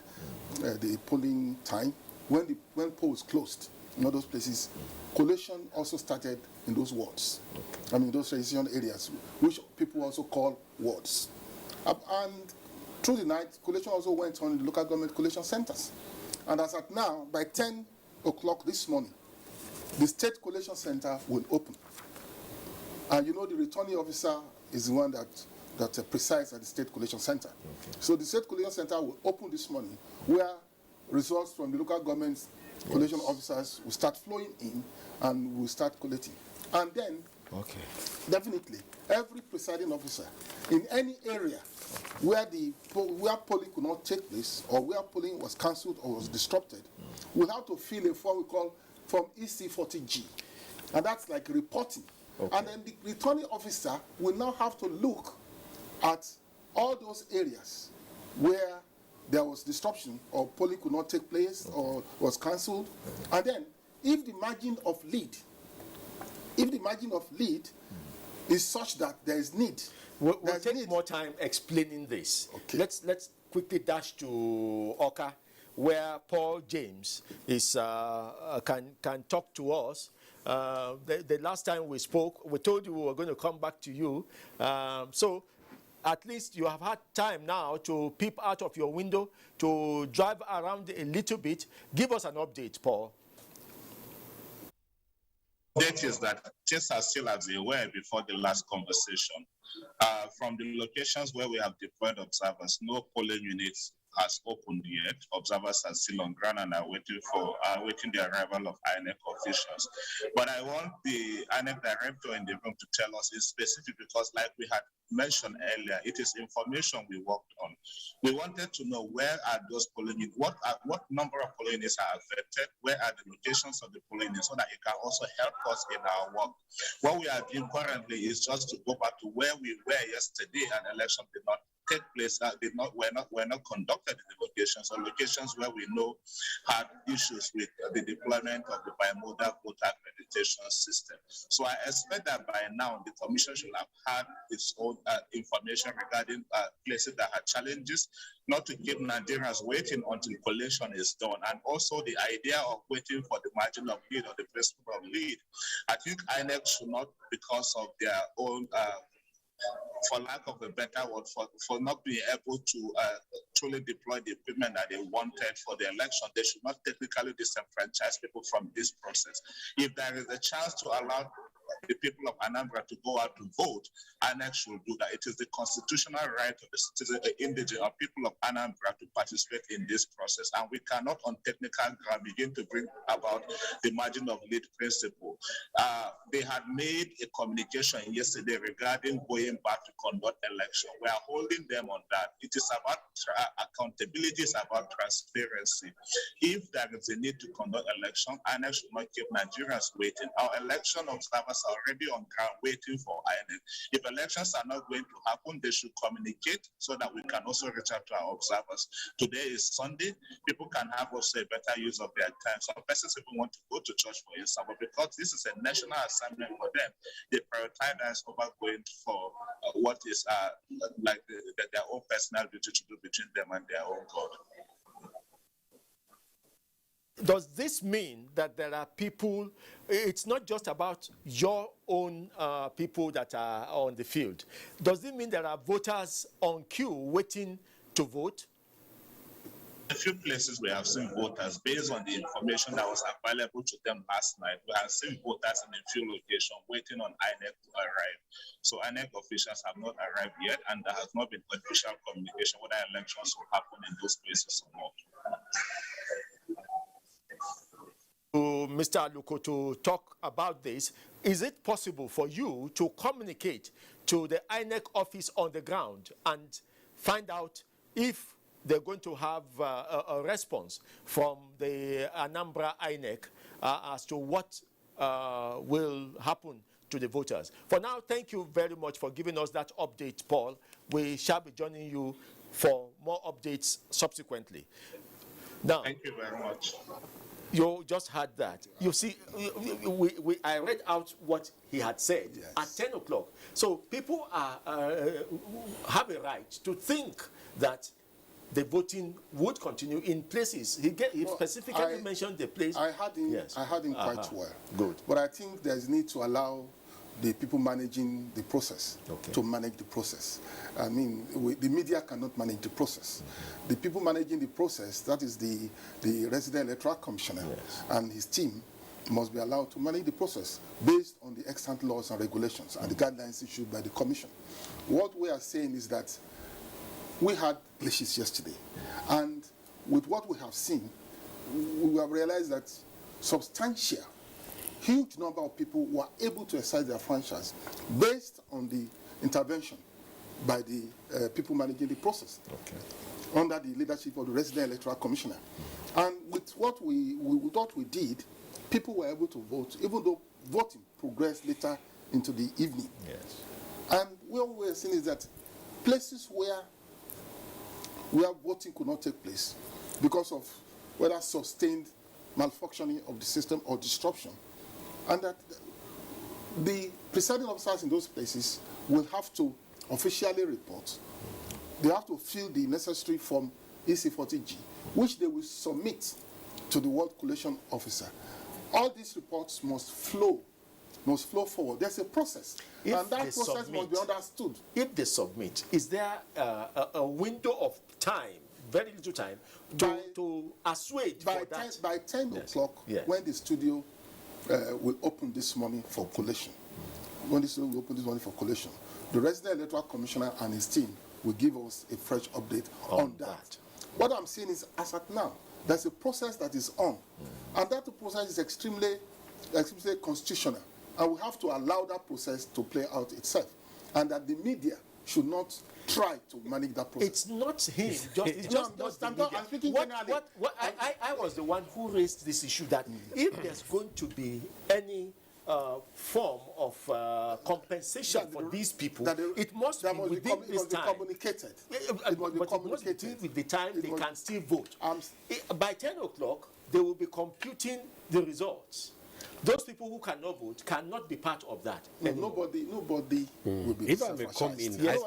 the polling time, when polls closed, in all those places, collation also started in those wards. Those registration areas, which people also call wards. And through the night, collation also went on in the local government collation centers. And as at now, by 10 o'clock this morning, the state collation center will open. And you know, the returning officer is the one that presides at the state collation center. Okay. So the state collation center will open this morning, where results from the local government's collation officers will start flowing in, and will start collecting. And then, definitely, every presiding officer in any area where polling could not take place, or where polling was cancelled or was disrupted, will have to fill a form we call Form EC40G. And that's like reporting. Okay. And then the returning officer will now have to look at all those areas where there was disruption or polling could not take place or was cancelled. And then if the margin of lead is such that there is need, we'll take more time explaining this. Okay. Let's quickly dash to Oka, where Paul James is can talk to us. The last time we spoke, we told you we were going to come back to you. So at least you have had time now to peep out of your window, to drive around a little bit. Give us an update, Paul. The update is that things are still as they were before the last conversation. From the locations where we have deployed observers, no polling units has opened yet. Observers are still on ground and are waiting the arrival of INEC officials. But I want the INEC director in the room to tell us in specific, because like we had mentioned earlier, it is information we worked on. We wanted to know where are those polling units, what number of polling units are affected, where are the locations of the polling units, so that it can also help us in our work. What we are doing currently is just to go back to where we were yesterday, and election did not take place, were not conducted in the locations, or locations where we know had issues with the deployment of the bimodal voter accreditation system. So I expect that by now the Commission should have had its own information regarding places that had challenges, not to keep Nigerians waiting until collation is done, and also the idea of waiting for the margin of lead or the principle of lead. I think INEC should not, because of their own for lack of a better word, for not being able to truly deploy the equipment that they wanted for the election, they should not technically disenfranchise people from this process. If there is a chance to allow the people of Anambra to go out to vote, INEC should do that. It is the constitutional right of the citizen, indigenous people of Anambra to participate in this process. And we cannot, on technical ground, begin to bring about the margin of lead principle. They had made a communication yesterday regarding going back to conduct election. We are holding them on that. It is about accountability, it's about transparency. If there is a need to conduct election, INEC should not keep Nigerians waiting. Our election observers are already on ground waiting for INEC. If elections are not going to happen, they should communicate so that we can also reach out to our observers. Today is Sunday. People can have also a better use of their time. Some persons even want to go to church, for instance, but because this is a national assignment for them, they prioritize over going for what is like their own personal duty to do between them and their own God. Does this mean that there are people, it's not just about your own people that are on the field? Does it mean there are voters on queue waiting to vote? A few places we have seen voters, based on the information that was available to them last night, we have seen voters in a few locations waiting on INEC to arrive. So INEC officials have not arrived yet, and there has not been official communication whether elections will happen in those places or not. Mr. Aluko, to talk about this, is it possible for you to communicate to the INEC office on the ground and find out if they're going to have a response from the Anambra INEC as to what will happen to the voters? For now, thank you very much for giving us that update, Paul. We shall be joining you for more updates subsequently. Now, thank you very much. You just heard that. You see, I read out what he had said at 10 o'clock. So people have a right to think that the voting would continue in places. He specifically mentioned the place. I heard him quite well. Good. But I think there's need to allow the people managing the process to manage the process. I mean, the media cannot manage the process. The people managing the process, that is the resident electoral commissioner and his team, must be allowed to manage the process based on the extant laws and regulations and the guidelines issued by the commission. What we are saying is that we had glitches yesterday, and with what we have seen, we have realized that huge number of people were able to exercise their franchise based on the intervention by the people managing the process under the leadership of the resident electoral commissioner. And with what we did, people were able to vote, even though voting progressed later into the evening. Yes. And what we're seeing is that places where voting could not take place because of whether sustained malfunctioning of the system or disruption, and that the presiding officers in those places will have to officially report. They have to fill the necessary form EC40G, which they will submit to the World Collation Officer. All these reports must flow forward. There's a process, and that process must be understood. If they submit, is there a window of time, very little time, to assuage for that? By 10 o'clock, when the studio will open this morning for collation. When the studio will open this morning for collation, the resident electoral commissioner and his team will give us a fresh update on that. What I'm saying is, as at now, there's a process that is on, and that process is extremely constitutional, and we have to allow that process to play out itself, and that the media should not try to manage that process. It's not him. It's No, just I'm speaking generally. I was the one who raised this issue that if there's going to be any form of compensation for these people, it must be within this time. Communicated. It must be communicated with the time they can still vote. By 10 o'clock, they will be computing the results. Those people who cannot vote cannot be part of that. Nobody will be. If I may come in, yes,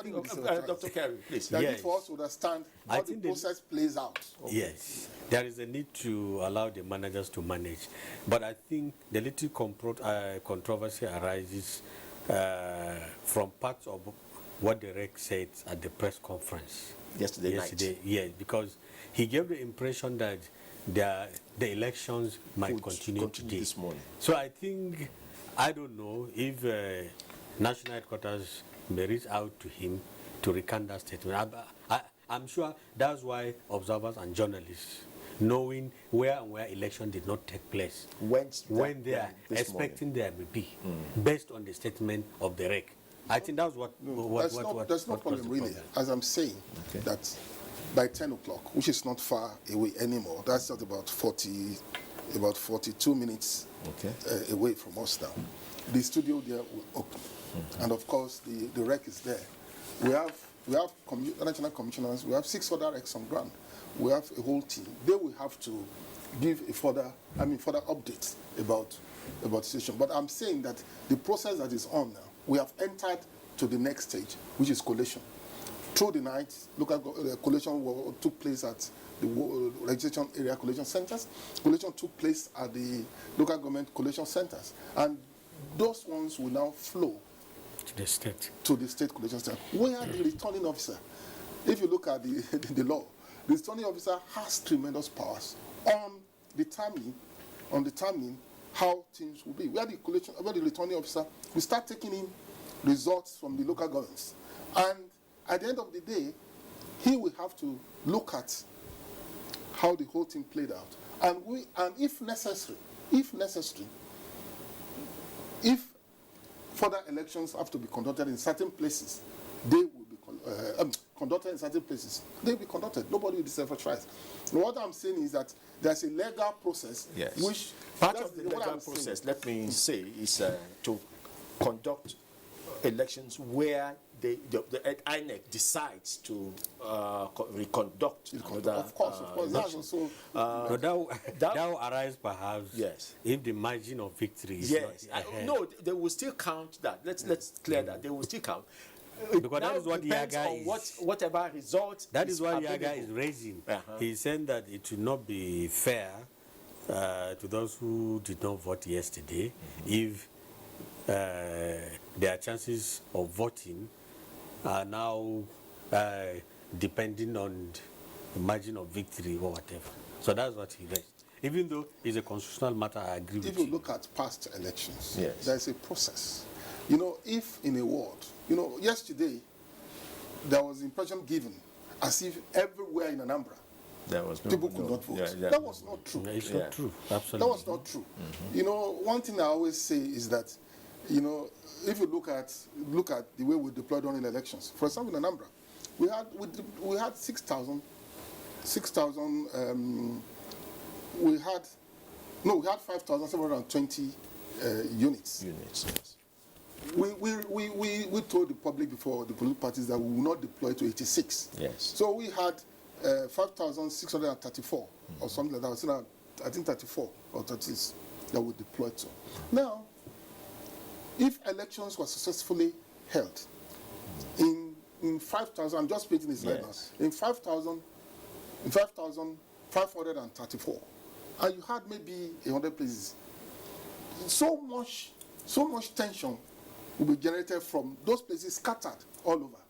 Dr. Kerry, please. Yes. For us to understand how the process plays out. Okay. Yes, there is a need to allow the managers to manage, but I think the little controversy arises from parts of what the REC said at the press conference yesterday night. Yes, because he gave the impression that the elections might continue today. This morning. So I think, I don't know if national headquarters may reach out to him to recant that statement. I'm sure that's why observers and journalists, knowing where election did not take place, when they are expecting there may be, based on the statement of the REC. I think that's what there's no problem really. As I'm saying, that by 10 o'clock, which is not far away anymore, that's at about 42 minutes away from us now. The studio there will open, and of course the REC is there. We have national commissioners. We have 6 other RECs on ground. We have a whole team. They will have to give a further updates about the situation. But I'm saying that the process that is on now, we have entered to the next stage, which is collation. Through the night, local collation took place at the registration area collation centers. Collation took place at the local government collation centers. And those ones will now flow to the state collation center. Where the returning officer, if you look at the law, the returning officer has tremendous powers on determining how things will be. Where the returning officer will start taking in results from the local governments. And at the end of the day, he will have to look at how the whole thing played out. And if necessary, if further elections have to be conducted in certain places, they will be conducted in certain places. They will be conducted. Nobody will be self-authorized. What I'm saying is that there's a legal process, which part of the legal process, let me say, is to conduct elections where the INEC decides to reconduct another. Of course, that's also. That will arise perhaps if the margin of victory is not ahead. No, they will still count that. Let's clear that. They will still count. Because that is what Yaga is. Whatever results. That is what Yaga is raising. He's saying that it should not be fair to those who did not vote yesterday if their chances of voting are now depending on the margin of victory or whatever. So that's what he raised. Even though it's a constitutional matter, I agree with you. If you look at past elections, there's a process. If in a ward, yesterday there was the impression given as if everywhere in Anambra people could not vote. That was not true. It's not true. Absolutely. That was not true. One thing I always say is that, if you look at the way we deployed during elections, for example, in Anambra, we had 6,000. We had 5,720 units. We told the public before, the political parties, that we will not deploy to 86. So we had 5,634 or something like that. I think 34 or 36 that we deployed to. Now, if elections were successfully held in 5,000, I'm just painting this right now, in 5,534, and you had maybe 100 places, so much tension will be generated from those places scattered all over.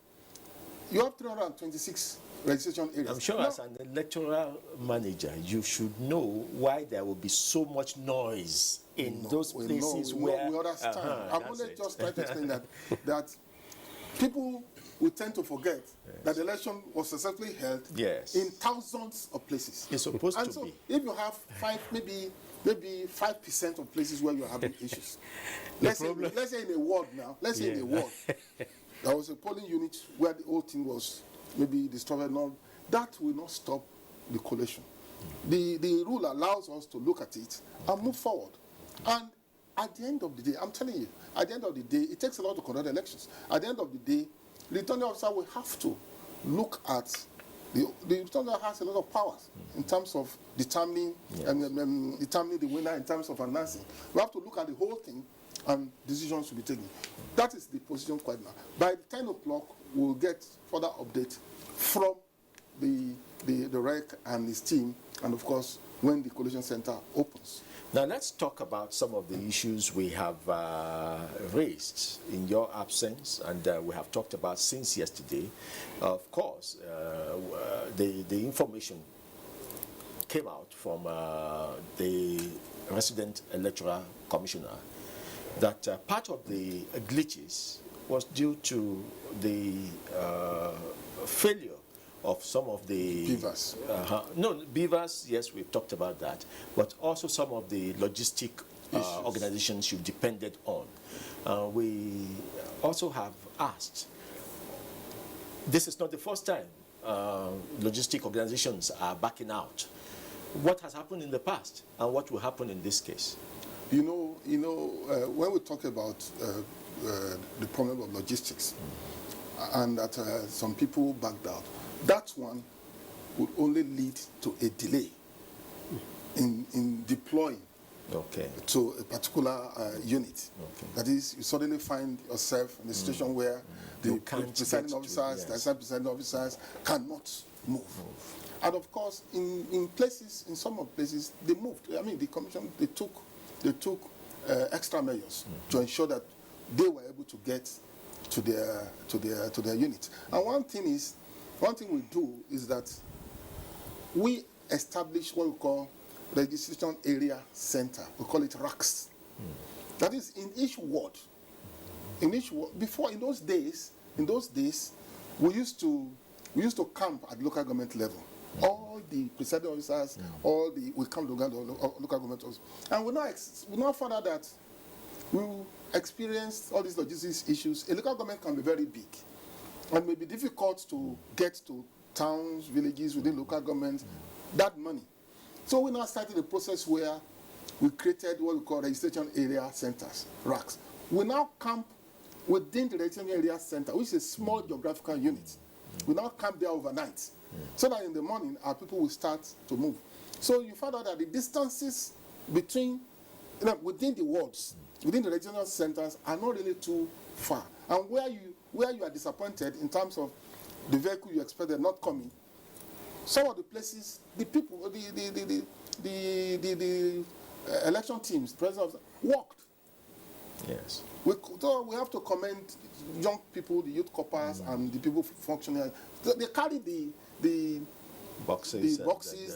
You have 326 registration areas. I'm sure as an electoral manager, you should know why there will be so much noise in those places where... we understand. I'm only just trying to explain that people we tend to forget that the election was successfully held in thousands of places. It's supposed and to so be. If you have maybe 5% of places where you're having issues, let's say in a ward now, in a ward, there was a polling unit where the whole thing was maybe destroyed. That will not stop the collation. The rule allows us to look at it and move forward. And at the end of the day, I'm telling you, at the end of the day, it takes a lot to conduct elections. At the end of the day, the returning officer will have to look at the returning officer has a lot of powers in terms of determining determining the winner, in terms of announcing. We have to look at the whole thing, and decisions will be taken. That is the position quite now. By 10 o'clock, we'll get further update from the REC and his team, and of course, when the collation center opens. Now let's talk about some of the issues we have raised in your absence, and we have talked about since yesterday. Of course, the information came out from the resident electoral commissioner that part of the glitches was due to the failure of some of the beavers. Beavers, yes, we've talked about that, but also some of the logistic organizations you depended on. We also have asked, this is not the first time logistic organizations are backing out. What has happened in the past, and what will happen in this case? When we talk about the problem of logistics, and that some people backed out, that one would only lead to a delay in deploying to a particular unit. That is, you suddenly find yourself in a situation where the presiding officers cannot move. And of course, in some of places, they moved. I mean, the commission, they took extra measures to ensure that they were able to get to their unit. And one thing we do is that we establish what we call registration area center. We call it RACs. That is in each ward. Before, in those days, we used to camp at local government level. All the presiding officers, we come to local government officers. And we now found out that we experienced all these logistics issues. A local government can be very big and may be difficult to get to towns, villages within local government, that money. So we now started a process where we created what we call registration area centers, RACs. We now camp within the registration area center, which is a small geographical unit. We now camp there overnight, so that in the morning our people will start to move. So you find out that the distances between, within the wards, within the regional centers are not really too far. And where you are disappointed in terms of the vehicle you expected not coming, some of the places, the people, the election teams, presidents, walked. Yes. So we have to commend young people, the youth corpers, and the people functioning. They carry the boxes,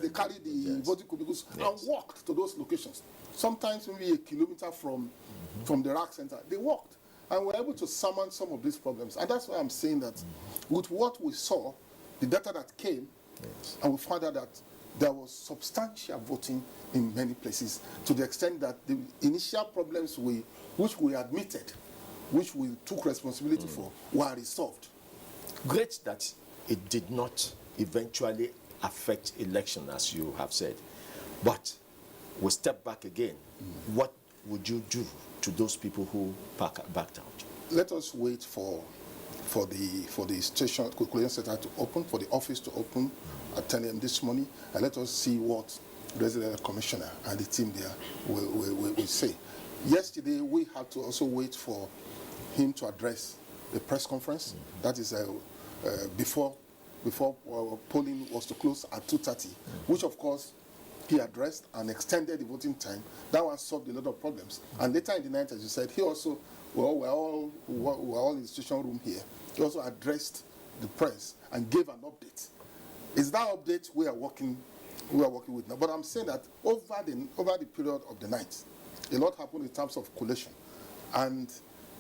they carry the voting cubicles, and walked to those locations. Sometimes maybe a kilometer from the RAC center. They walked, and were able to summon some of these problems. And that's why I'm saying that with what we saw, the data that came, and we found out that there was substantial voting in many places, to the extent that the initial problems which we admitted, which we took responsibility for, were resolved. Great that it did not eventually affect election, as you have said. But we step back again. What would you do to those people who backed out? Let us wait for the station collation center to open, for the office to open at 10 a.m. this morning, and let us see what the resident commissioner and the team there will say. Yesterday, we had to also wait for him to address the press conference. That is before polling was to close at 2:30, which of course he addressed and extended the voting time. That one solved a lot of problems. And later in the night, as you said, he also, we're all in the station room here. He also addressed the press and gave an update. It's that update we are working with now. But I'm saying that over the period of the night, a lot happened in terms of collation, and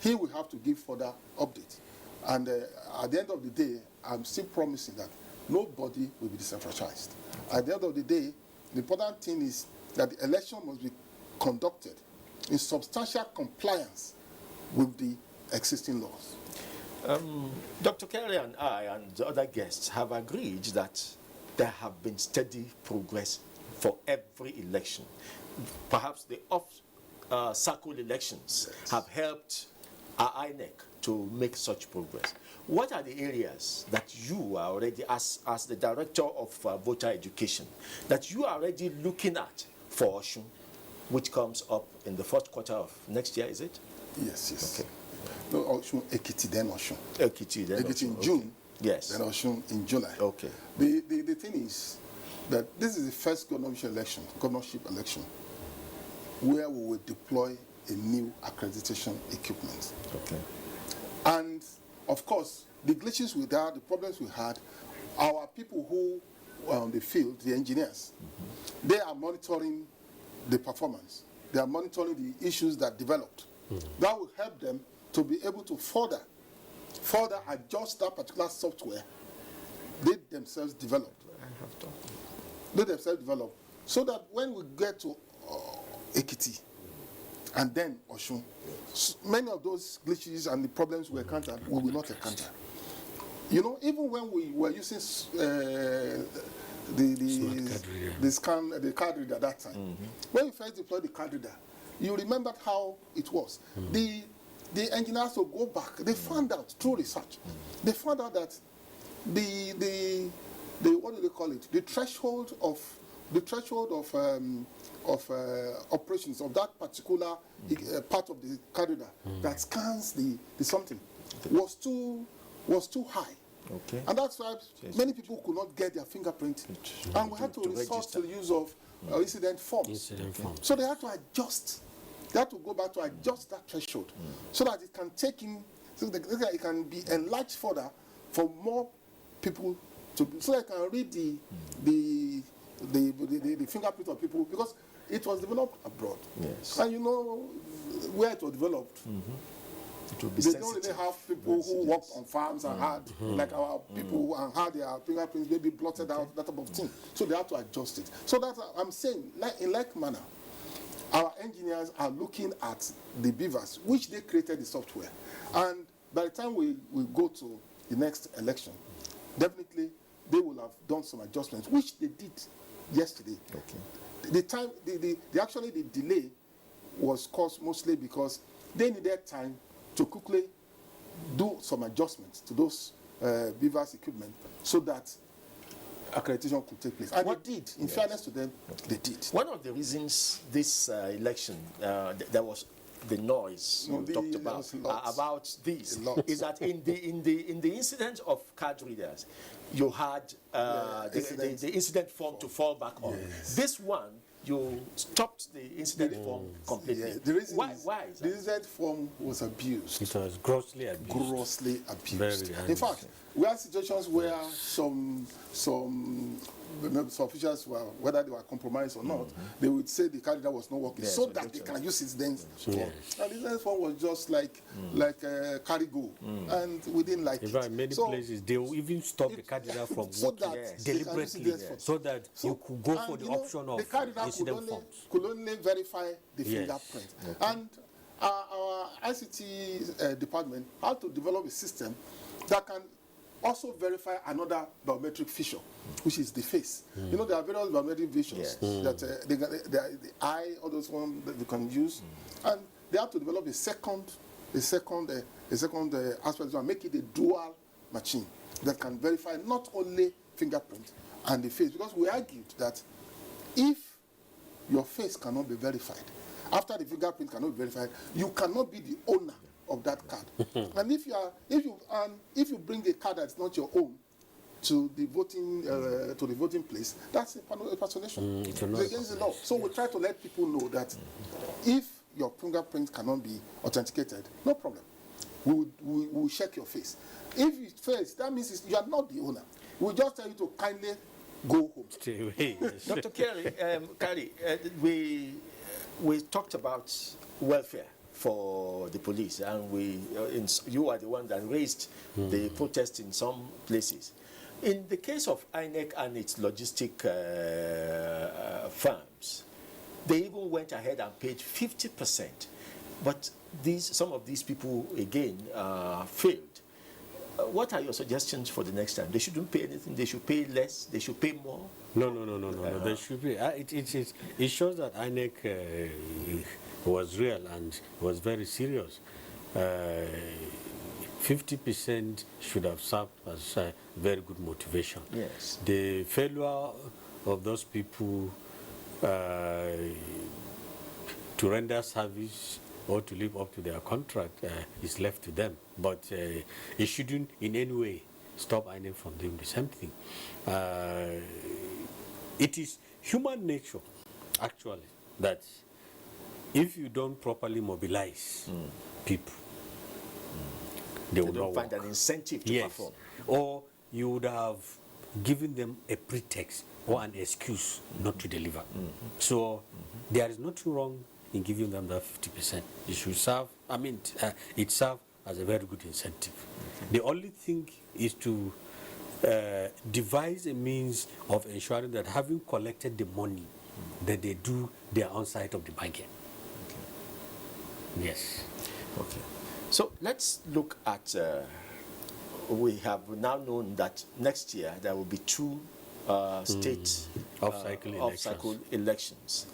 he will have to give further update. And at the end of the day, I'm still promising that nobody will be disenfranchised. At the end of the day, the important thing is that the election must be conducted in substantial compliance with the existing laws. Dr. Kelly and I and the other guests have agreed that there have been steady progress for every election. Perhaps the off-cycle elections have helped our INEC to make such progress. What are the areas that you are already, as the Director of Voter Education, that you are already looking at for Osun, which comes up in the fourth quarter of next year, is it? Yes, yes. Okay. No, Osun, Ekiti, then Osun. Ekiti, then Ekiti Osun. in June, okay. Yes. then Osun in July. Okay. The thing is that this is the first governorship election where we will deploy a new accreditation equipment. Okay. And of course, the glitches we had, the problems we had, our people who were on the field, the engineers, they are monitoring the performance. They are monitoring the issues that developed. That will help them to be able to further adjust that particular software they themselves developed. They themselves developed. So that when we get to Ekiti and then Osun, many of those glitches and the problems we encountered, we will not encounter. You know, even when we were using the card reader at that time, when we first deployed the card reader, you remembered how it was. The engineers will go back. They found out through research. They found out that the what do they call it? The threshold of operations of that particular part of the card reader that scans the something was too high. Okay. And that's why many people could not get their fingerprint. And we had to resort to the use of incident forms. So they had to adjust. They had to go back to adjust that threshold so that it can take in, so that it can be enlarged further for more people to, so that it can read the fingerprint of people, because it was developed abroad. Yes. And you know where it was developed. It will be they sensitive. don't really have people who worked on farms and had, like our people, and had their fingerprints maybe blotted out, that type of thing. So they have to adjust it. So that's, I'm saying, in like manner, our engineers are looking at the beavers, which they created the software. And by the time we go to the next election, definitely they will have done some adjustments, which they did yesterday. Okay. The time, actually the delay was caused mostly because they needed time to quickly do some adjustments to those beavers equipment so that accreditation could take place. And they did. In fairness to them, they did. One of the reasons this election, there was the noise you talked about this, is that in the incident of card readers, you had the incident form to fall back on. This one, you stopped the incident form completely. The reason why is that? The incident form was abused. It was grossly abused. Grossly abused. Very In fact, we had situations where some officials were, whether they were compromised or not, they would say the candidate was not working, so that they can use it then. And the incident form was just like carry go, and we didn't like it. In fact, many places they will even stop the candidate from working deliberately, so that you could go for the option of incident forms. Could only verify the fingerprint. And our ICT department had to develop a system that can also verify another biometric feature, which is the face. You know, there are various biometric features that the eye, all those ones that they can use, and they have to develop a second aspect and make it a dual machine that can verify not only fingerprint and the face, because we argued that if your face cannot be verified, after the fingerprint cannot be verified, you cannot be the owner of that card. And if you bring a card that's not your own to the voting place, that's impersonation. It's against the law. So we try to let people know that if your fingerprint cannot be authenticated, no problem. We will check your face. If it fails, that means you are not the owner. We'll just tell you to kindly go home. Dr. Kari, we talked about welfare for the police, and you are the one that raised the protest in some places. In the case of INEC and its logistic firms, they even went ahead and paid 50%. But some of these people, again, failed. What are your suggestions for the next time? They shouldn't pay anything. They should pay less. They should pay more. No. They should be. It shows that INEC was real and was very serious. 50% should have served as a very good motivation. Yes. The failure of those people to render service or to live up to their contract is left to them. But it shouldn't in any way stop INEC from doing the same thing. It is human nature, actually, that if you don't properly mobilize people, they will not find an incentive to perform. Or you would have given them a pretext or an excuse not to deliver. So there is nothing wrong in giving them that 50%. It should serve, it serves as a very good incentive. The only thing is to devise a means of ensuring that having collected the money, that they do their own side of the bargain. Yes. Okay. So let's look at, we have now known that next year there will be two state off-cycle elections.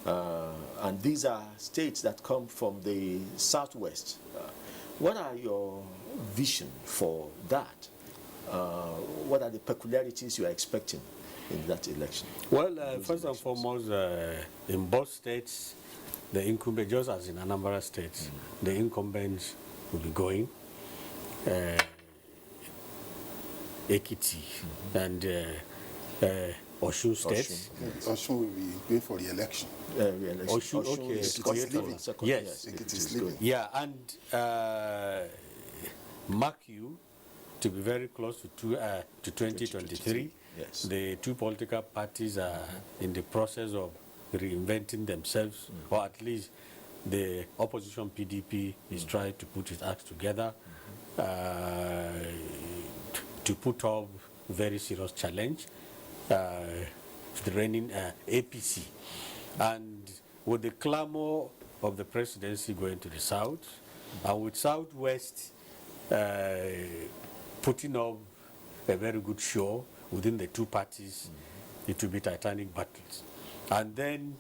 And these are states that come from the southwest. What are your vision for that? What are the peculiarities you are expecting in that election? Well, first and foremost, in both states, the incumbent, just as in Anambra State, the incumbents will be going. Ekiti and Osun State. Osun will be going for the election. Osun, okay. Yes. Ekiti is leaving. Yeah, and mark you to be very close to 2023. Yes. The two political parties are in the process of reinventing themselves, or at least the opposition PDP is trying to put its acts together to put up very serious challenge to the reigning APC. And with the clamor of the presidency going to the south, and with Southwest putting up a very good show within the two parties, it will be titanic battles. And then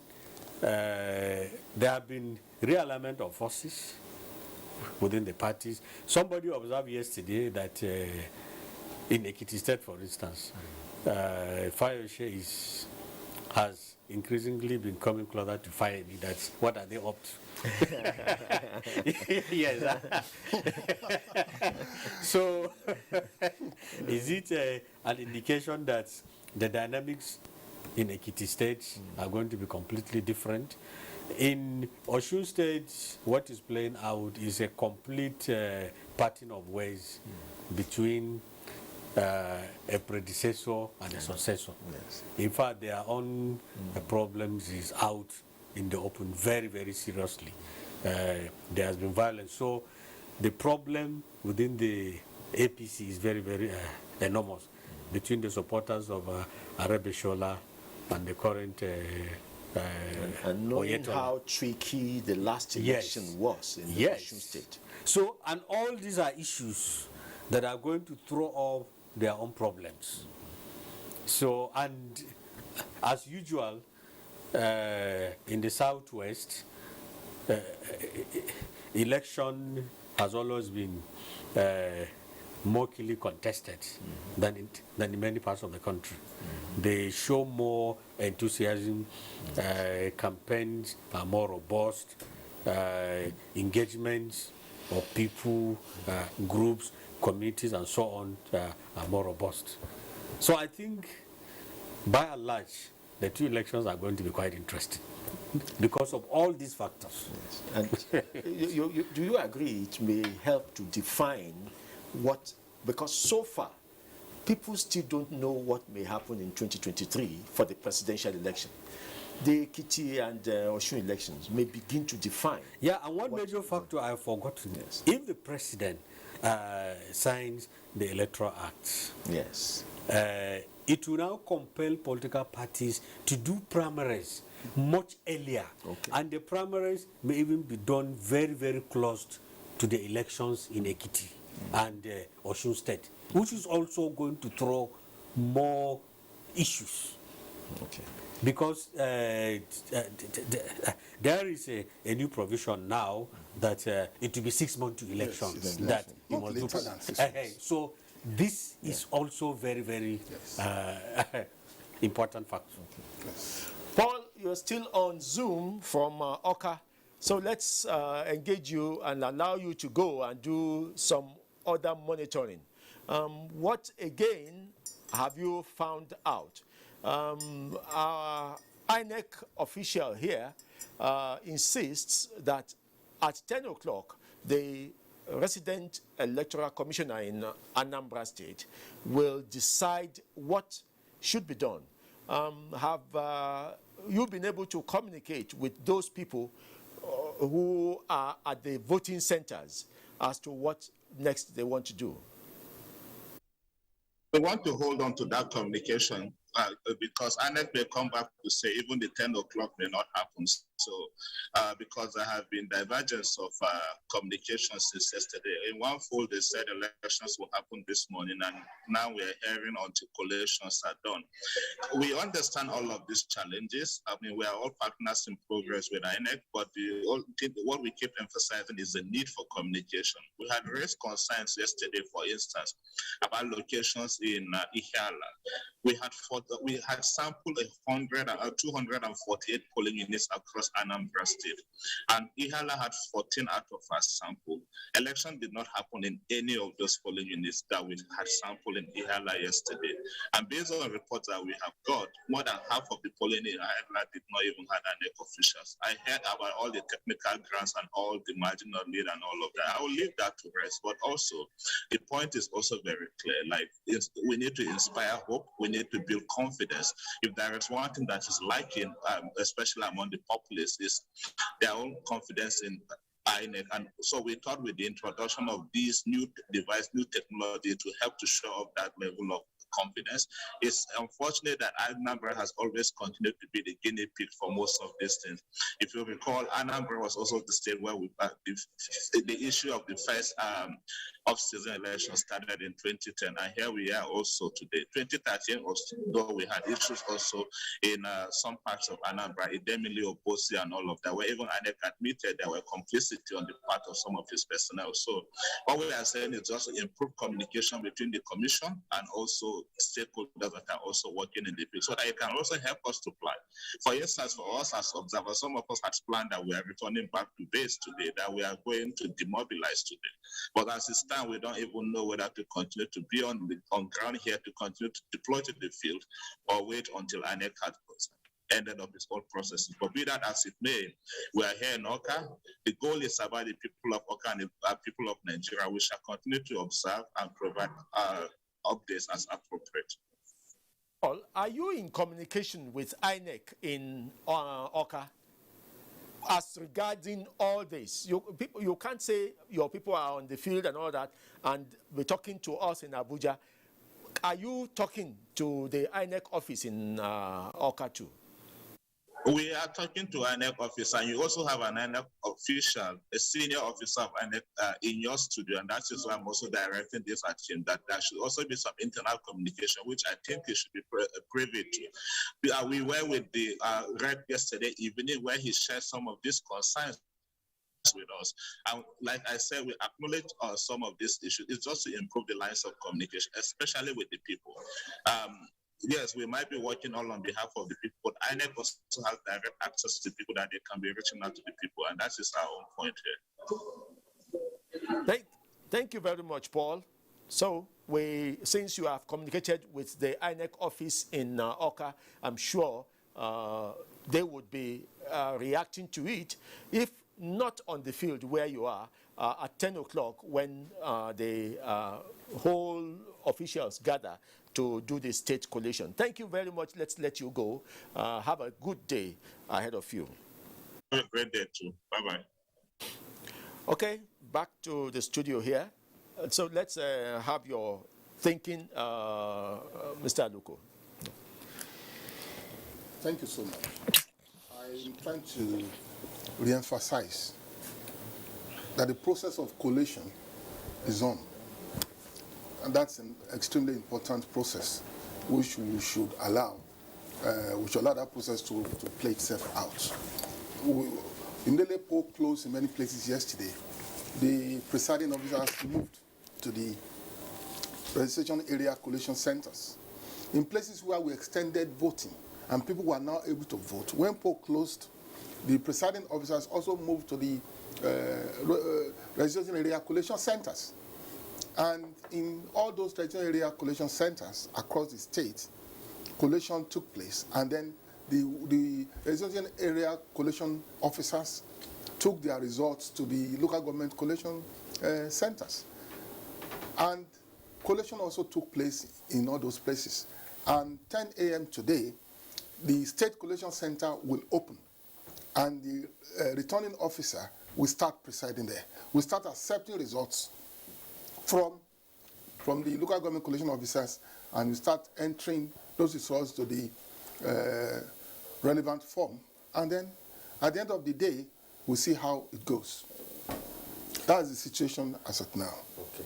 there have been realignment of forces within the parties. Somebody observed yesterday that in Ekiti State, for instance, Fayoshe has increasingly been coming closer to Fayemi. That's what are they up to? Yes. So, is it an indication that the dynamics in Ekiti State are going to be completely different? In Osun State, what is playing out is a complete parting of ways between a predecessor and a successor. Yes. In fact, their own problems is out in the open very, very seriously. There has been violence. So the problem within the APC is very, very enormous between the supporters of Arebeshola and the current and knowing Oyetola. how tricky the last election was in the Osun State. So, and all these are issues that are going to throw up their own problems. So, and as usual, in the Southwest, election has always been more keenly contested than in many parts of the country. They show more enthusiasm, campaigns are more robust, engagements of people, groups, communities, and so on are more robust. So I think, by and large, the two elections are going to be quite interesting because of all these factors. Yes. And do you agree it may help to define what, because so far, people still don't know what may happen in 2023 for the presidential election. the Ekiti and Osun elections may begin to define. Yeah, and one major factor I have forgotten is if the president signs the Electoral Act, yes, it will now compel political parties to do primaries much earlier, and the primaries may even be done very, very close to the elections in Ekiti and Osun State, which is also going to throw more issues. Okay. Because there is a new provision now that it will be 6 months to elections. Yes, that you must do. So this is also very, very important factor. Yes. Paul, you're still on Zoom from Oka, so let's engage you and allow you to go and do some other monitoring. What again have you found out? Our INEC official here insists that at 10 o'clock, the resident electoral commissioner in Anambra State will decide what should be done. Have you been able to communicate with those people who are at the voting centers as to what next they want to do? We want to hold on to that communication because INEC may come back to say even the 10 o'clock may not happen. So, because there have been divergence of communication since yesterday. In one fold, they said elections will happen this morning, and now we are hearing until collations are done. We understand all of these challenges. I mean, we are all partners in progress with INEC, but what we keep emphasizing is the need for communication. We had raised concerns yesterday, for instance, about locations in Ihiala. We had sampled 248 polling units across Anambra State, and Ihiala had 14 out of our sample. Election did not happen in any of those polling units that we had sampled in Ihiala yesterday. And based on the reports that we have got, more than half of the polling in Ihiala did not even have INEC officials. I heard about all the technical grants and all the marginal need and all of that. I will leave that to rest. But also, the point is also very clear. Like, we need to inspire hope. We need to build confidence. If there is one thing that is lacking, especially among the populace, is their own confidence in INEC. And so we thought with the introduction of these new device, new technology to help to show up that level of confidence. It's unfortunate that Anambra has always continued to be the guinea pig for most of these things. If you recall, Anambra was also the state where the issue of the first off-season election started in 2010, and here we are also today. 2013, though we had issues also in some parts of Anambra, Idemili, Obosi, and all of that, where even INEC admitted there were complicity on the part of some of his personnel. So what we are saying is just improve communication between the commission and also stakeholders that are also working in the field, so that it can also help us to plan. For instance, for us as observers, some of us had planned that we are returning back to base today, that we are going to demobilize today. But as it stands, we don't even know whether to continue to be on ground here, to continue to deploy to the field, or wait until INEC has ended up its whole processes. But be that as it may, we are here in Oka. The goal is about the people of Oka and the people of Nigeria. We shall continue to observe and provide updates as appropriate. Paul, are you in communication with INEC in Oka as regarding all this? You can't say your people are on the field and all that and be talking to us in Abuja. Are you talking to the INEC office in Oka too? We are talking to INEC office, and you also have an INEC official, a senior officer of INEC in your studio, and that is why I'm also directing this at him, that there should also be some internal communication, which I think he should be privy to. We were with the rep yesterday evening, where he shared some of these concerns with us. And like I said, we acknowledge some of these issues. It's just to improve the lines of communication, especially with the people. Yes, we might be working all on behalf of the people, but INEC also has direct access to the people, that they can be reaching out to the people, and that is our own point here. Thank you very much, Paul. So, since you have communicated with the INEC office in Oka, I'm sure they would be reacting to it, if not on the field where you are, at 10 o'clock when the whole officials gather to do the state collation. Thank you very much. Let's let you go. Have a good day ahead of you. Have a great day too. Bye-bye. Okay, back to the studio here. So let's have your thinking, Mr. Aluko. Thank you so much. I'm trying to re-emphasize that the process of collation is on. And that's an extremely important process, which we should allow that process to play itself out. Immediately poll closed in many places yesterday. The presiding officers moved to the registration area collation centers. In places where we extended voting and people were now able to vote, when poll closed, the presiding officers also moved to the registration area collation centers. And in all those registration area collation centers across the state, collation took place, and then the registration area collation officers took their results to the local government collation centers. And collation also took place in all those places. And 10 a.m. today, the state collation center will open, and the returning officer will start presiding there. We start accepting results from the local government collation officers, and we start entering those results to the relevant form. And then at the end of the day, we'll see how it goes. That's the situation as of now. Okay.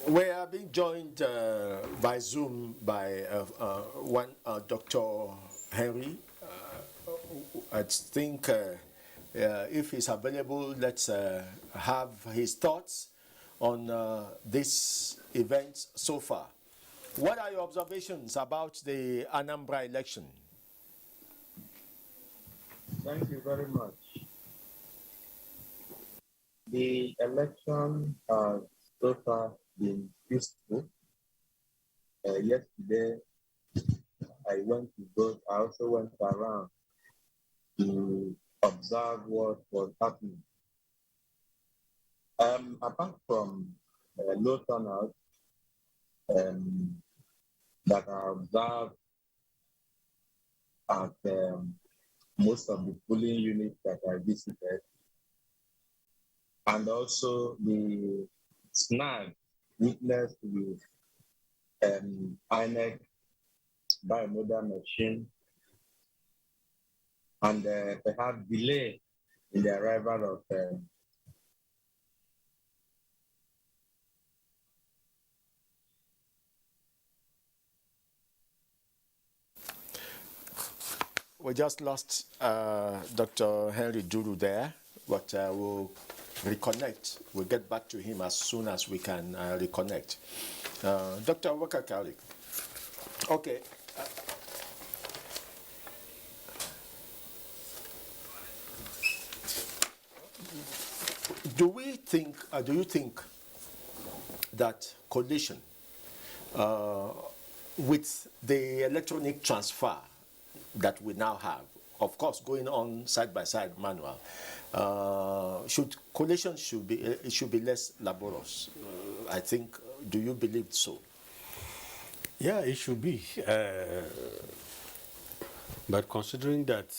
We are being joined by Zoom by Dr. Henry. I think if he's available, let's have his thoughts on this event so far. What are your observations about the Anambra election? Thank you very much. The election has so far been peaceful. Yesterday, I went to vote. I also went around to observe what was happening. Apart from low turnout that I observed at most of the polling units that I visited, and also the snag witnessed with INEC biometric machine, and perhaps delay in the arrival of We just lost Dr. Henry Duru there, but we'll reconnect. We'll get back to him as soon as we can reconnect. Dr. Wakakari. Okay. Do you think that coalition with the electronic transfer that we now have, of course, going on side by side manual, coalition should be less laborious? I think. Do you believe so? Yeah, it should be. But considering that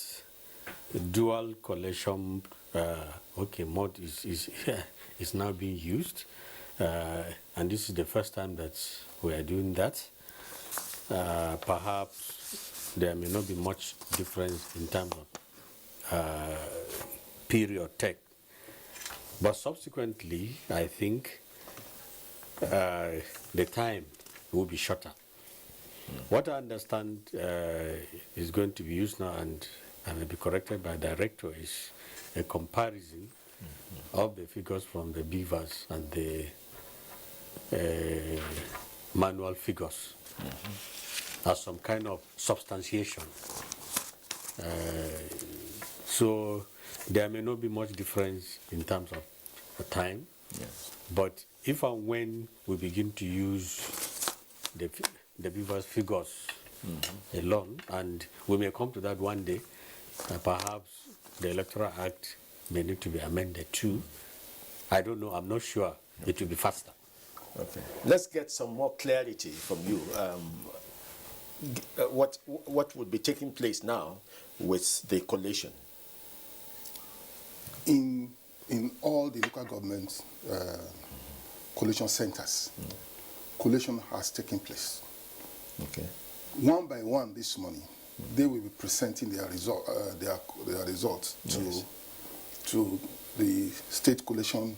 dual collation mode is now being used, and this is the first time that we are doing that, perhaps there may not be much difference in terms of period take. But subsequently, I think the time will be shorter. What I understand is going to be used now, and I may be corrected by director, is a comparison of the figures from the beavers and the manual figures as some kind of substantiation. So there may not be much difference in terms of the time, but if and when we begin to use the beavers figures alone, and we may come to that one day, perhaps the Electoral Act may need to be amended too. I don't know, I'm not sure. It will be faster. Okay. Let's get some more clarity from you. What would be taking place now with the collation? In all the local government collation centers, collation has taken place. Okay. One by one this morning, they will be presenting their results to the state collation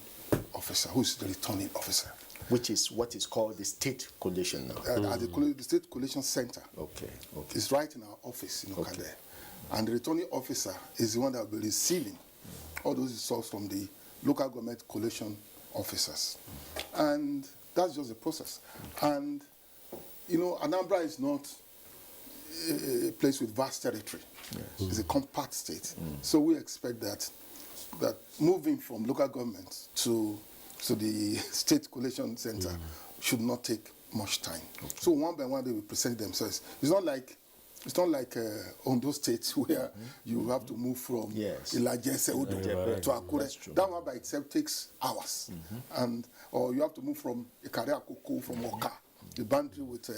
officer, who is the returning officer. Which is what is called the state collation now. At the state collation center. Okay. It's right in our office in Okade. And the returning officer is the one that will be receiving all those results from the local government collation officers. And that's just the process. And, you know, Anambra is not a place with vast territory. Yes. It's a compact state. So we expect that moving from local government to the state collation center should not take much time. Okay. So one by one they will present themselves. It's not like Ondo State where you have to move from Ilajese to Akure. That one by itself takes hours, or you have to move from Ikare Akoko from Oka, the boundary with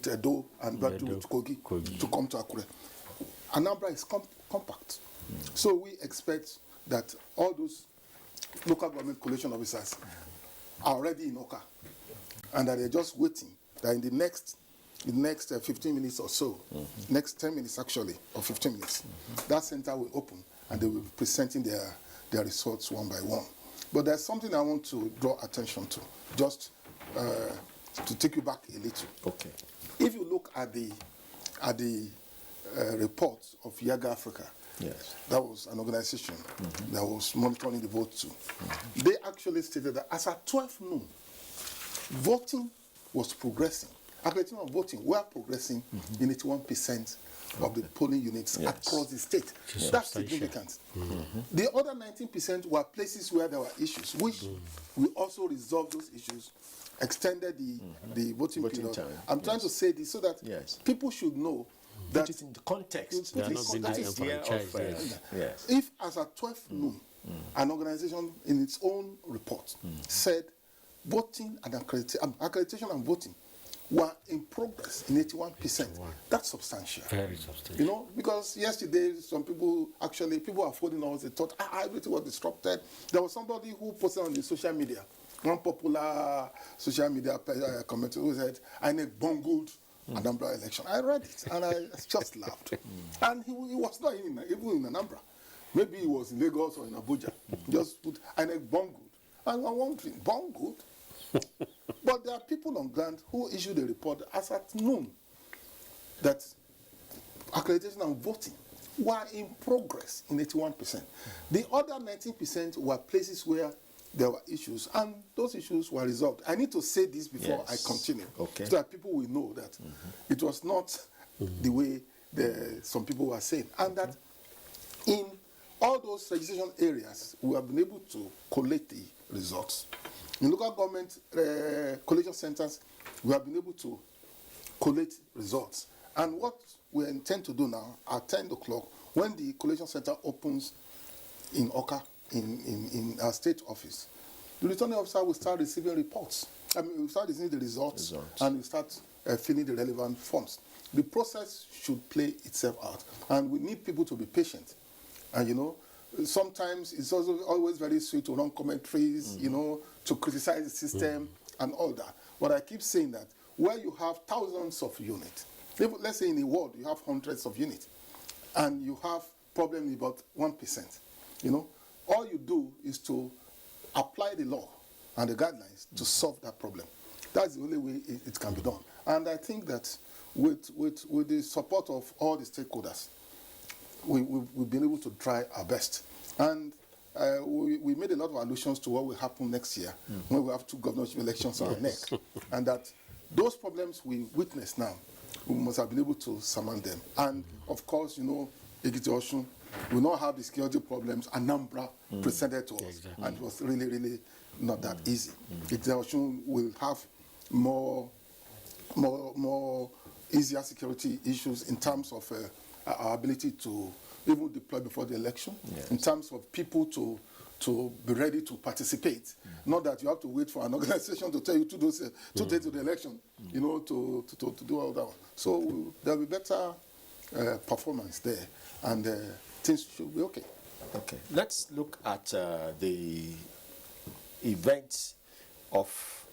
Edo and boundary with Kogi to come to Akure. Anambra is compact, so we expect that all those local government collation officers are already in Oka, and that they're just waiting that in the next 15 minutes or so, next 10 minutes actually, or 15 minutes, that center will open and they will be presenting their results one by one. But there's something I want to draw attention to, just to take you back a little. Okay. If you look at the reports of Yaga Africa, that was an organization that was monitoring the vote too. They actually stated that as at 12 noon, voting was progressing. According to voting, we are progressing in 81% of the polling units across the state. That's significant. The other 19% were places where there were issues, which we also resolved those issues, extended the voting period. Time. I'm trying to say this so that people should know that put it in the context. If as at 12 noon, an organization in its own report said voting and accreditation and voting were in progress in 81%. That's substantial. Very substantial. You know, because yesterday some people are phoning us, they thought everything was disrupted. There was somebody who posted on the social media, one popular social media commenter who said, INEC bungled Anambra election. I read it and I just laughed. And he was not even in Anambra. Maybe he was in Lagos or in Abuja. Just put INEC bungled. And I'm wondering, bungled? But there are people on ground who issued a report as at noon that accreditation and voting were in progress in 81%. The other 19% were places where there were issues, and those issues were resolved. I need to say this before I continue, so that people will know that it was not the way some people were saying, and that in all those registration areas, we have been able to collect the results. In local government collation centers, we have been able to collect results. And what we intend to do now, at 10 o'clock, when the collation center opens in Oka, in our state office, the returning officer will start receiving reports. We'll start receiving the results. And we'll start filling the relevant forms. The process should play itself out. And we need people to be patient. And, you know, sometimes it's also always very sweet to run commentaries, you know, to criticize the system and all that. But I keep saying that where you have thousands of units, let's say in the world you have hundreds of units, and you have problem with about 1%, you know, all you do is to apply the law and the guidelines to solve that problem. That's the only way it can be done. And I think that with the support of all the stakeholders, we've been able to try our best. And we made a lot of allusions to what will happen next year when we have 2 governorship elections on our neck. And that those problems we witness now, we must have been able to summon them. And of course, you know, Ekiti Osun will not have the security problems Anambra presented to us. And it was really, really not that easy. Ekiti Osun will have more easier security issues in terms of our ability to even deploy before the election, in terms of people to to be ready to participate. Not that you have to wait for an organization to tell you 2 days to the election, you know, to do all that. So there will be better performance there, and things should be okay. Okay, let's look at the events of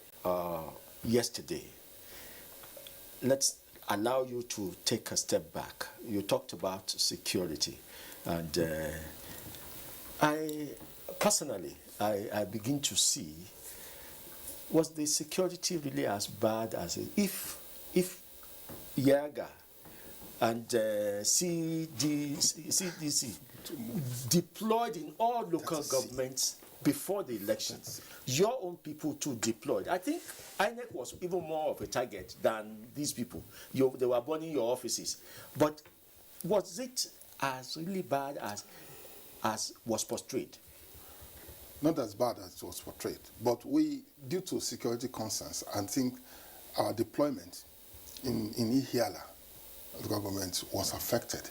yesterday. Let's allow you to take a step back. You talked about security, and I personally begin to see, was the security really as bad as if Yaga and CDC deployed in all local governments before the elections? Your own people too deployed. I think INEC was even more of a target than these people. They were burning your offices. But was it as really bad as was portrayed? Not as bad as it was portrayed, but we, due to security concerns, I think our deployment in Ihiala, the government, was affected.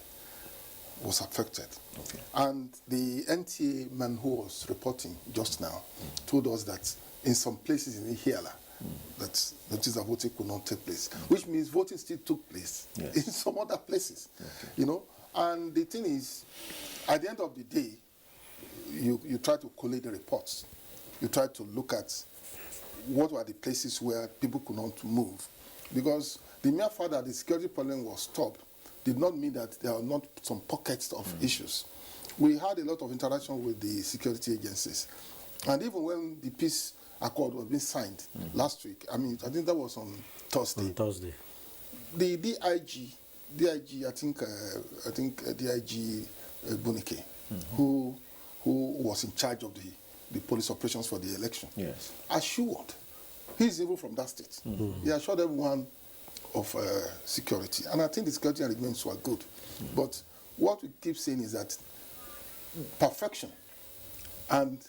Okay. And the NTA man who was reporting just now told us that in some places in Ihiala, that notice of voting could not take place, which means voting still took place in some other places, you know. And the thing is, at the end of the day, you try to collate the reports. You try to look at what were the places where people could not move, because the mere fact that the security problem was stopped did not mean that there are not some pockets of issues. We had a lot of interaction with the security agencies. And even when the peace accord was being signed last week, I mean, I think that was on Thursday. On Thursday. The DIG, I think DIG Bunike, who was in charge of the police operations for the election, assured, he's even from that state, he assured everyone of security. And I think the security arrangements were good. But what we keep saying is that perfection and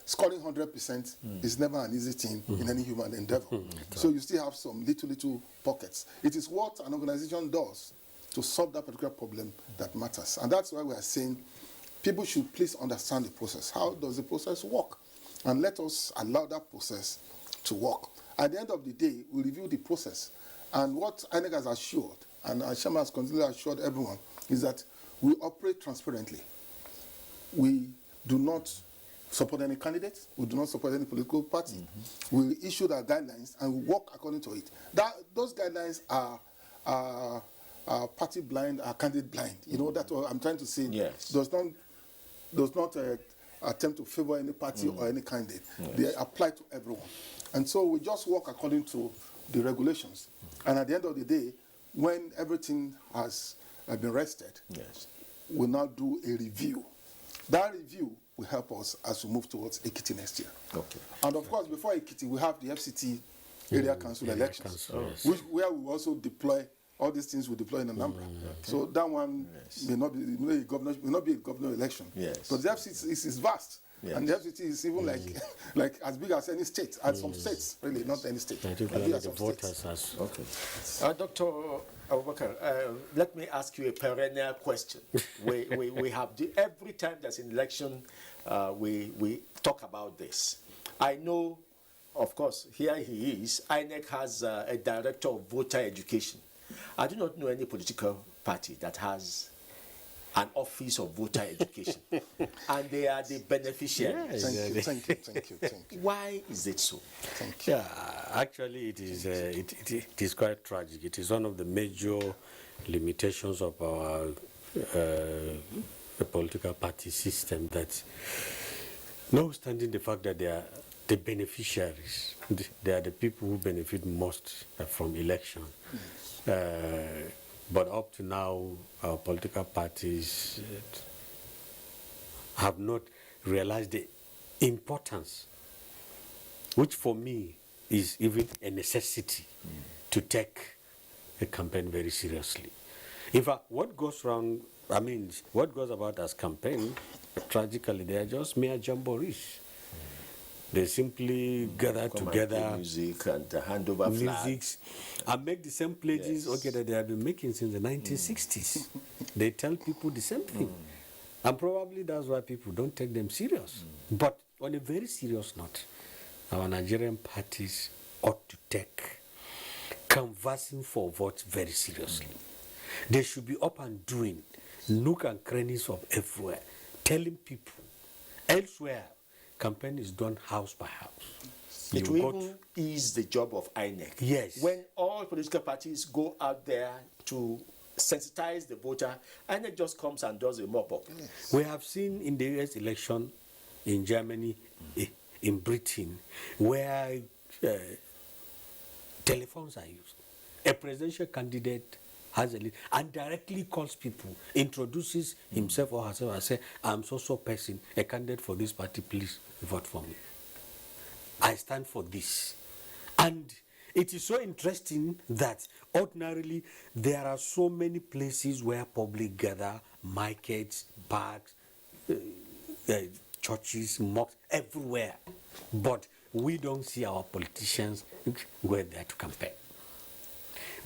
scoring 100% is never an easy thing in any human endeavor. So you still have some little pockets. It is what an organization does to solve that particular problem that matters. And that's why we are saying people should please understand the process. How does the process work? And let us allow that process to work. At the end of the day, we review the process. And what INEC has assured, and Ashama has continually assured everyone, is that we operate transparently. We do not support any candidate. We do not support any political party. We issue our guidelines and we work according to it. Those guidelines are party blind, are candidate blind. You know, that's what I'm trying to say. Does not attempt to favor any party or any candidate. They apply to everyone. And so we just work according to the regulations. And at the end of the day, when everything has been rested, we'll now do a review. That review will help us as we move towards Ekiti next year. Okay. And of course, before Ekiti, we have the FCT area council elections, where we also deploy all these things we deploy in Anambra. So that one may not be a governor election. But the FCT is vast. And the FCT is even like as big as any state, as some states, really, not any state. The voters as Dr. Abubakar, let me ask you a perennial question. we have every time there's an election, we talk about this. I know, of course, here he is. INEC has a director of voter education. I do not know any political party that has an office of voter education, and they are the beneficiaries. Thank you. Why is it so? Thank you. Yeah, actually, it is quite tragic. It is one of the major limitations of our political party system, that notwithstanding the fact that they are the beneficiaries, they are the people who benefit most from election. But up to now, our political parties have not realized the importance, which for me is even a necessity, to take a campaign very seriously. In fact, what goes about as campaign, tragically, they are just mere jamborees. They simply gather together, music and hand over flags, and make the same pledges that they have been making since the 1960s. They tell people the same thing. And probably that's why people don't take them serious. But on a very serious note, our Nigerian parties ought to take canvassing for votes very seriously. They should be up and doing nook and crannies of everywhere, telling people. Elsewhere, campaign is done house by house. It will even ease the job of INEC. Yes. When all political parties go out there to sensitize the voter, INEC just comes and does a mop-up. Yes. We have seen in the US election in Germany, in Britain, where telephones are used. A presidential candidate has a list and directly calls people, introduces himself or herself and says, I'm so person, a candidate for this party, please vote for me. I stand for this. And it is so interesting that ordinarily there are so many places where public gather, markets, parks, churches, mosques, everywhere. But we don't see our politicians going there to campaign,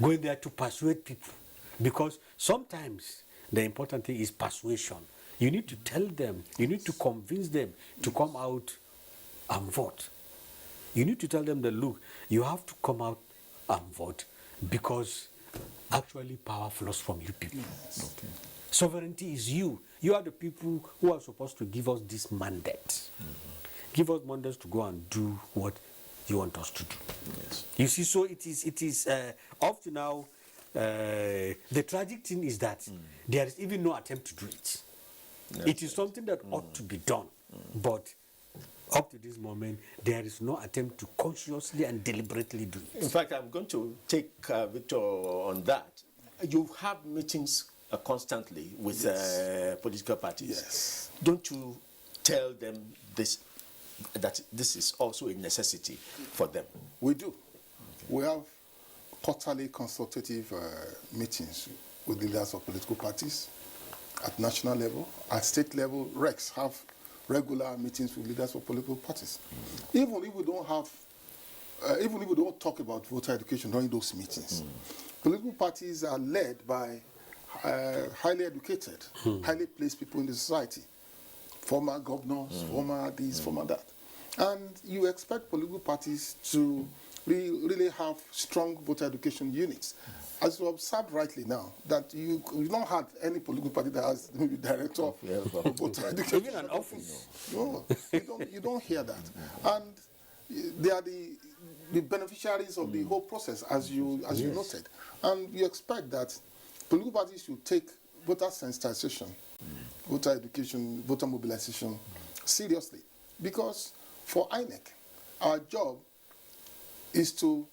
going there to persuade people. Because sometimes the important thing is persuasion. You need to tell them, you need to convince them to come out and vote. You need to tell them that, look, you have to come out and vote because actually power flows from you people. Yes. Okay. Sovereignty is you. You are the people who are supposed to give us this mandate. Give us mandates to go and do what you want us to do. Yes. You see, so it is up to now, the tragic thing is that there is even no attempt to do it. Yes, it is something that ought to be done, but up to this moment, there is no attempt to consciously and deliberately do it. In fact, I'm going to take Victor on that. You have meetings constantly with political parties. Yes. Don't you tell them this, that this is also a necessity for them? We do. Okay. We have quarterly consultative meetings with leaders of political parties at national level. At state level, RECs have regular meetings with leaders of political parties. Even if we don't have, even if we don't talk about voter education during those meetings, political parties are led by highly educated, highly placed people in the society, former governors, former this, former that. And you expect political parties to really have strong voter education units. As you observed rightly now, that you don't have any political party that has maybe director of voter education. Even an office. No, you don't hear that. And they are the beneficiaries of the whole process, as you noted. And you expect that political parties should take voter sensitization, voter education, voter mobilization seriously. Because for INEC, our job is to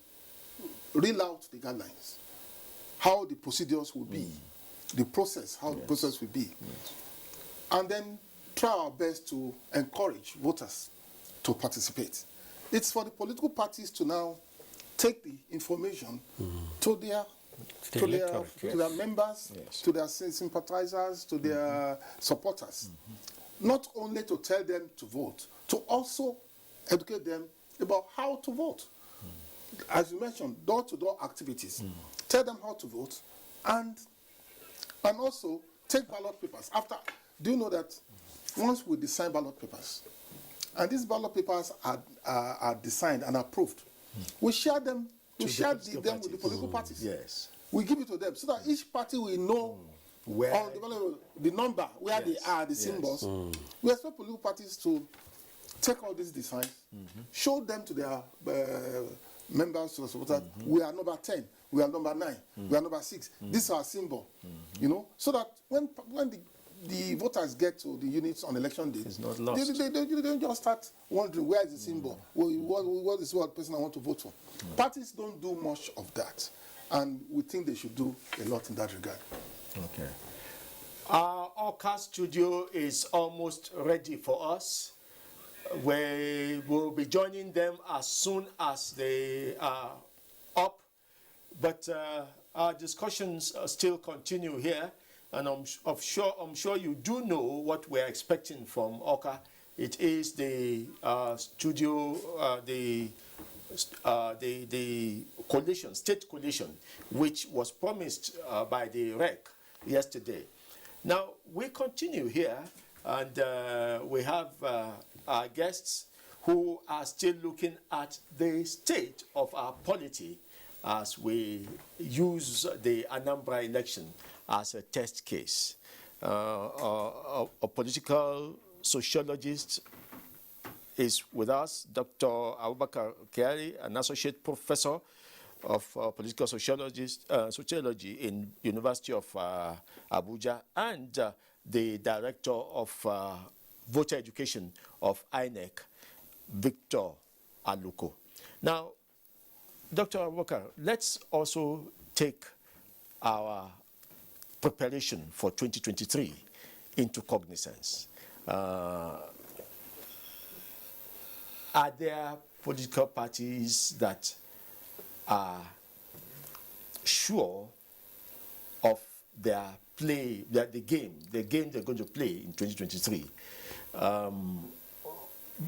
reel out the guidelines, how the procedures will be, the process, how the process will be. And then try our best to encourage voters to participate. It's for the political parties to now take the information to their members, to their sympathizers, to their supporters. Not only to tell them to vote, to also educate them about how to vote. As you mentioned, door-to-door activities. Tell them how to vote, and also take ballot papers. Do you know that once we design ballot papers, and these ballot papers are designed and approved, we share them. We share them with the political parties. Yes. We give it to them so that each party will know where on the number, where they are, the symbols. We expect political parties to take all these designs, show them to their members, to the supporters. We are number 10, we are number 9, we are number 6. This is our symbol, you know, so that when the voters get to the units on election day, it's not lost. They don't just start wondering where is the symbol, what is what person I want to vote for. Parties don't do much of that, and we think they should do a lot in that regard. Okay. Our Orca studio is almost ready for us. We will be joining them as soon as they are up, but our discussions still continue here, and I'm sure you do know what we're expecting from Orca. It is the studio, the coalition, state coalition, which was promised by the REC yesterday. Now, we continue here, and we have our guests who are still looking at the state of our polity as we use the Anambra election as a test case. A political sociologist is with us, Dr. Abubakar Kiari, an associate professor of political sociology in University of Abuja, and the director of voter education of INEC, Victor Aluko. Now, Dr. Abubakar, let's also take our preparation for 2023 into cognizance. Are there political parties that are sure of their play, the game they're going to play in 2023?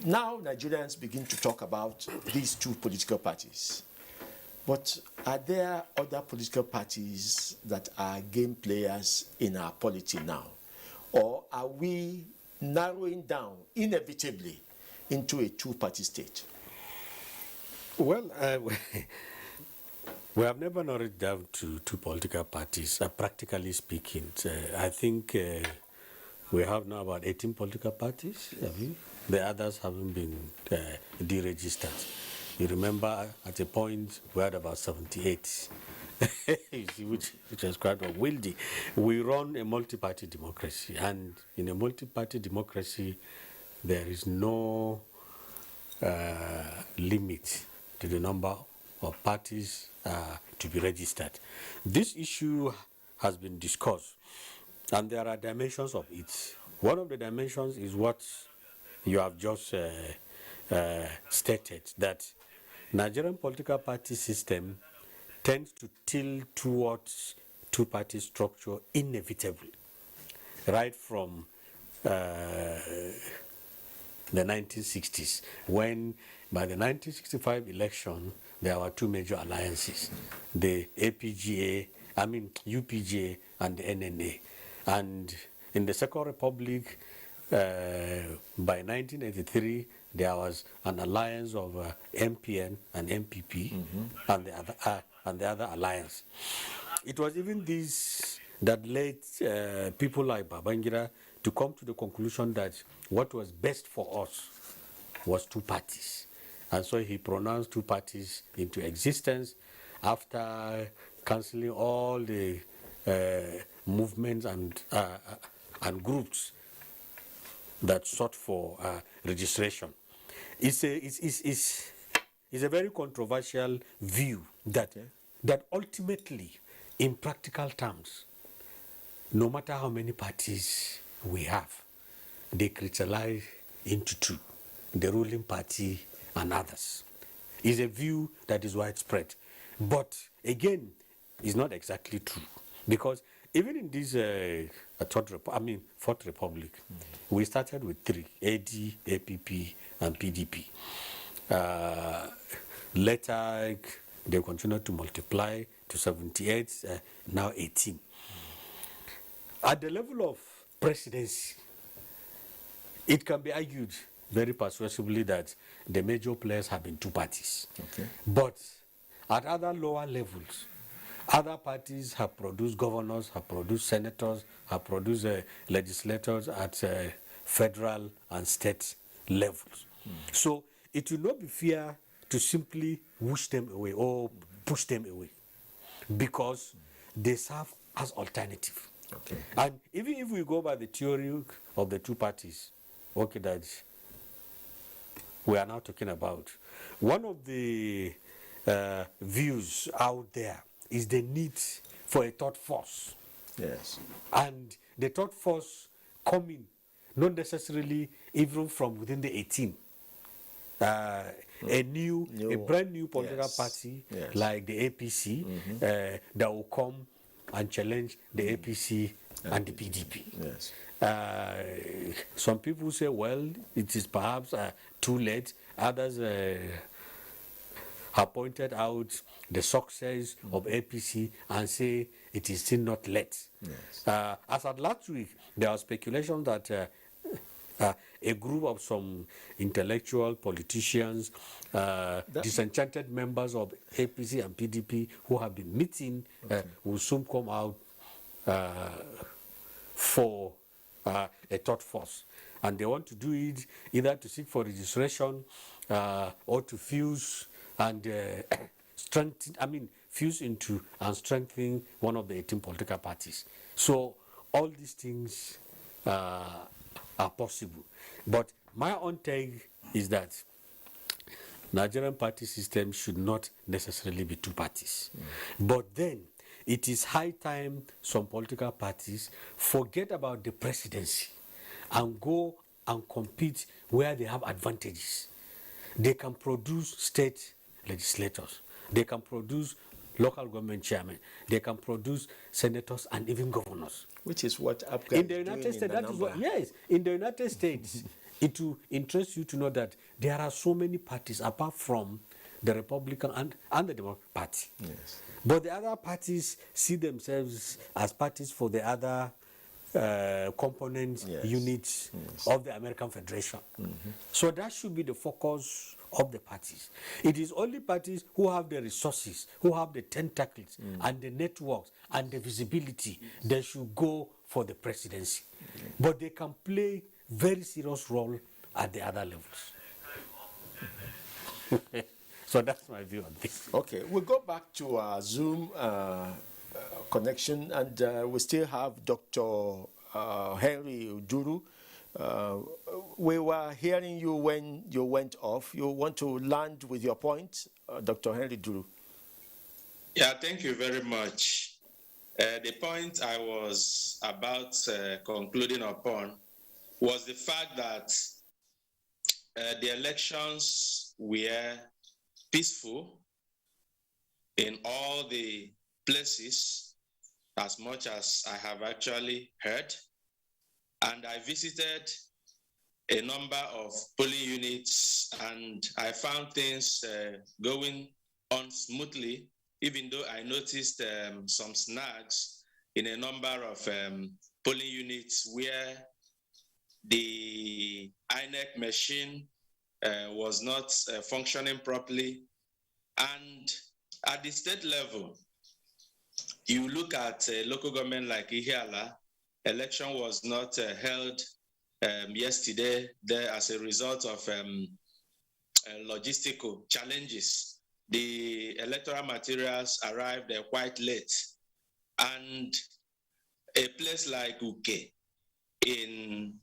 Now Nigerians begin to talk about these two political parties. But are there other political parties that are game players in our polity now? Or are we narrowing down inevitably into a two-party state? Well, we have never narrowed down to two political parties, practically speaking. I think we have now about 18 political parties. The others haven't been deregistered. You remember at a point we had about 78, which is quite unwieldy. We run a multi-party democracy, and in a multi-party democracy, there is no limit to the number of parties to be registered. This issue has been discussed, and there are dimensions of it. One of the dimensions is what you have just stated, that Nigerian political party system tends to tilt towards two-party structure inevitably, right from the 1960s, when by the 1965 election there were two major alliances, the UPGA and the NNA. And in the Second Republic, by 1983, there was an alliance of MPN and MPP, and the other alliance. It was even this that led people like Babangida to come to the conclusion that what was best for us was two parties. And so he pronounced two parties into existence after cancelling all the movements and groups that sought for registration. It's a very controversial view that ultimately, in practical terms, no matter how many parties we have, they crystallize into two, the ruling party and others. It's a view that is widespread. But again, it's not exactly true, because even in this Fourth Republic, we started with three: AD, APP, and PDP. Later, they continued to multiply to 78, now 18. At the level of presidency, it can be argued very persuasively that the major players have been two parties. Okay. But at other lower levels, other parties have produced governors, have produced senators, have produced legislators at federal and state levels. So it will not be fair to simply wish them away or push them away, because they serve as alternative. Okay. And even if we go by the theory of the two parties, okay, that we are now talking about, one of the views out there is the need for a third force. Yes. And the third force coming not necessarily even from within the 18. A brand new political party like the APC that will come and challenge the APC and the PDP. Yes. Some people say, well, it is perhaps too late. Others have pointed out the success of APC and say it is still not let. Yes. As at last week, there was speculation that a group of some intellectual politicians, disenchanted members of APC and PDP who have been meeting will soon come out for a third force. And they want to do it either to seek for registration or to fuse and strengthen, fuse into and strengthen one of the 18 political parties. So all these things are possible. But my own take is that Nigerian party system should not necessarily be two parties. But then it is high time some political parties forget about the presidency and go and compete where they have advantages. They can produce state legislators. They can produce local government chairmen. They can produce senators and even governors. Which is what Abuja in the United States, that is what, yes, in the United States, it will interest you to know that there are so many parties apart from the Republican and the Democratic Party. Yes. But the other parties see themselves as parties for the other component units of the American Federation. So that should be the focus of the parties. It is only parties who have the resources, who have the tentacles and the networks and the visibility that should go for the presidency. But they can play very serious role at the other levels. So that's my view on this. Okay, we'll go back to our Zoom connection, and we still have Dr. Henry Uduru. We were hearing you when you went off. You want to land with your point, Dr. Henry Uduru? Yeah, thank you very much. The point I was about concluding upon was the fact that the elections were peaceful in all the places, as much as I have actually heard. And I visited a number of polling units, and I found things going on smoothly, even though I noticed some snags in a number of polling units where the INEC machine was not functioning properly. And at the state level, you look at a local government like Ihiala, election was not held yesterday there as a result of logistical challenges. The electoral materials arrived quite late. And a place like Uke in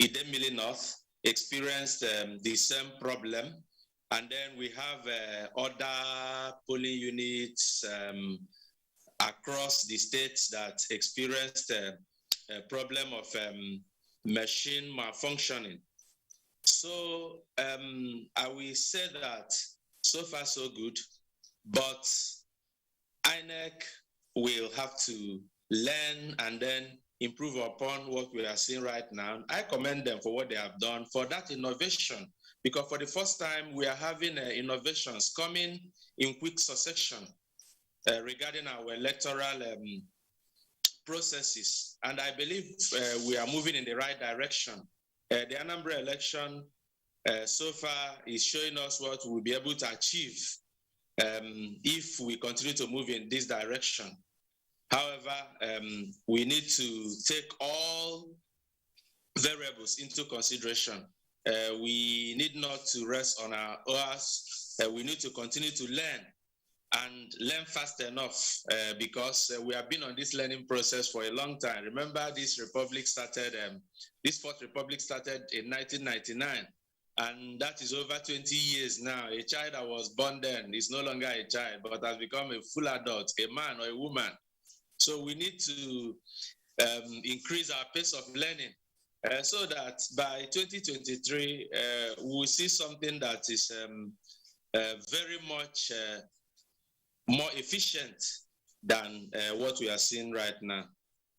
Idemili North experienced the same problem. And then we have other polling units across the states that experienced a problem of machine malfunctioning. So I will say that so far so good, but INEC will have to learn and then improve upon what we are seeing right now. I commend them for what they have done, for that innovation, because for the first time we are having innovations coming in quick succession regarding our electoral processes. And I believe we are moving in the right direction. The Anambra election so far is showing us what we'll be able to achieve if we continue to move in this direction. However, we need to take all variables into consideration. We need not to rest on our oars. We need to continue to learn and learn fast enough because we have been on this learning process for a long time. Remember, this republic started, this fourth republic started in 1999, and that is over 20 years now. A child that was born then is no longer a child, but has become a full adult, a man or a woman. So we need to increase our pace of learning so that by 2023, we'll see something that is very much more efficient than what we are seeing right now.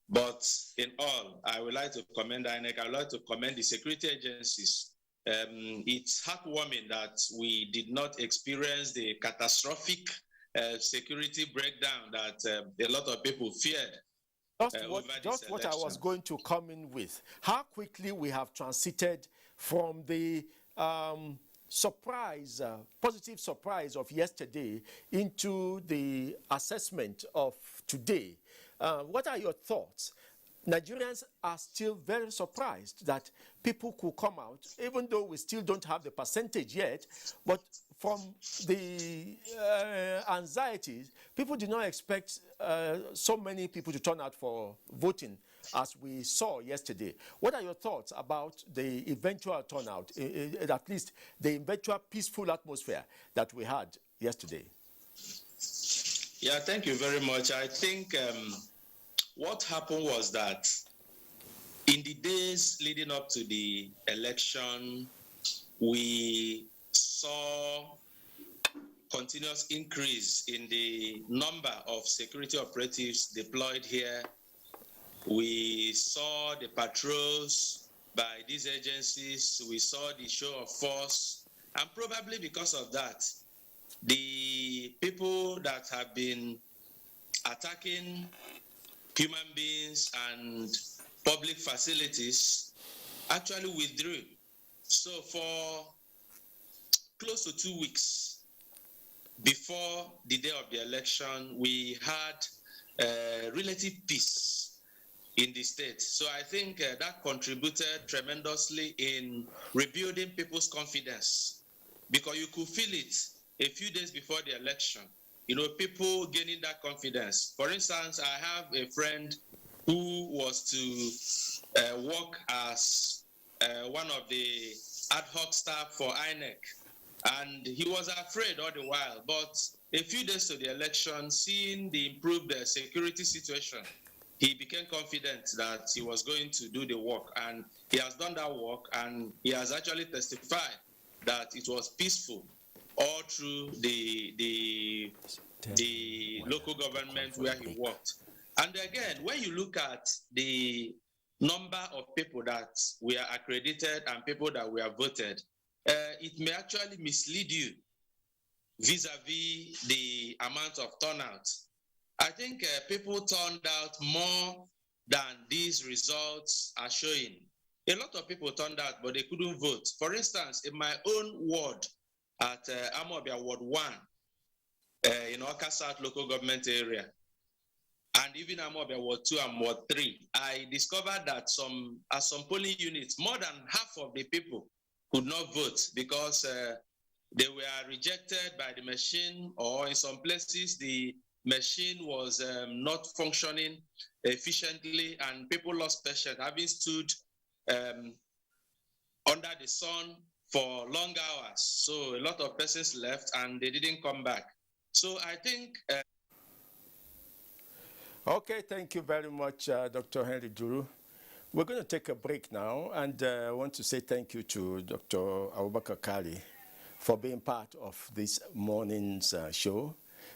But in all, I would like to commend INEC. I would like to commend the security agencies. It's heartwarming that we did not experience the catastrophic security breakdown that a lot of people feared. Just what I was going to come in with. How quickly we have transited from the positive surprise of yesterday into the assessment of today. What are your thoughts? Nigerians are still very surprised that people could come out, even though we still don't have the percentage yet, but from the anxieties, people did not expect so many people to turn out for voting as we saw yesterday. What are your thoughts about the eventual turnout, at least the eventual peaceful atmosphere that we had yesterday? Yeah, thank you very much. I think what happened was that in the days leading up to the election, we saw continuous increase in the number of security operatives deployed here. We saw the patrols by these agencies. We saw the show of force. And probably because of that, the people that have been attacking human beings and public facilities actually withdrew. So for close to 2 weeks before the day of the election, we had relative peace in the state. So I think that contributed tremendously in rebuilding people's confidence, because you could feel it a few days before the election. You know, people gaining that confidence. For instance, I have a friend who was to work as one of the ad hoc staff for INEC, and he was afraid all the while. But a few days to the election, seeing the improved security situation, he became confident that he was going to do the work, and he has done that work, and he has actually testified that it was peaceful all through the local government where he worked. And again, when you look at the number of people that were accredited and people that were voted, it may actually mislead you vis-a-vis the amount of turnout. I think people turned out more than these results are showing. A lot of people turned out, but they couldn't vote. For instance, in my own ward at Amobia Ward 1, in Oka South local government area, and even Amobia Ward 2 and Ward 3, I discovered that at some polling units, more than half of the people could not vote because they were rejected by the machine, or in some places the machine was not functioning efficiently, and people lost patience, having stood under the sun for long hours. So a lot of persons left and they didn't come back. So I think... Okay, thank you very much, Dr. Henry Duru. We're going to take a break now, and I want to say thank you to Dr. Abubakar Kali for being part of this morning's show.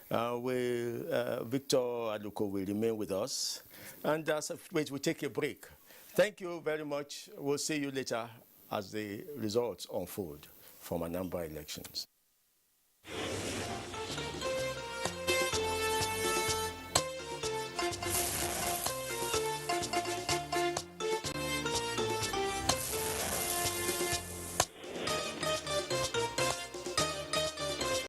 Victor Aluko will remain with us, and as we take a break. Thank you very much. We'll see you later as the results unfold from Anambra elections.